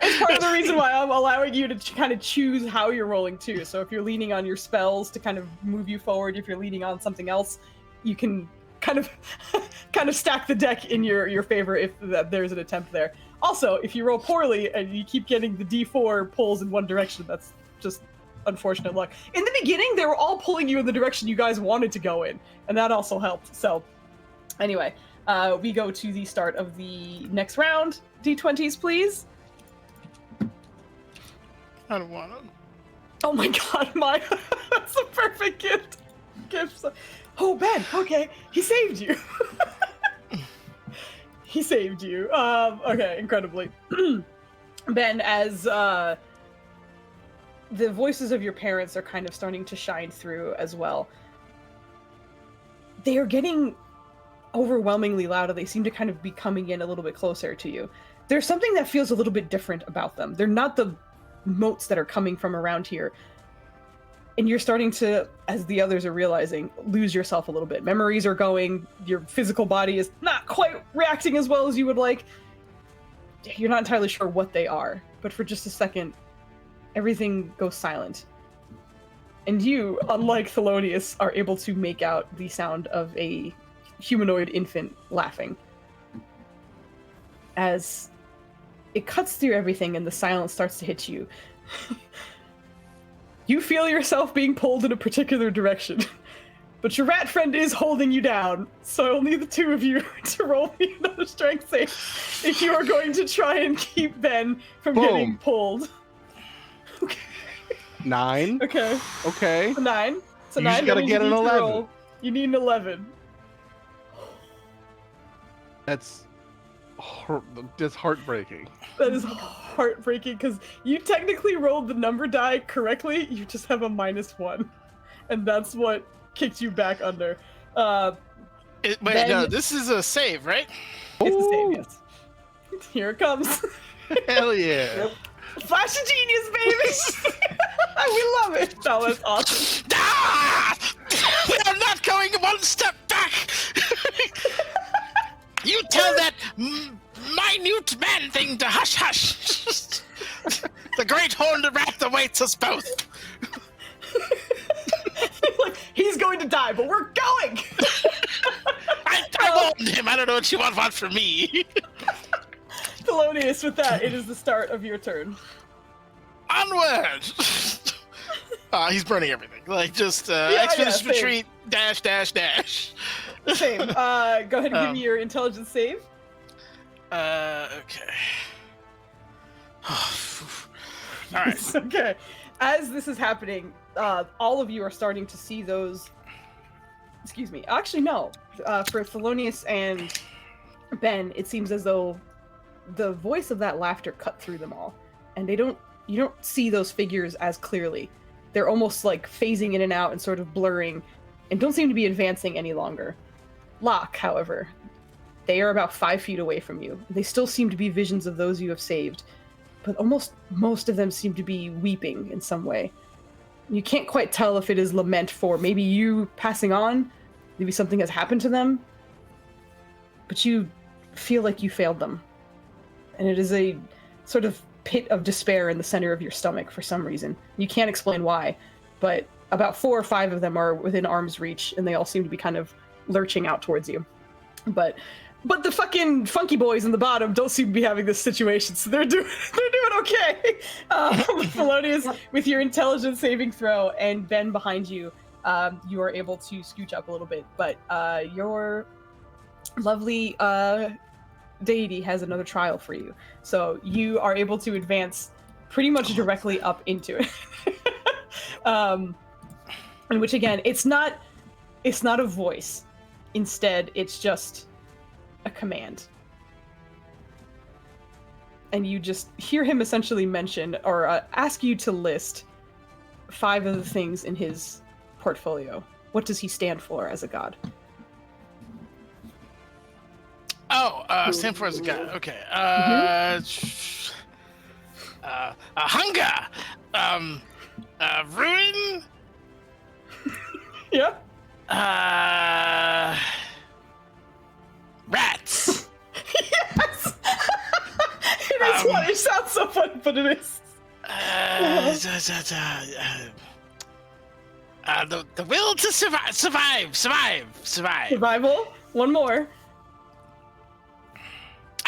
It's part of the reason why I'm allowing you to kind of choose how you're rolling too. So if you're leaning on your spells to kind of move you forward, if you're leaning on something else, you can kind of stack the deck in your favor if there's an attempt there. Also, if you roll poorly and you keep getting the D4 pulls in one direction, that's just unfortunate luck. In the beginning, they were all pulling you in the direction you guys wanted to go in, and that also helped. So anyway, we go to the start of the next round. D20s, please. I don't want them. Oh my god, Maya. That's the perfect gift. Oh, Ben, okay. He saved you. He saved you. Okay, incredibly. Ben, as the voices of your parents are kind of starting to shine through as well, they are getting overwhelmingly louder. They seem to kind of be coming in a little bit closer to you. There's something that feels a little bit different about them. They're not the motes that are coming from around here. And you're starting to, as the others are realizing, lose yourself a little bit. Memories are going, your physical body is not quite reacting as well as you would like. You're not entirely sure what they are, but for just a second, everything goes silent. And you, unlike Thelonious, are able to make out the sound of a humanoid infant laughing. As it cuts through everything and the silence starts to hit you. You feel yourself being pulled in a particular direction, but your rat friend is holding you down, so I'll need the two of you to roll me another strength save if you are going to try and keep Ben from getting pulled. Okay. 9. Okay. Okay. So 9. So You 9. just gotta get an 11. Roll. You need an 11. That's heartbreaking. That is heartbreaking because you technically rolled the number die correctly. You just have a -1, and that's what kicked you back under. Wait, Ben- no, this is a save, right? It's the same, yes. Here it comes. Hell yeah. Flash of genius, baby! We love it. Oh, that's awesome. Ah! We are not going one step back. You tell that minute man thing to hush hush. The great horned rat awaits us both. Like, he's going to die, but we're going! I warned him. I don't know what you want from me. Thelonious, with that, it is the start of your turn. Onward! He's burning everything. Like, just Yeah, expeditious same. retreat, dash, dash, dash. Same. Go ahead and give me your intelligence save. Okay. All right. Okay. As this is happening, all of you are starting to see those. Excuse me. Actually, no. For Thelonious and Ben, it seems as though the voice of that laughter cut through them all, and you don't see those figures as clearly. They're almost like phasing in and out and sort of blurring, and don't seem to be advancing any longer. Locke, however, they are about 5 feet away from you. They still seem to be visions of those you have saved, but almost most of them seem to be weeping in some way. You can't quite tell if it is lament for maybe you passing on, maybe something has happened to them, but you feel like you failed them. And it is a sort of pit of despair in the center of your stomach for some reason. You can't explain why, but about 4 or 5 of them are within arm's reach, and they all seem to be kind of lurching out towards you. But the fucking funky boys in the bottom don't seem to be having this situation, so they're doing okay. Thelonious, with your intelligence saving throw, and Ben behind you, you are able to scooch up a little bit, but your lovely deity has another trial for you. So you are able to advance pretty much directly up into it. And which again, it's not a voice. Instead, it's just a command. And you just hear him essentially mention or ask you to list 5 of the things in his portfolio. What does he stand for as a god? Stand for as a god. Okay. Hunger. Ruin. Yeah. Rats. Yes. It is funny. It sounds so funny, but it is. The will to survive. Survival. One more.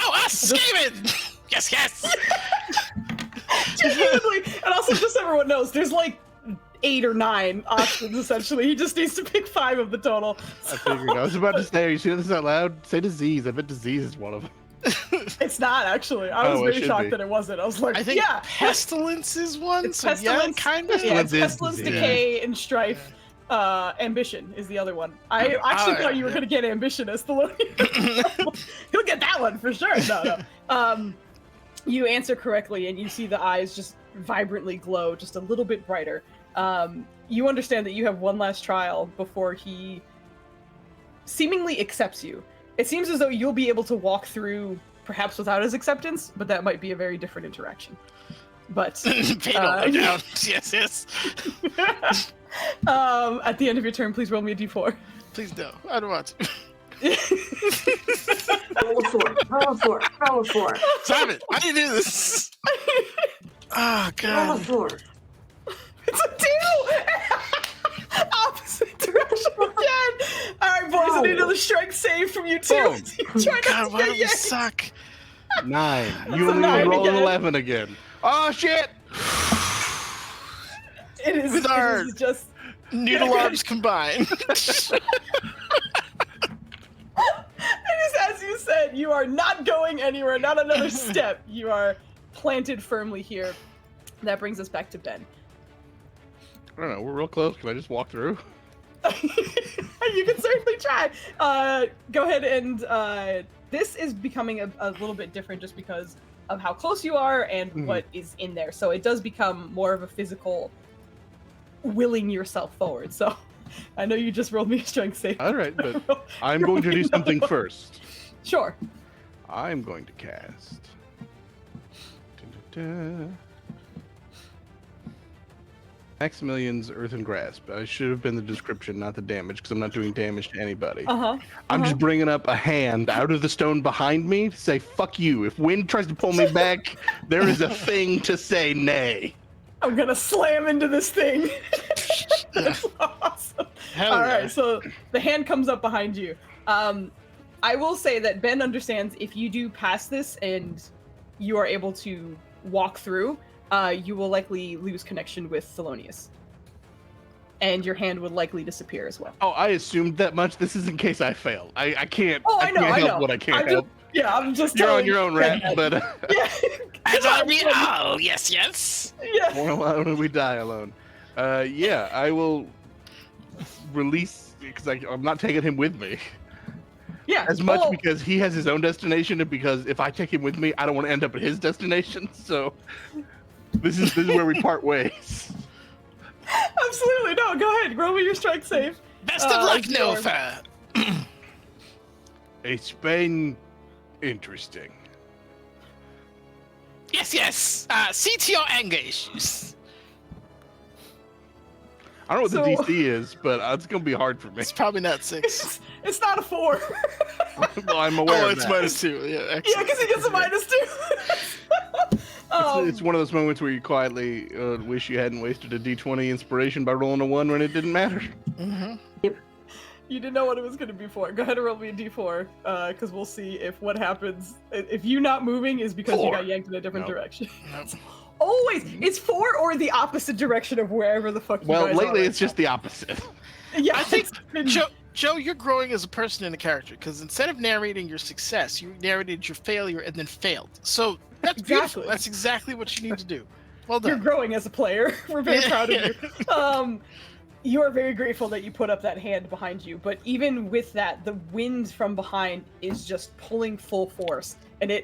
Oh, Skaven! Yes. Genuinely. And also, just so everyone knows, there's like 8 or 9 options, essentially. He just needs to pick 5 of the total. I figured. I was about to say, are you saying this out loud? Say disease. I bet disease is one of them. It's not, actually. I was it very should shocked be. that it wasn't. I was like, I think yeah. pestilence is one. It's so pestilence. Yeah, kind of. Yeah, it's Pestilence is pestilence, disease. decay, and strife. Ambition is the other one. I actually thought you were going to get ambition as the one. He'll get that one for sure. No. You answer correctly, and you see the eyes just vibrantly glow, just a little bit brighter. You understand that you have one last trial before he seemingly accepts you. It seems as though you'll be able to walk through, perhaps without his acceptance, but that might be a very different interaction. But Fatal, no doubt. Yes. At the end of your turn, please roll me a d4. Please no. I don't want to. Roll a 4. Stop it! Why do you do this? Oh Roll a god. 4. It's a 2! Opposite direction again! Alright, boys, I need another strength save from you too. Boom. Try God, not why to do get we yanked. suck? 9. a You 9 rolled again. 11 again. Oh shit! It is, With our- it is just... Noodle arms combined. It is as you said, you are not going anywhere, not another step. You are planted firmly here. That brings us back to Ben. I don't know. We're real close. Can I just walk through? You can certainly try. Go ahead and this is becoming a little bit different just because of how close you are and what is in there. So it does become more of a physical willing yourself forward. So I know you just rolled me a strength save. All right, but I'm going to do something first. Sure. I'm going to cast. Da-da-da. Maximilian's Earthen Grasp. I should have been the description, not the damage, because I'm not doing damage to anybody. I'm just bringing up a hand out of the stone behind me to say, fuck you. If wind tries to pull me back, there is a thing to say nay. I'm gonna slam into this thing. That's awesome. Hell All yeah. right, so the hand comes up behind you. I will say that Ben understands if you do pass this and you are able to walk through, you will likely lose connection with Thelonious. and your hand would likely disappear as well. Oh, I assumed that much. This is in case I fail. I can't. Oh, I know, can't I help know. what I can't help. I'm just You're on telling your own, you Rat. that. But Yeah. As are we all. Yes, yes. Yeah. born alone and we die alone. Yeah, I will release because I'm not taking him with me. Yeah. As much well, because he has his own destination, and because if I take him with me, I don't want to end up at his destination. So this is where we part ways. absolutely no. Go ahead. Roll me your strike save. Best of luck, Bjorn. Nilfa. It's been interesting. Yes, yes. See to your anger issues. I don't know what So- the DC is, but it's gonna be hard for me. It's probably not 6. It's not a 4. Well, I'm aware Oh, of it's that. -2. Yeah, excellent. Yeah, because he gets a -2. It's one of those moments where you quietly wish you hadn't wasted a D20 inspiration by rolling a 1 when it didn't matter. Mm-hmm. You didn't know what it was going to be for. Go ahead and roll me a d4, because we'll see if what happens. If you not moving is because you 4. got yanked in a different Nope. direction. Nope. Always, it's 4 or the opposite direction of wherever the fuck you Well, guys lately are it's just the opposite. Yeah, I think it's been- Joe, you're growing as a person and a character because instead of narrating your success, you narrated your failure and then failed. So that's beautiful. Exactly. That's exactly what you need to do. Well You're done. growing as a player. We're very proud of you. You are very grateful that you put up that hand behind you, but even with that, the wind from behind is just pulling full force, and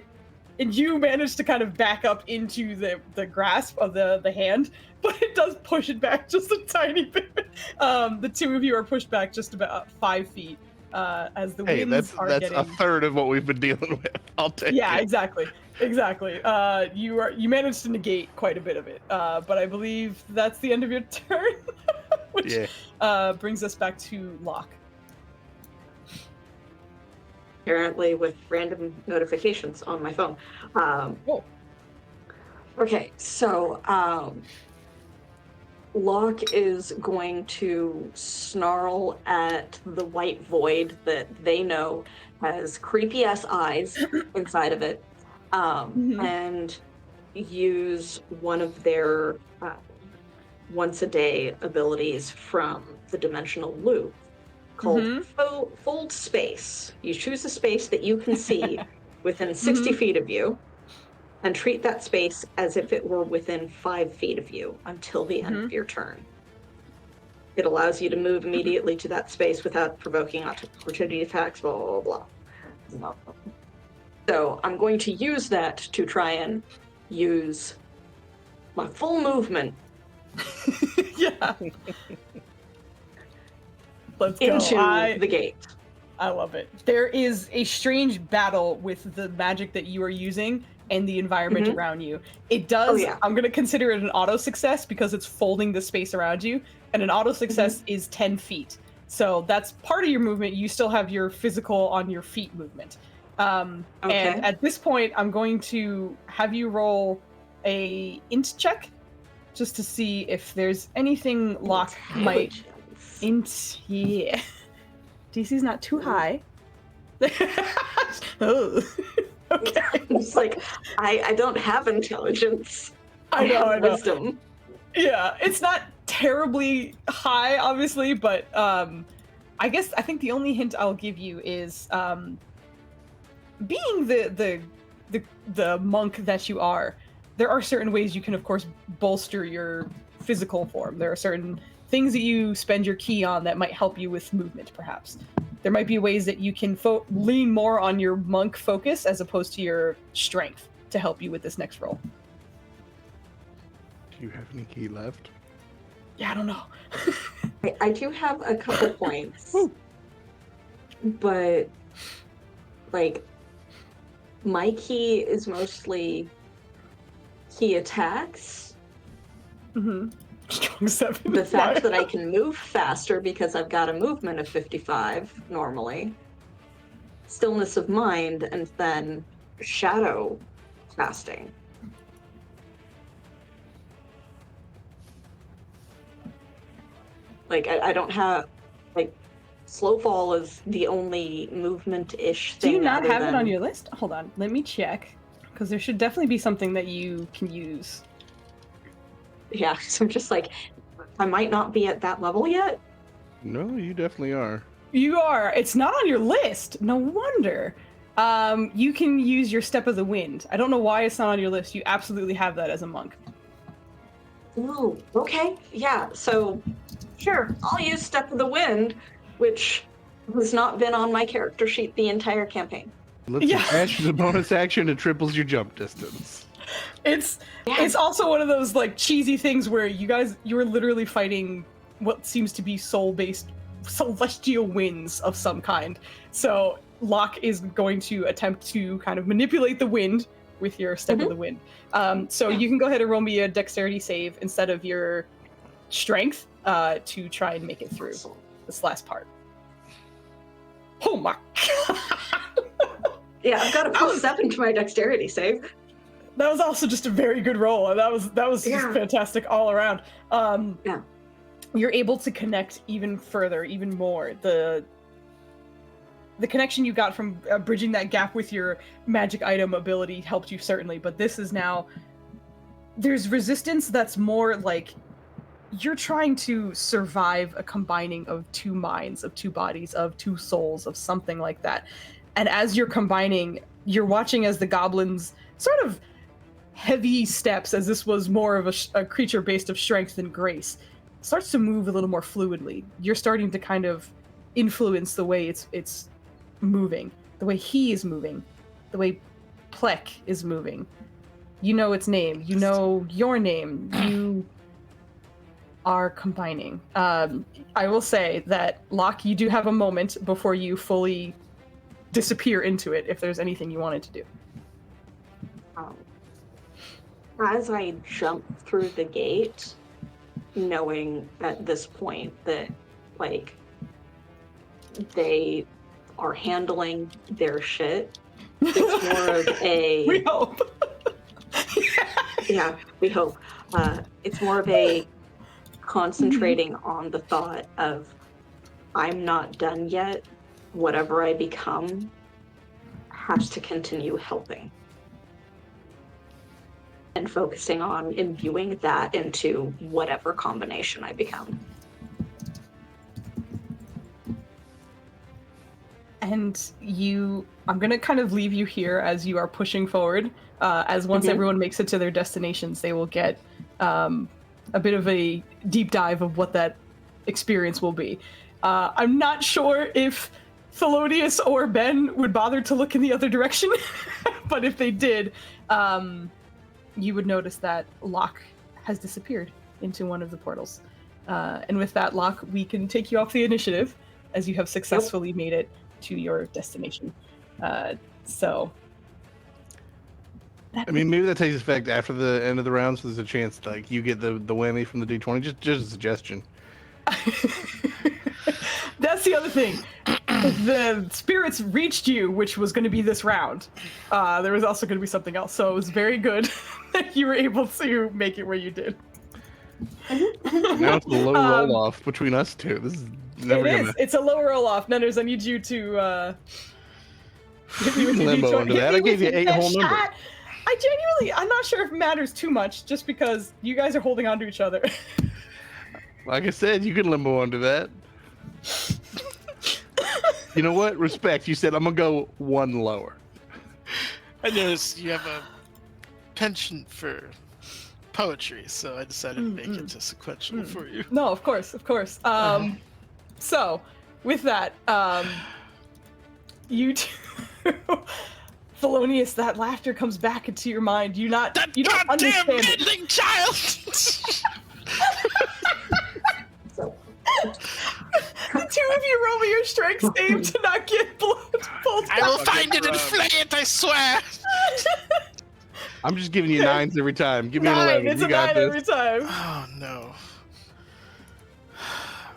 you manage to kind of back up into the grasp of the hand, but it does push it back just a tiny bit. The two of you are pushed back just about 5 feet as the Hey, winds that's are a getting. third of what we've been dealing with. I'll take Yeah, it. exactly. You managed to negate quite a bit of it, but I believe that's the end of your turn, which brings us back to Locke. Apparently with random notifications on my phone. Whoa. Okay, so Locke is going to snarl at the white void that they know has creepy ass eyes inside of it, and use one of their once a day abilities from the dimensional loop called Fold Space. You choose a space that you can see within 60 feet of you, and treat that space as if it were within 5 feet of you until the end of your turn. It allows you to move immediately to that space without provoking opportunity attacks, blah, blah, blah. So I'm going to use that to try and use my full movement Yeah. Let's go. into the gate. I love it. There is a strange battle with the magic that you are using and the environment around you. It does, I'm going to consider it an auto success because it's folding the space around you, and an auto success is 10 feet. So that's part of your movement. You still have your physical on your feet movement. And at this point, I'm going to have you roll a int check just to see if there's anything Locke might... Yeah. DC's not too high. Oh. Okay. It's like, I don't have intelligence. I know. Wisdom. Yeah, it's not terribly high, obviously, but I think the only hint I'll give you is being the monk that you are, there are certain ways you can, of course, bolster your physical form. There are certain things that you spend your key on that might help you with movement, perhaps. There might be ways that you can lean more on your monk focus as opposed to your strength to help you with this next roll. Do you have any key left? Yeah, I don't know. I do have a couple points. But, like, my key is mostly key attacks. Strong 7. The fact that I can move faster because I've got a movement of 55 normally. Stillness of mind, and then shadow casting. Like, I don't have, like, slow fall is the only movement-ish thing. Do you not have it on your list? Hold on, let me check. Because there should definitely be something that you can use. Yeah, so I'm just like, I might not be at that level yet. No, you definitely are. You are. It's not on your list. No wonder. You can use your Step of the Wind. I don't know why it's not on your list. You absolutely have that as a monk. Oh, okay. Yeah, so sure, I'll use Step of the Wind, which has not been on my character sheet the entire campaign. Let's dash as a bonus action and triples your jump distance. It's also one of those like cheesy things where you were literally fighting what seems to be soul-based celestial winds of some kind. So Locke is going to attempt to kind of manipulate the wind with your Step of the Wind. So you can go ahead and roll me a dexterity save instead of your strength to try and make it through this last part. Oh my god! Yeah, I've got a +7 to my dexterity save. That was also just a very good roll. That was just fantastic all around. Yeah. You're able to connect even further, even more. The connection you got from bridging that gap with your magic item ability helped you certainly, but this is now there's resistance that's more like you're trying to survive a combining of two minds, of two bodies, of two souls, of something like that. And as you're combining, you're watching as the goblins sort of heavy steps, as this was more of a creature based of strength than grace, starts to move a little more fluidly. You're starting to kind of influence the way it's moving, the way he is moving, the way Plek is moving. You know its name. You know your name. You are combining. I will say that, Locke, you do have a moment before you fully disappear into it, if there's anything you wanted to do. As I jump through the gate, knowing at this point that, like, they are handling their shit, it's more of a... We hope. Yeah, we hope. It's more of a concentrating on the thought of, I'm not done yet. Whatever I become has to continue helping. And focusing on imbuing that into whatever combination I become. And I'm going to kind of leave you here as you are pushing forward. As once everyone makes it to their destinations, they will get a bit of a deep dive of what that experience will be. I'm not sure if Thelonious or Ben would bother to look in the other direction, but if they did, you would notice that Locke has disappeared into one of the portals. And with that, Locke, we can take you off the initiative as you have successfully made it to your destination. So... I mean, maybe that takes effect after the end of the round, so there's a chance like you get the whammy from the D20. Just a suggestion. That's the other thing. The spirits reached you, which was going to be this round. There was also going to be something else, so it was very good that you were able to make it where you did. Now it's a low roll off between us two. This is never gonna... It's a low roll off. Nenners, I need you to hit me with your limbo D20. under that. I gave you 8 whole numbers. I'm not sure if it matters too much, just because you guys are holding on to each other. Like I said, you can limbo under that. You know what? Respect. You said I'm gonna go 1 lower. I noticed you have a penchant for poetry, so I decided to make it to sequential for you. No, of course. So, with that, you two... Thelonious, that laughter comes back into your mind. You don't understand it. Meddling child! The two of you roll me your strength save to not get pulled I will find it and flay it, I swear! I'm just giving you 9s every time. Give me an 9, 11. it's You a got 9 this. every time. Oh, no.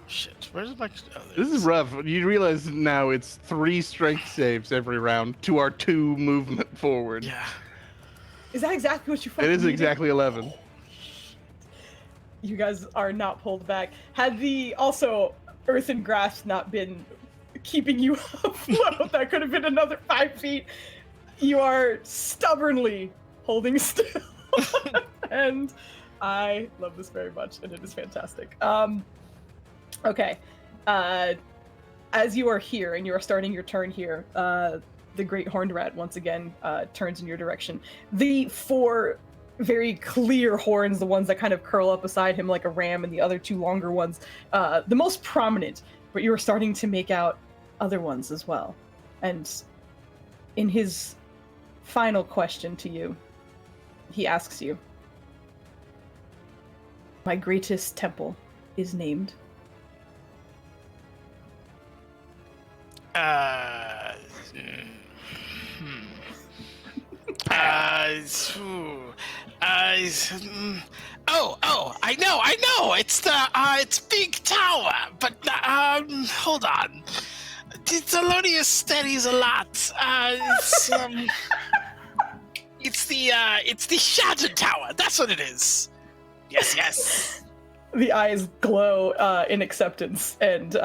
Shit, where's my... Oh, This is rough. You realize now it's 3 strength saves every round to our 2 movement forward. Yeah. Is that exactly what you fucking It is needed? exactly 11. You guys are not pulled back. Had the also earth and grass not been keeping you afloat, that could have been another 5 feet. You are stubbornly holding still. And I love this very much, and it is fantastic. Okay. As you are here and you are starting your turn here, the great horned rat once again turns in your direction. The 4 very clear horns, the ones that kind of curl up beside him like a ram, and the other 2 longer ones, the most prominent, but you are starting to make out other ones as well. And in his final question to you, he asks you, my greatest temple is named. I know. It's Big Tower, but hold on. Thelonious studies a lot. It's the Shattered Tower. That's what it is. Yes. The eyes glow in acceptance, and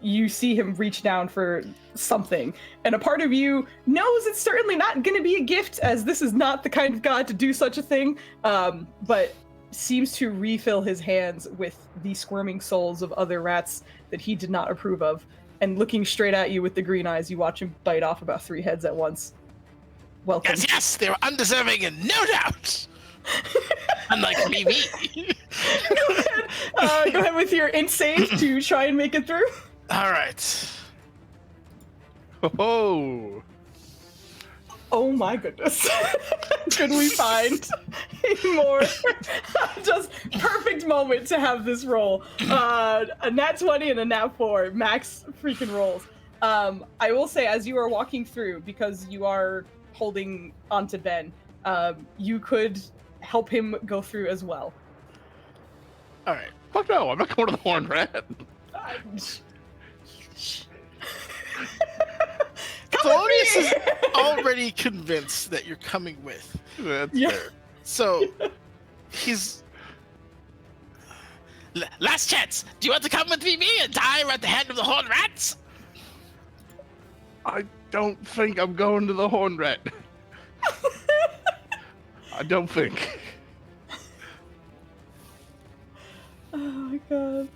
you see him reach down for something. And a part of you knows it's certainly not going to be a gift, as this is not the kind of god to do such a thing, but seems to refill his hands with the squirming souls of other rats that he did not approve of. And looking straight at you with the green eyes, you watch him bite off about 3 heads at once. Welcome. Yes, they were undeserving, and no doubt. Unlike me. Go ahead with your int save to try and make it through. All right. Oh my goodness. Could we find a more just perfect moment to have this roll? A nat 20 and a nat 4, max freaking rolls. I will say, as you are walking through, because you are holding onto Ben, you could help him go through as well. All right. Fuck no, I'm not going to the horned rat. Thelonious is already convinced that you're coming with. That's Yeah. fair. So he's last chance. Do you want to come with me and die at the head of the horned rats? I don't think I'm going to the horned rat. I don't think. Oh my god.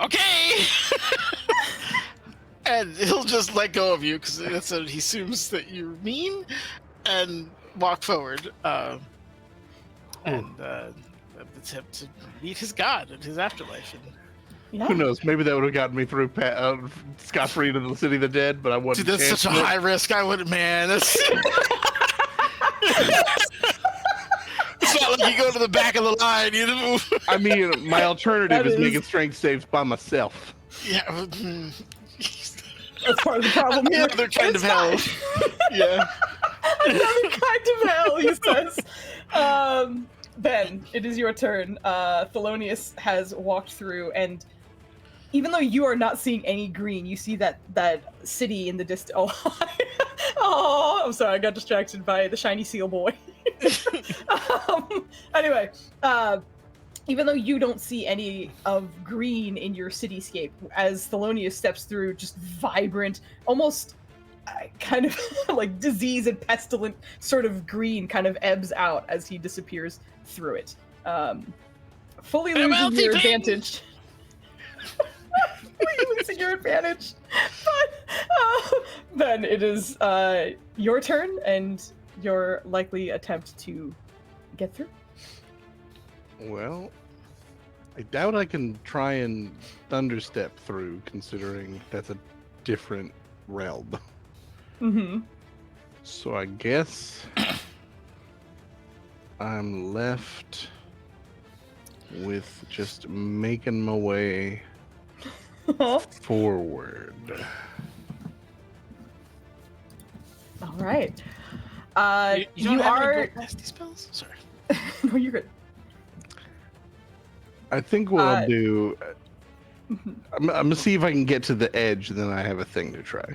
Okay. And he'll just let go of you because that's what he assumes that you're mean, and walk forward. And attempt to meet his god in his afterlife. And Yeah. Who knows? Maybe that would have gotten me through scot-free to the city of the dead, but I wasn't. dude, that's such a high risk. I wouldn't, man. That's... It's not like you go to the back of the line, you know? I mean, my alternative That is is- making strength saves by myself. Yeah. That's part of the problem here. Another kind It's of hell. fine. Yeah. Another kind of hell, he says. Ben, it is your turn. Thelonious has walked through, and even though you are not seeing any green, you see that city in the distance. Oh, I'm sorry, I got distracted by the shiny seal boy. Anyway, even though you don't see any of green in your cityscape, as Thelonious steps through, just vibrant, almost kind of like disease and pestilent sort of green kind of ebbs out as he disappears through it. Fully losing your advantage. Fully losing your advantage. But then it is your turn and your likely attempt to get through. Well, I doubt I can try and thunderstep through, considering that's a different realm. Mm-hmm. So I guess I'm left with just making my way forward. All right. You don't You have are. any great nasty spells? Sorry. No, you're good. I think what I'll do, Mhm. I'm gonna see if I can get to the edge, then I have a thing to try.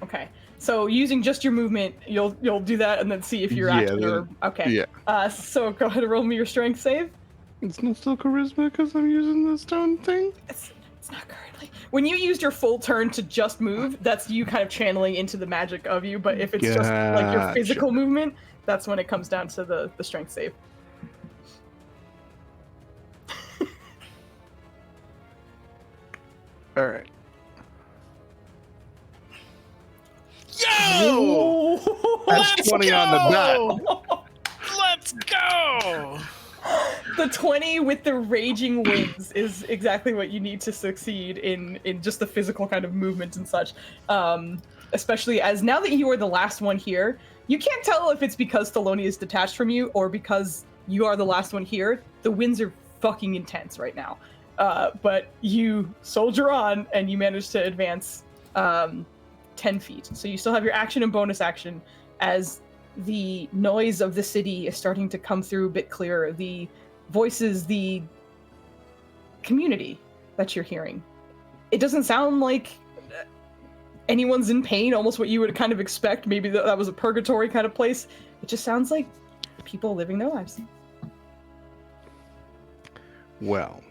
Okay. So using just your movement, you'll do that and then see if you're Yeah, actually. Okay. Yeah. So go ahead and roll me your strength save. It's not still charisma because I'm using the stone thing? It's not currently. When you used your full turn to just move, that's you kind of channeling into the magic of you. But if it's just like your physical movement, that's when it comes down to the strength save. All right. Yo! That's 20 on the dot. Let's go! The 20 with the raging winds is exactly what you need to succeed in just the physical kind of movement and such. Especially as now that you are the last one here, you can't tell if it's because Theloni is detached from you or because you are the last one here. The winds are fucking intense right now. But you soldier on and you manage to advance 10 feet. So you still have your action and bonus action as the noise of the city is starting to come through a bit clearer. The voices, the community that you're hearing. It doesn't sound like anyone's in pain, almost what you would kind of expect. Maybe that was a purgatory kind of place. It just sounds like people living their lives. Well,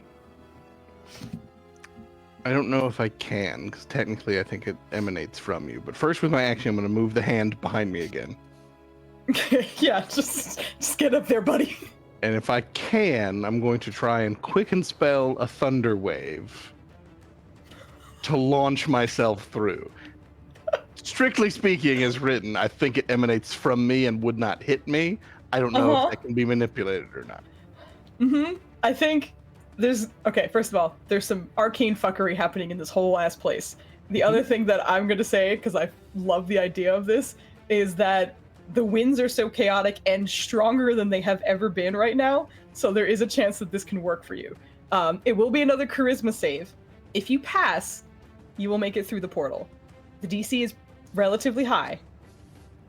I don't know if I can, because technically I think it emanates from you. But first, with my action, I'm going to move the hand behind me again. Yeah, just get up there, buddy. And if I can, I'm going to try and quicken spell a thunder wave to launch myself through. Strictly speaking, as written, I think it emanates from me and would not hit me. I don't know if that can be manipulated or not. Mm-hmm. I think first of all, there's some arcane fuckery happening in this whole ass place. The other thing that I'm going to say, because I love the idea of this, is that the winds are so chaotic and stronger than they have ever been right now, so there is a chance that this can work for you. It will be another charisma save. If you pass, you will make it through the portal. The DC is relatively high,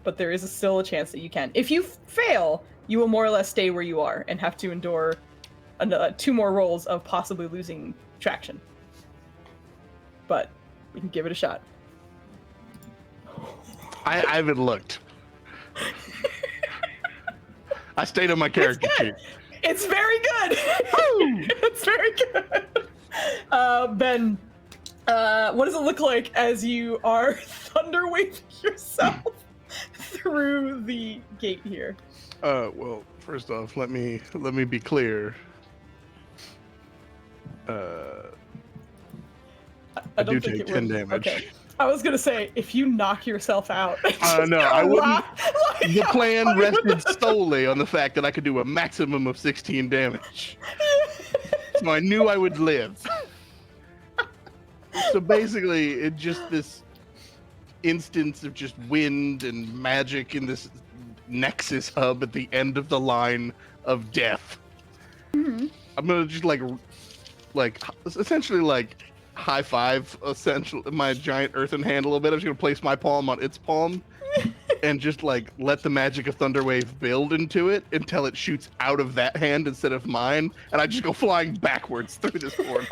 but there is still a chance that you can. If you fail, you will more or less stay where you are and have to endure 2 more rolls of possibly losing traction. But we can give it a shot. I haven't looked. I stayed on my character sheet. It's very good. It's very good. Ben, what does it look like as you are thunder waving yourself through the gate here? Well, first off, let me be clear. I do take 10 damage. Okay. I was gonna say, if you knock yourself out. No, I wouldn't. The plan rested solely on the fact that I could do a maximum of 16 damage. So I knew I would live. So basically, it's just this instance of just wind and magic in this nexus hub at the end of the line of death. Mm-hmm. I'm gonna just like essentially like high five my giant earthen hand a little bit. I'm just gonna place my palm on its palm and just like let the magic of Thunderwave build into it until it shoots out of that hand instead of mine, and I just go flying backwards through this portal.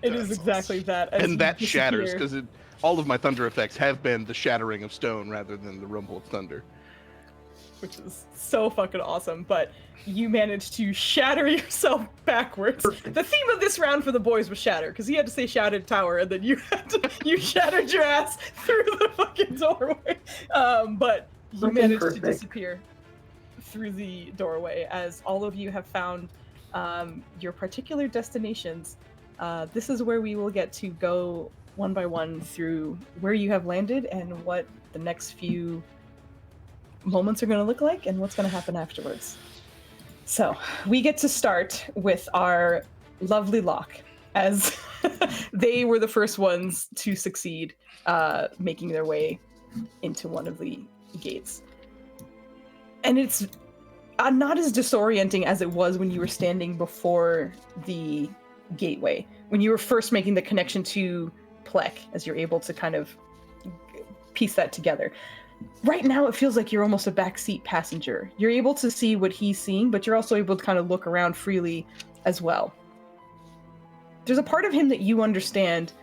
It is exactly that. And that shatters, because all of my thunder effects have been the shattering of stone rather than the rumble of thunder. Which is so fucking awesome, but you managed to shatter yourself backwards. Perfect. The theme of this round for the boys was shatter, because he had to say shattered tower, and then you shattered your ass through the fucking doorway. But you managed to disappear through the doorway as all of you have found your particular destinations. This is where we will get to go one by one through where you have landed and what the next few moments are going to look like and what's going to happen afterwards. So we get to start with our lovely Locke, as they were the first ones to succeed making their way into one of the gates. And it's not as disorienting as it was when you were standing before the gateway, when you were first making the connection to Plek, as you're able to kind of piece that together. Right now, it feels like you're almost a backseat passenger. You're able to see what he's seeing, but you're also able to kind of look around freely as well. There's a part of him that you understand.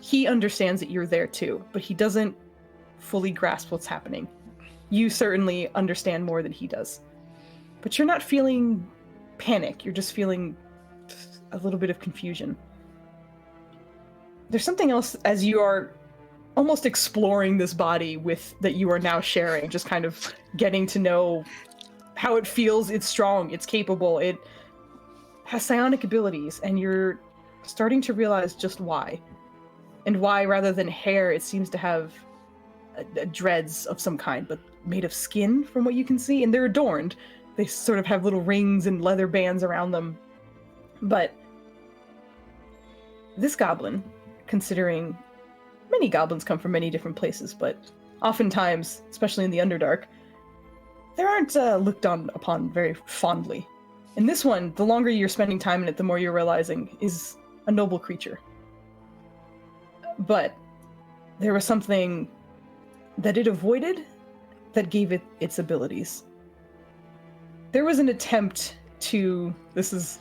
He understands that you're there too, but he doesn't fully grasp what's happening. You certainly understand more than he does. But you're not feeling panic. You're just feeling a little bit of confusion. There's something else as you are almost exploring this body that you are now sharing, just kind of getting to know how it feels. It's strong, it's capable, it has psionic abilities, and you're starting to realize just why. And why, rather than hair, it seems to have dreads of some kind, but made of skin from what you can see, and they're adorned. They sort of have little rings and leather bands around them. But this goblin, considering many goblins come from many different places, but oftentimes, especially in the Underdark, they aren't looked upon very fondly. And this one, the longer you're spending time in it, the more you're realizing is a noble creature. But there was something that it avoided that gave it its abilities. There was an attempt to... This is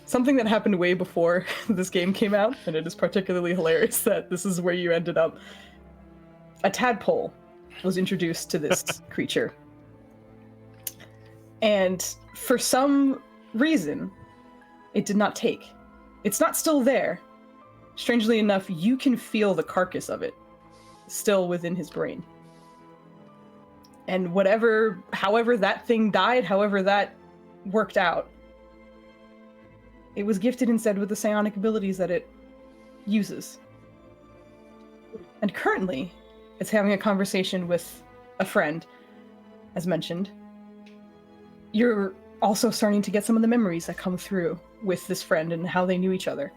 something that happened way before this game came out, and it is particularly hilarious that this is where you ended up. A tadpole was introduced to this creature. And for some reason, it did not take. It's not still there. Strangely enough, you can feel the carcass of it still within his brain. And however that thing died, however that worked out, it was gifted instead with the psionic abilities that it uses. And currently, it's having a conversation with a friend, as mentioned. You're also starting to get some of the memories that come through with this friend and how they knew each other.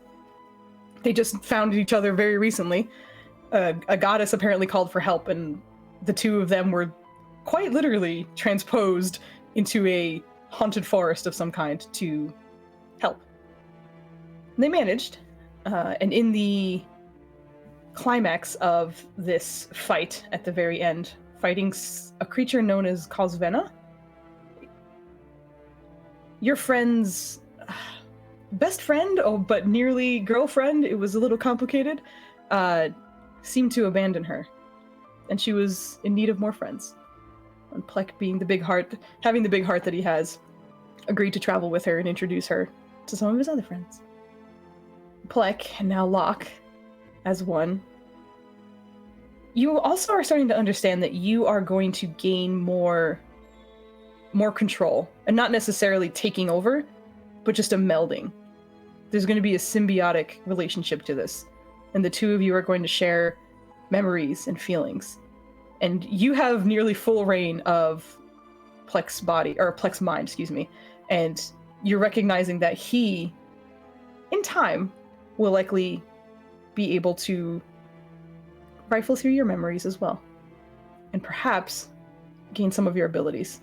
They just found each other very recently. A goddess apparently called for help, and the two of them were quite literally transposed into a haunted forest of some kind to help. They managed, and in the climax of this fight at the very end, fighting a creature known as Kozvena, your friend's best friend, but nearly girlfriend, it was a little complicated, seemed to abandon her. And she was in need of more friends. And Plek, being the big heart, having the big heart that he has, agreed to travel with her and introduce her to some of his other friends. Plek, and now Locke, as one. You also are starting to understand that you are going to gain more control, and not necessarily taking over, but just a melding. There's going to be a symbiotic relationship to this, and the two of you are going to share memories and feelings. And you have nearly full reign of Plek's body, or Plek's mind, excuse me, and you're recognizing that he, in time, will likely be able to rifle through your memories as well, and perhaps gain some of your abilities.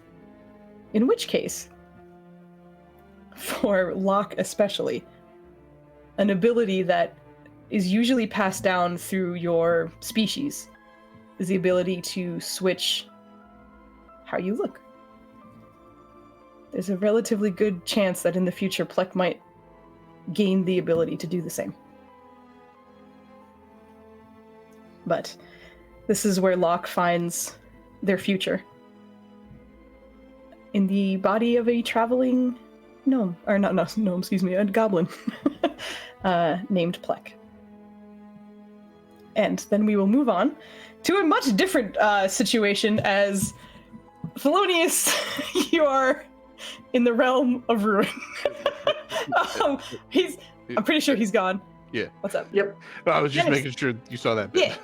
In which case, for Locke especially, an ability that is usually passed down through your species is the ability to switch how you look. There's a relatively good chance that in the future Plek might gain the ability to do the same. But this is where Locke finds their future. In the body of a traveling gnome, or not gnome, excuse me, a goblin named Plek. And then we will move on to a much different situation as Thelonious, you are in the realm of ruin. I'm pretty sure he's gone. Yeah. What's up? Yep. I was just Dennis. making sure you saw that bit. Yeah.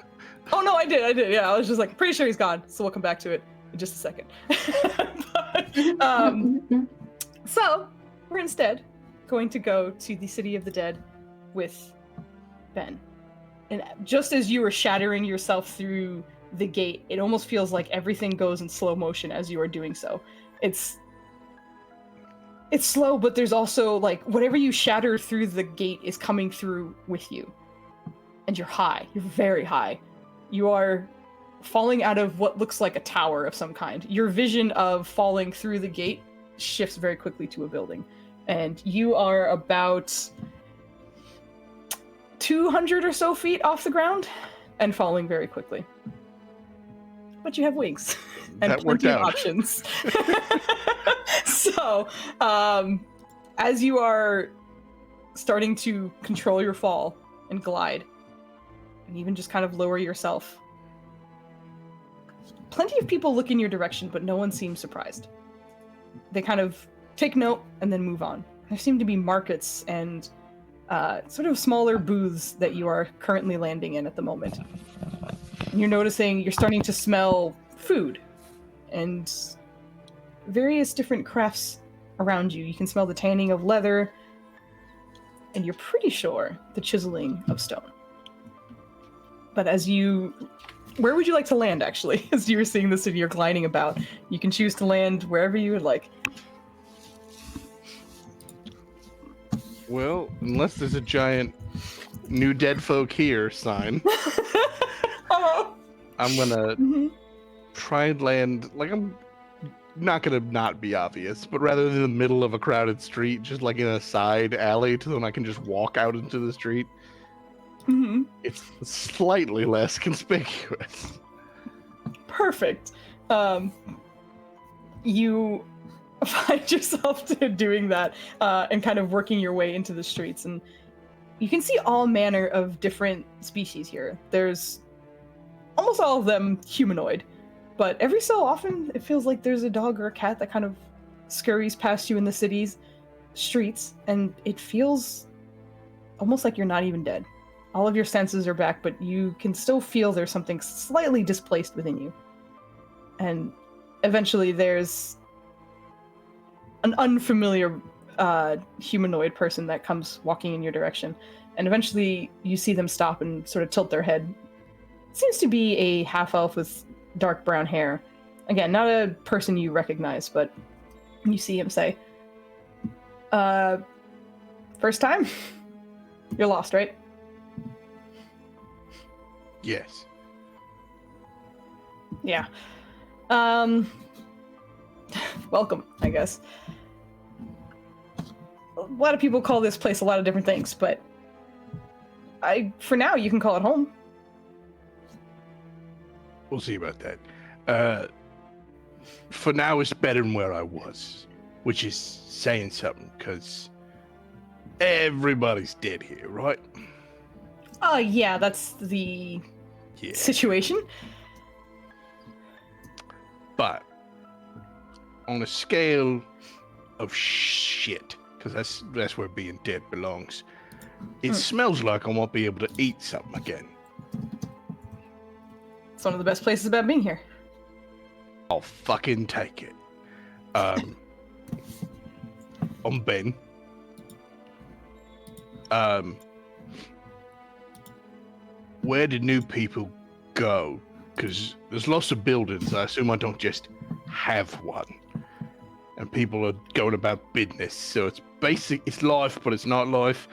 Oh no, I did. Yeah, I was just like, pretty sure he's gone. So we'll come back to it in just a second. So we're instead going to go to the City of the Dead with Ben. And just as you are shattering yourself through the gate, it almost feels like everything goes in slow motion as you are doing so. It's slow, but there's also like whatever you shatter through the gate is coming through with you. And you're high. You're very high. You are falling out of what looks like a tower of some kind. Your vision of falling through the gate shifts very quickly to a building. And you are about 200 or so feet off the ground and falling very quickly. But you have wings and That worked plenty of out. options. So, as you are starting to control your fall and glide, and even just kind of lower yourself. Plenty of people look in your direction, but no one seems surprised. They kind of take note and then move on. There seem to be markets and sort of smaller booths that you are currently landing in at the moment. And you're noticing you're starting to smell food and various different crafts around you. You can smell the tanning of leather, and you're pretty sure the chiseling of stone. But where would you like to land, actually? As you were seeing the city you're gliding about, you can choose to land wherever you would like. Well, unless there's a giant "New Dead Folk Here" sign, I'm gonna try and land, like, I'm not gonna not be obvious, but rather than in the middle of a crowded street, just like in a side alley to when I can just walk out into the street. Mm-hmm. It's slightly less conspicuous. Perfect. You find yourself doing that and kind of working your way into the streets, and you can see all manner of different species here. There's almost all of them humanoid, but every so often it feels like there's a dog or a cat that kind of scurries past you in the city's streets, and it feels almost like you're not even dead. All of your senses are back, but you can still feel there's something slightly displaced within you. And eventually there's an unfamiliar humanoid person that comes walking in your direction. And eventually you see them stop and sort of tilt their head. It seems to be a half-elf with dark brown hair. Again, not a person you recognize, but you see him say, first time? You're lost, right? Yes. Yeah. Welcome, I guess. A lot of people call this place a lot of different things, but for now, you can call it home. We'll see about that. For now, it's better than where I was, which is saying something, because everybody's dead here, right? Yeah, that's the situation. But on a scale of shit, because that's where being dead belongs, it smells like I won't be able to eat something again. It's one of the best places about being here. I'll fucking take it. I'm Ben. Where did new people go? Because there's lots of buildings. I assume I don't just have one. And people are going about business. So it's basic. It's life, but it's not life.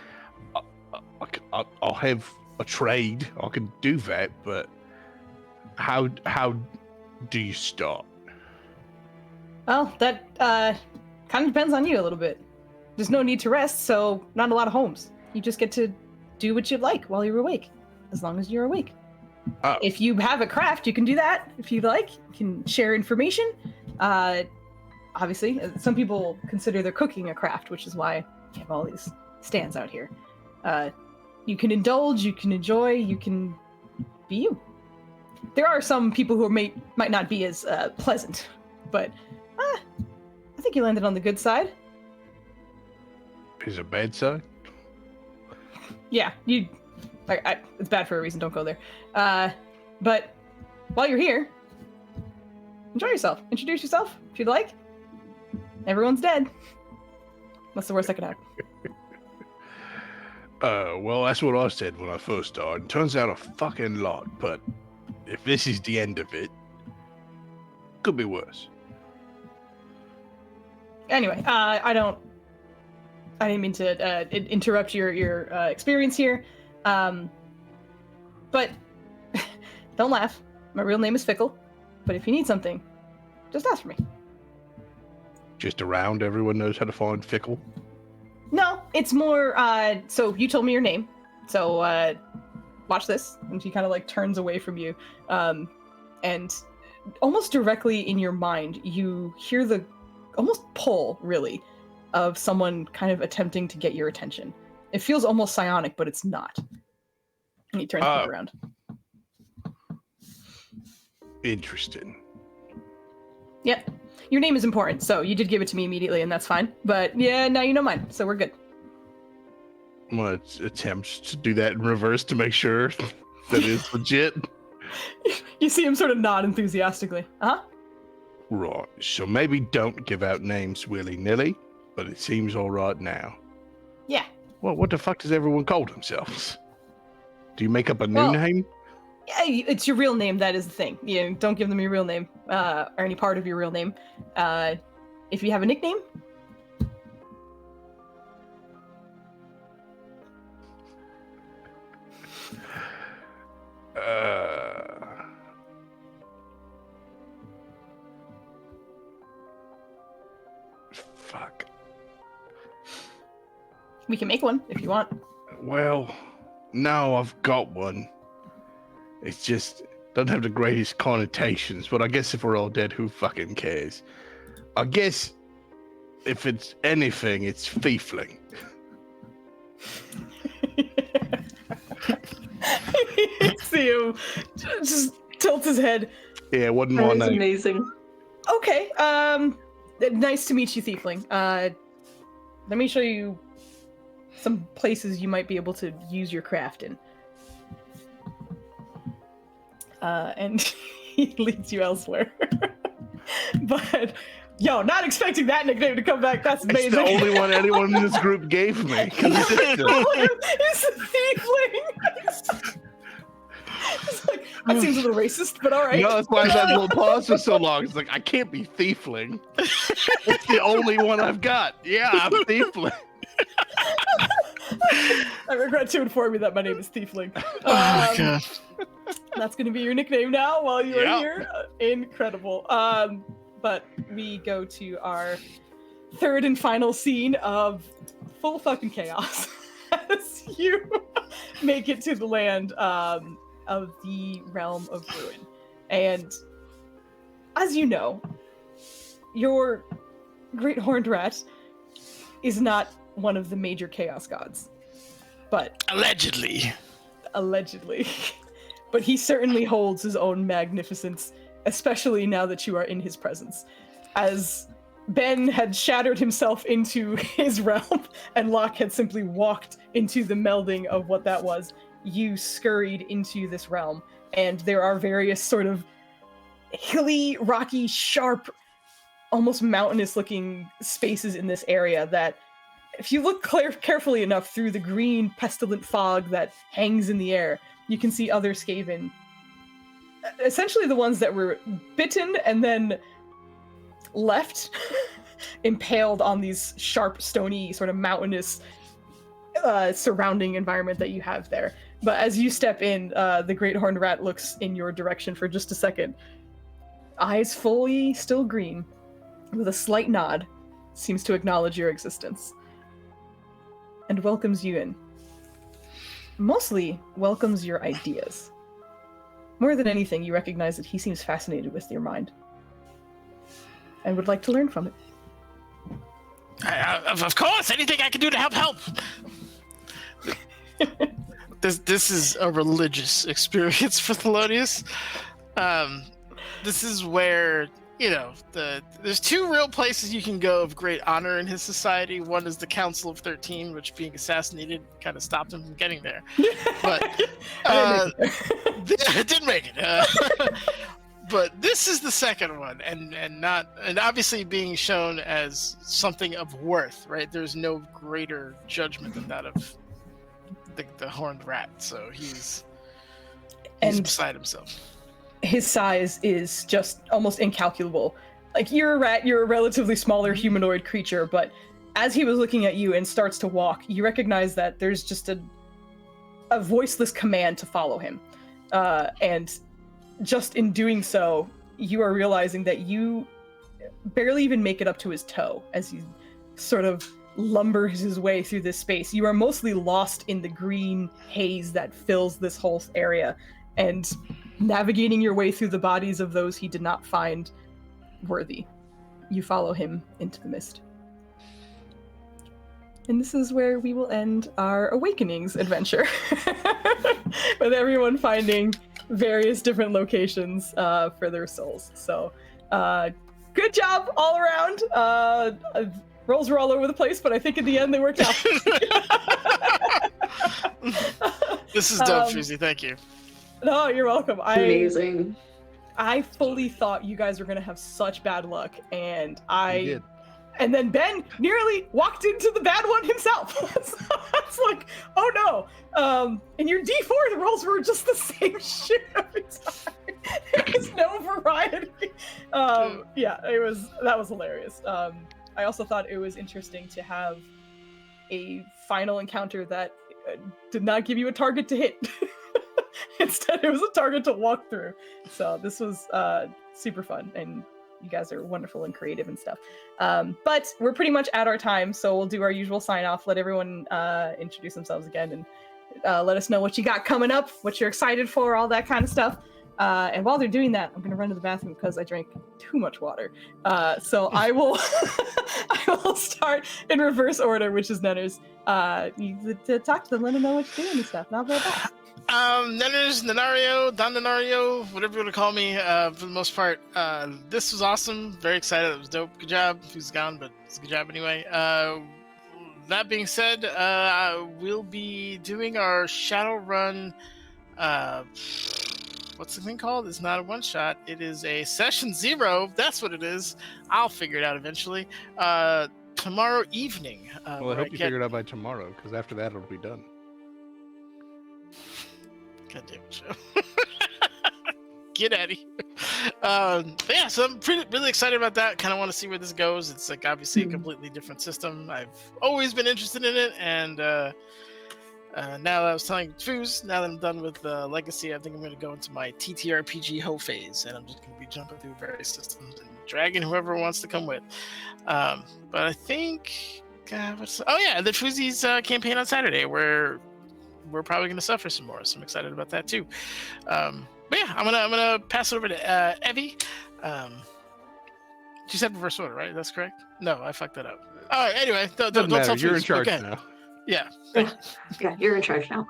I'll have a trade. I can do that, but how do you start? Well, that kind of depends on you a little bit. There's no need to rest, so not a lot of homes. You just get to do what you like while you're awake, as long as you're awake. If you have a craft, you can do that if you'd like. You can share information. Obviously, some people consider their cooking a craft, which is why you have all these stands out here. You can indulge, you can enjoy, you can be you. There are some people who might not be as pleasant, but I think you landed on the good side. Is a bad side? Yeah, it's bad for a reason. Don't go there. But while you're here, enjoy yourself. Introduce yourself if you'd like. Everyone's dead. That's the worst I could happen. Well, that's what I said when I first started. Turns out a fucking lot, but if this is the end of it, could be worse. Anyway, I didn't mean to interrupt your experience here, but don't laugh. My real name is Fickle, but if you need something, just ask for me. Just around, everyone knows how to find Fickle. No, it's more, so you told me your name, so watch this. And she kind of like turns away from you, and almost directly in your mind, you hear the almost pull, really, of someone kind of attempting to get your attention. It feels almost psionic, but it's not. And he turns it around. Interesting. Yep. Your name is important, so you did give it to me immediately, and that's fine. But yeah, now you know mine, so we're good. I'm going to attempt to do that in reverse to make sure that is legit. You see him sort of nod enthusiastically. Uh-huh. Right. So maybe don't give out names willy-nilly, but it seems all right now. Yeah. Well, what the fuck does everyone call themselves? Do you make up a new name? Yeah, it's your real name. That is the thing. You know, don't give them your real name or any part of your real name. If you have a nickname, fuck. we can make one if you want. Well, no, I've got one. It's just doesn't have the greatest connotations, but I guess if we're all dead, who fucking cares? I guess if it's anything, it's thiefling. See him just tilts his head. Yeah, it wasn't That my is name. amazing. Okay. Nice to meet you, Thiefling. Let me show you some places you might be able to use your craft in. And he leads you elsewhere. But, yo, not expecting that nickname to come back. That's amazing. It's the only one anyone in this group gave me. 'Cause It's a Thiefling. It's like, that seems a little racist, but all right. No, that's why I had a little pause for so long. It's like, I can't be Thiefling. It's the only one I've got. Yeah, I'm Thiefling. I regret to inform you that my name is Thiefling. Oh my god. That's going to be your nickname now while you are Yep. here. Incredible. But we go to our third and final scene of full fucking chaos as you make it to the land of the realm of ruin. And as you know, your great horned rat is not one of the major chaos gods, but Allegedly. But he certainly holds his own magnificence, especially now that you are in his presence. As Ben had shattered himself into his realm and Locke had simply walked into the melding of what that was, you scurried into this realm, and there are various sort of hilly, rocky, sharp, almost mountainous-looking spaces in this area that, if you look carefully enough through the green, pestilent fog that hangs in the air, you can see other Skaven. Essentially the ones that were bitten and then left impaled on these sharp, stony, sort of mountainous surrounding environment that you have there. But as you step in, the Great Horned Rat looks in your direction for just a second. Eyes fully still green, with a slight nod, seems to acknowledge your existence. And welcomes you in. Mostly welcomes your ideas. More than anything, you recognize that he seems fascinated with your mind. And would like to learn from it. Of course, anything I can do to help. This is a religious experience for Thelonious. This is where, you know, there's two real places you can go of great honor in his society. One is the Council of 13, which being assassinated kind of stopped him from getting there. But it didn't make it. But this is the second one, and obviously being shown as something of worth, right? There's no greater judgment than that of the horned rat. So he's beside himself. His size is just almost incalculable. Like, you're a rat, you're a relatively smaller humanoid creature, but as he was looking at you and starts to walk, you recognize that there's just a voiceless command to follow him. And just in doing so, you are realizing that you barely even make it up to his toe as he sort of lumbers his way through this space. You are mostly lost in the green haze that fills this whole area, and navigating your way through the bodies of those he did not find worthy. You follow him into the mist. And this is where we will end our Awakenings adventure, with everyone finding various different locations for their souls. So, good job all around. Rolls were all over the place, but I think in the end they worked out. This is dope, Foozzy. Thank you. No, you're welcome. Amazing. I fully thought you guys were gonna have such bad luck, and We did. and then Ben nearly walked into the bad one himself. So it's like, oh no. And your D4, the rolls were just the same shit every time. There was no variety. Yeah, that was hilarious. I also thought it was interesting to have a final encounter that did not give you a target to hit. Instead, it was a target to walk through. So this was super fun, and you guys are wonderful and creative and stuff. But we're pretty much at our time, so we'll do our usual sign off. Let everyone introduce themselves again, and let us know what you got coming up, what you're excited for, all that kind of stuff. And while they're doing that, I'm gonna run to the bathroom because I drank too much water. So I will I will start in reverse order, which is Nenners. To talk to them, let them know what you're doing and stuff, and I'll go back. Nenners, Nenario, Don Nenario, whatever you want to call me, for the most part. This was awesome. Very excited. It was dope. Good job. Who's gone, but it's a good job anyway. That being said, we'll be doing our Shadowrun. What's the thing called? It's not a one shot. It is a session 0. That's what it is. I'll figure it out eventually. Tomorrow evening. Well, I hope you figure it out by tomorrow, because after that it'll be done. God damn it, Joe. Get at it. Yeah, so I'm really excited about that. Kind of want to see where this goes. It's like obviously a completely different system. I've always been interested in it, and now that I was telling Foos, now that I'm done with Legacy, I think I'm going to go into my TTRPG hoe phase, and I'm just going to be jumping through various systems and dragging whoever wants to come with. But I think, the Foozie's campaign on Saturday, where we're probably going to suffer some more, so I'm excited about that too. But yeah, I'm gonna pass it over to Evie. She said reverse order, right? That's correct. No, I fucked that up. All right. Anyway, don't tell You're in Foos. charge Okay. now. Yeah. Okay, you're in charge now.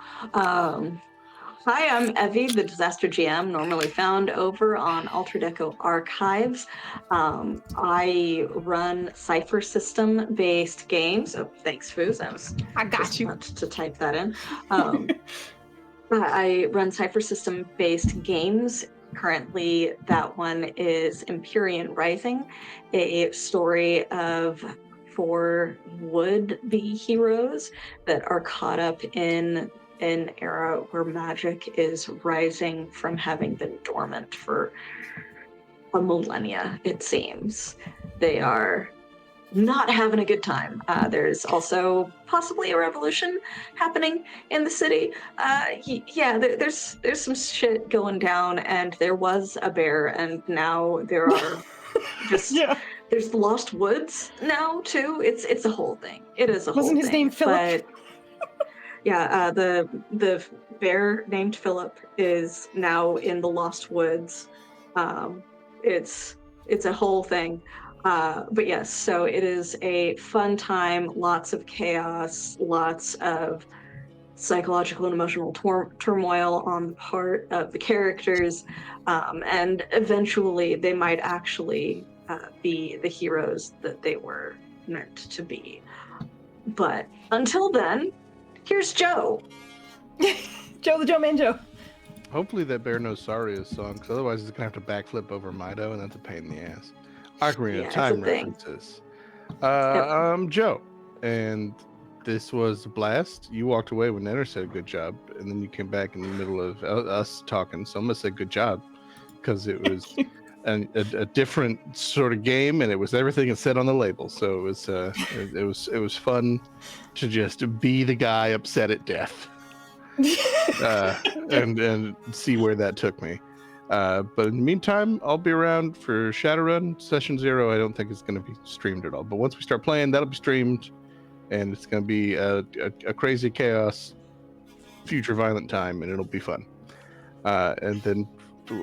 Hi, I'm Evie, the Disaster GM, normally found over on Altered Echo Archives. I run Cipher system-based games. Oh, thanks, Foos. I got you. To type that in. I run Cipher system-based games. Currently, that one is Empyrean Rising, a story of 4 would-be heroes that are caught up in an era where magic is rising from having been dormant for a millennia, it seems. They are not having a good time. There's also possibly a revolution happening in the city. There's some shit going down, and there was a bear, and now there are just there's the Lost Woods now too. It's a whole thing. It is a whole thing. Wasn't his name Philip? But the bear named Philip is now in the Lost Woods. It's a whole thing. But yes, so it is a fun time, lots of chaos, lots of psychological and emotional turmoil on the part of the characters, and eventually they might actually be the heroes that they were meant to be. But until then, here's Joe. Joe the Joe Man Joe. Hopefully that bear knows Saria's song, because otherwise he's going to have to backflip over Mido, and that's a pain in the ass. Ocarina of Time references. I'm Joe, and this was a blast. You walked away when Nenner said good job, and then you came back in the middle of us talking, so I'm going to say good job, because it was a different sort of game, and it was everything it said on the label, so it was fun to just be the guy upset at death. And see where that took me. But in the meantime, I'll be around for Shadowrun Session 0. I don't think it's going to be streamed at all. But once we start playing, that'll be streamed, and it's going to be a crazy chaos, future violent time, and it'll be fun. And then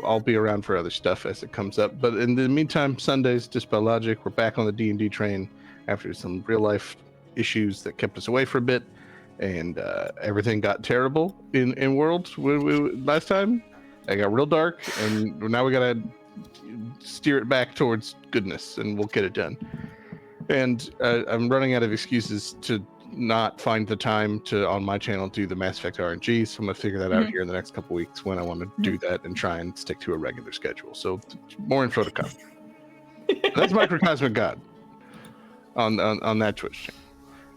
I'll be around for other stuff as it comes up. But in the meantime, Sundays, Dispel Logic, we're back on the D&D train after some real life issues that kept us away for a bit, and everything got terrible in Worlds last time. It got real dark, and now we gotta steer it back towards goodness, and we'll get it done. And I'm running out of excuses to not find the time to on my channel do the Mass Effect RNG, so I'm gonna figure that out here in the next couple weeks when I want to do that and try and stick to a regular schedule. So more info to come. That's Microcosmic God on that Twitch channel,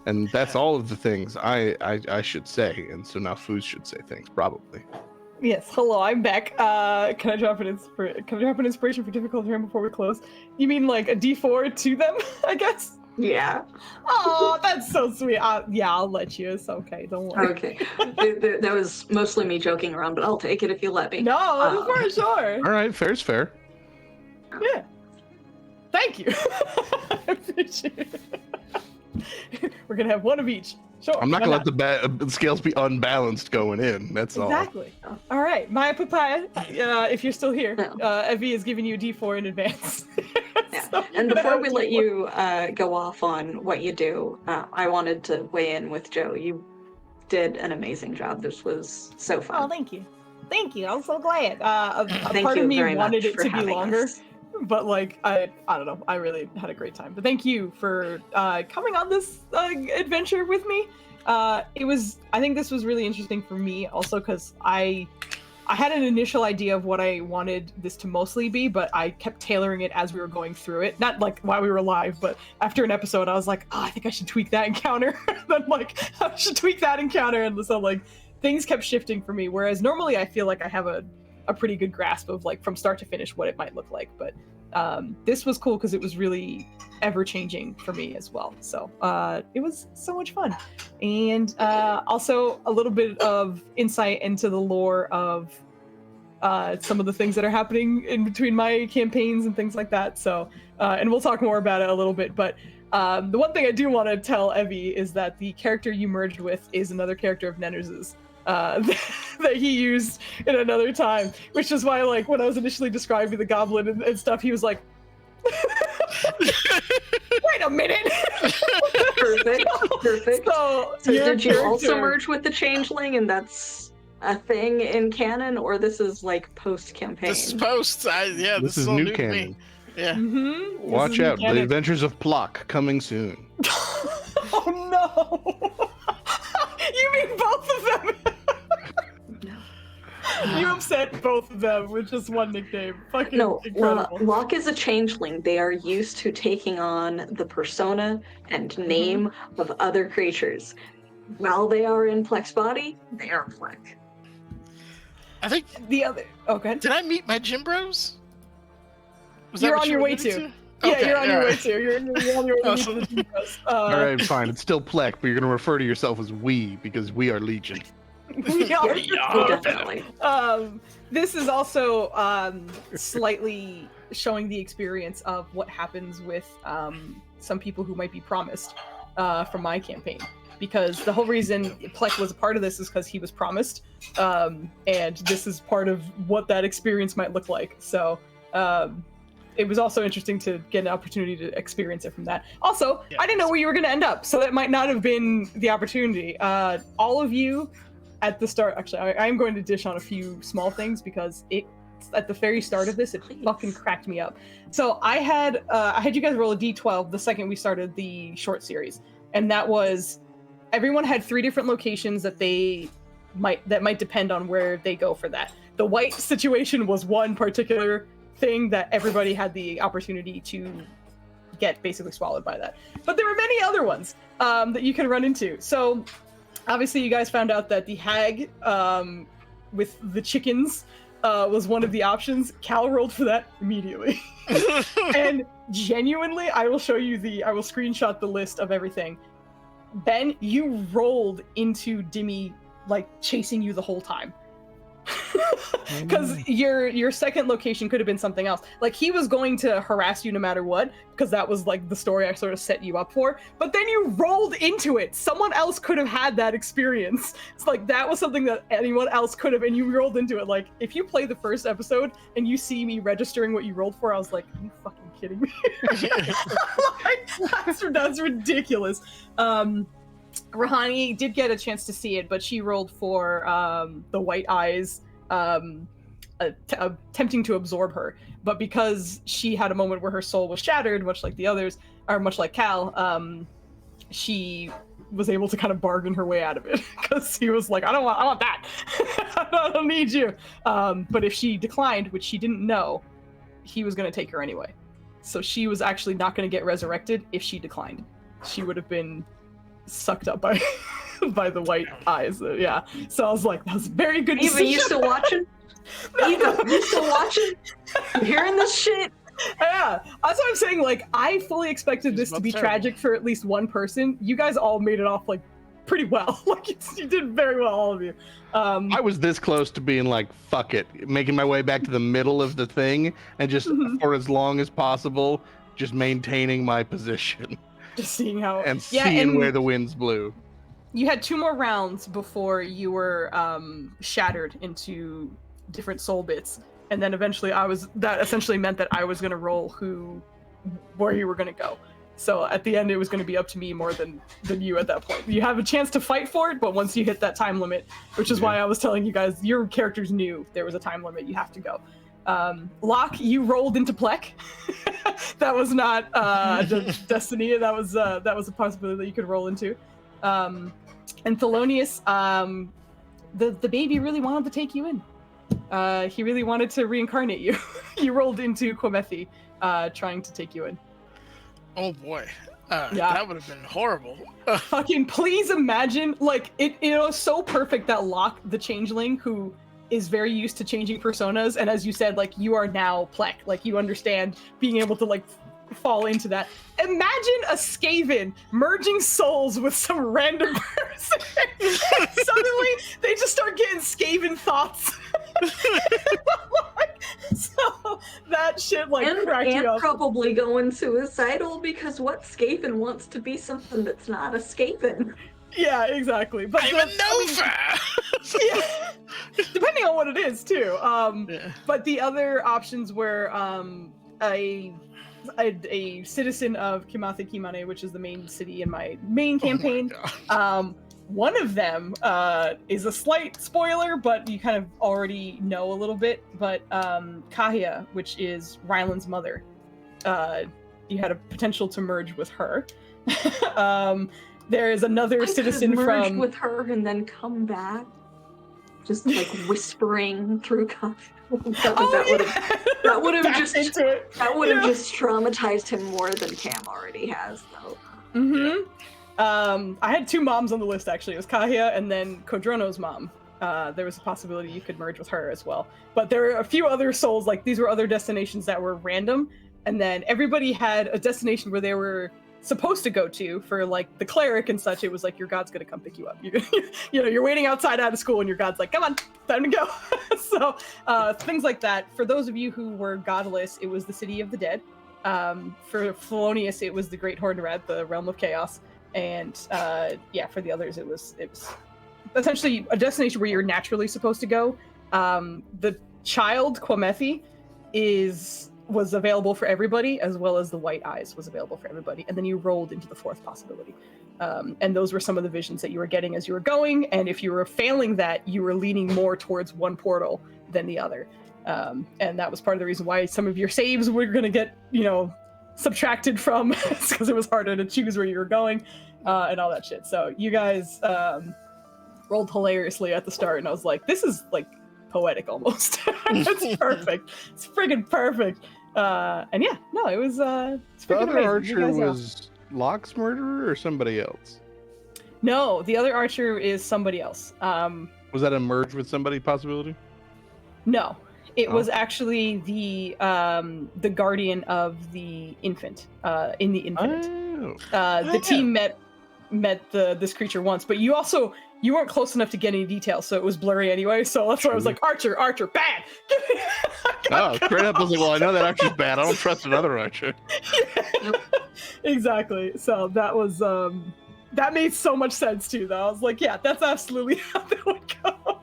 and that's all of the things I should say. And so now Foos should say things probably. Yes, hello, I'm back. Can I drop an inspiration for difficult terrain before we close? You mean like a D4 to them, I guess? Yeah. Oh, that's so sweet. Yeah, I'll let you. It's okay. Don't worry. Okay. That was mostly me joking around, but I'll take it if you let me. No, for sure. All right, fair's fair. Yeah. Thank you. I appreciate it. We're gonna have one of each. Sure. I'm not gonna let the scales be unbalanced going in. That's exactly. All right, Maya Papaya. If you're still here, Evie is giving you a D4 in advance. Yeah. So And before we let you go off on what you do, I wanted to weigh in with Joe. You did an amazing job. This was so fun. Oh, thank you. Thank you. I'm so glad. A Thank part you of me very wanted much it for to be having longer. us. But like I don't know, I really had a great time. But thank you for coming on this adventure with me. I think this was really interesting for me also because I had an initial idea of what I wanted this to mostly be, but I kept tailoring it as we were going through it. Not like while we were live, but after an episode, I was like, oh, I think I should tweak that encounter. Then like I should tweak that encounter, and so like things kept shifting for me. Whereas normally I feel like I have a pretty good grasp of like from start to finish what it might look like, but this was cool because it was really ever changing for me as well. So it was so much fun, and also a little bit of insight into the lore of some of the things that are happening in between my campaigns and things like that. So and we'll talk more about it a little bit, but the one thing I do want to tell Evie is that the character you merged with is another character of Nenners's that he used in another time, which is why like when I was initially describing the goblin and stuff, he was like wait a minute. Perfect. So did you also merge with the changeling, and that's a thing in canon, or this is like post campaign? This is post. This is all new new canon. to me. Yeah. Mm-hmm. Watch out, the adventures of Plock coming soon. Oh no. You mean both of them? You upset both of them with just one nickname. Fucking incredible. Locke is a changeling. They are used to taking on the persona and name of other creatures. While they are in Pleck's body, they are Pleck. I think the other. Okay. Did I meet my gym bros? You're on your way to. Yeah, you're on your way to. You're on your way to the gym bros. All right, fine. It's still Pleck, but you're going to refer to yourself as we because we are Legion. We are. Definitely. This is also slightly showing the experience of what happens with some people who might be promised from my campaign. Because the whole reason Pleck was a part of this is because he was promised, and this is part of what that experience might look like. So it was also interesting to get an opportunity to experience it from that. Also, I didn't know where you were going to end up, so that might not have been the opportunity. All of you at the start, actually, I am going to dish on a few small things because at the very start of this, it fucking cracked me up. So I had you guys roll a d12 the second we started the short series, and that was everyone had 3 different locations that might depend on where they go for that. The white situation was one particular thing that everybody had the opportunity to get basically swallowed by that. But there were many other ones that you can run into. So obviously you guys found out that the hag with the chickens was one of the options. Cal rolled for that immediately. And genuinely, I will screenshot the list of everything. Ben, you rolled into Dimmy like chasing you the whole time. Because your second location could have been something else. Like he was going to harass you no matter what, because that was like the story I sort of set you up for. But then you rolled into it. Someone else could have had that experience. It's like that was something that anyone else could have, and you rolled into it. Like if you play the first episode and you see me registering what you rolled for, I was like, you fucking kidding me? Like, that's ridiculous. Rahani did get a chance to see it, but she rolled for the white eyes attempting to absorb her. But because she had a moment where her soul was shattered, much like the others, or much like Cal, she was able to kind of bargain her way out of it because he was like, I want that. I don't need you. But if she declined, which she didn't know, he was going to take her anyway. So she was actually not going to get resurrected if she declined. She would have been sucked up by by the white eyes. Yeah. So I was like, that was a very good decision. Eva, you still watching? Eva, you still watching? You hearing this shit? Yeah, that's what I'm saying. Like, I fully expected this to be tragic for at least one person. You guys all made it off like pretty well. Like, you did very well, all of you. I was this close to being like, fuck it, making my way back to the middle of the thing and just for as long as possible, just maintaining my position. Just seeing how and seeing where the winds blew. You had 2 more rounds before you were shattered into different soul bits. And then eventually that essentially meant that I was going to roll where you were going to go. So at the end, it was going to be up to me more than you at that point. You have a chance to fight for it, but once you hit that time limit, which is why I was telling you guys, your characters knew there was a time limit, you have to go. Locke, you rolled into Plek. That was not Destiny. That was a possibility that you could roll into. And Thelonious, the baby really wanted to take you in. He really wanted to reincarnate you. You rolled into Quomethi, trying to take you in. Oh boy. Yeah. That would have been horrible. Fucking please imagine, like, it was so perfect that Locke, the changeling, who is very used to changing personas, and as you said, like, you are now Plek, like, you understand being able to, like, fall into that. Imagine a Skaven merging souls with some random person. Suddenly, they just start getting Skaven thoughts. So that shit, like, cracked you up. Probably going suicidal because what Skaven wants to be something that's not a Skaven? Yeah, exactly. But I'm a Nova! Yeah, depending on what it is, too. But the other options were a citizen of Kimathi Kimane, which is the main city in my main campaign. One of them is a slight spoiler, but you kind of already know a little bit. But Kahia, which is Ryland's mother, you had a potential to merge with her. There is another citizen merge from with her and then come back, just like whispering through Kahia. That would have just traumatized him more than Cam already has, though. Mm-hmm. I had 2 moms on the list, actually. It was Kahia and then Kodrono's mom. There was a possibility you could merge with her as well. But there were a few other souls, like, these were other destinations that were random, and then everybody had a destination where they were supposed to go to. For, like, the cleric and such, it was like, your god's gonna come pick you up. You're waiting outside out of school and your god's like, come on, time to go. So things like that. For those of you who were godless, it was the City of the Dead. For Thelonious, it was the Great Hornrad, the Realm of Chaos. And for the others, it was essentially a destination where you're naturally supposed to go. The child, Quomethi, was available for everybody, as well as the white eyes was available for everybody. And then you rolled into the 4th possibility. And those were some of the visions that you were getting as you were going. And if you were failing that, you were leaning more towards one portal than the other. And that was part of the reason why some of your saves were going to get, subtracted from, because it was harder to choose where you were going, and all that shit. So you guys rolled hilariously at the start, and I was like, this is, like, poetic almost. It's perfect. It's friggin' perfect. And yeah, no, it was it's The freaking other amazing. archer was Locke's murderer or somebody else? No, the other archer is somebody else. Was that a merge with somebody possibility? No, it was actually the guardian of the infant in the Infinite. The team met this creature once, but you weren't close enough to get any details, so it was blurry anyway. So that's why I was like, Archer, bad. Straight up, I was like, well, I know that archer's bad. I don't trust another archer. Yeah. Exactly. So that was That made so much sense too, though. I was like, yeah, that's absolutely how that would go.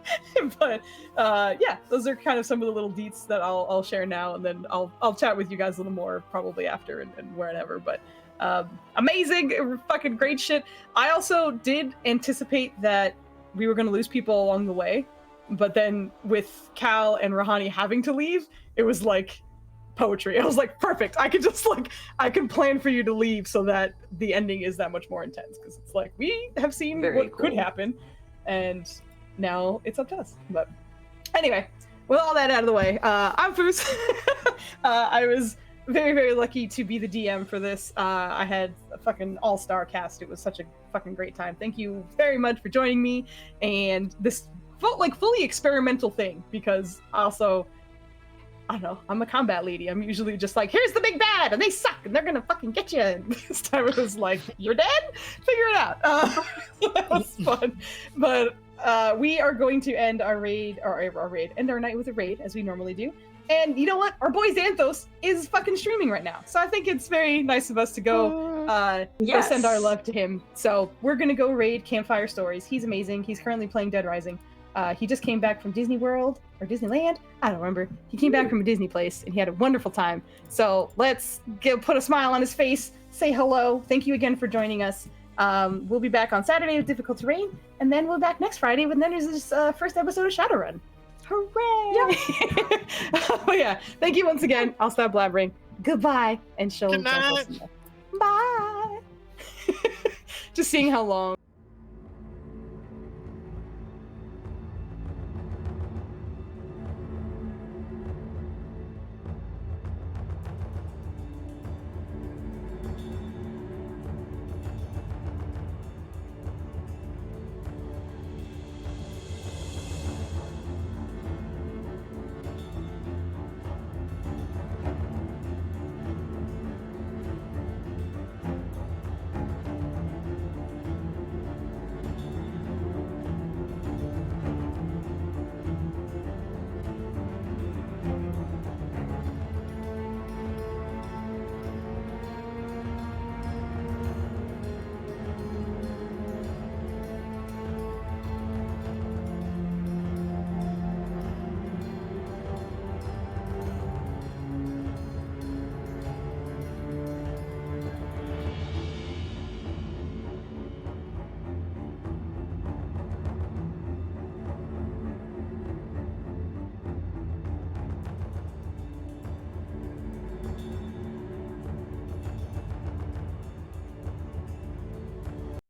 But yeah, those are kind of some of the little deets that I'll share now, and then I'll chat with you guys a little more probably after and wherever. But amazing, fucking great shit. I also did anticipate that we were going to lose people along the way, but then with Cal and Rahani having to leave, it was like poetry. I was like, perfect. I can just I can plan for you to leave so that the ending is that much more intense, because it's like we have seen what could happen, and now it's up to us. But anyway, with all that out of the way, I'm Foos. I was very, very lucky to be the DM for this. I had a fucking all-star cast. It was such a fucking great time. Thank you very much for joining me, and this felt like fully experimental thing, because also, I don't know, I'm a combat lady. I'm usually just like, here's the big bad, and they suck, and they're gonna fucking get you. And this time it was like, you're dead? Figure it out. That was fun. But we are going to end our raid, end our night with a raid, as we normally do. And you know what? Our boy Xanthos is fucking streaming right now. So I think it's very nice of us to go, go send our love to him. So we're gonna go raid Campfire Stories. He's amazing. He's currently playing Dead Rising. He just came back from Disney World or Disneyland. I don't remember. He came back from a Disney place and he had a wonderful time. So let's put a smile on his face, say hello. Thank you again for joining us. We'll be back on Saturday with Difficult Terrain, and then we'll be back next Friday when there's this first episode of Shadowrun. Hooray! Yeah. But yeah, thank you once again. I'll stop blabbering. Goodbye, and show. Good night. Bye. Just seeing how long.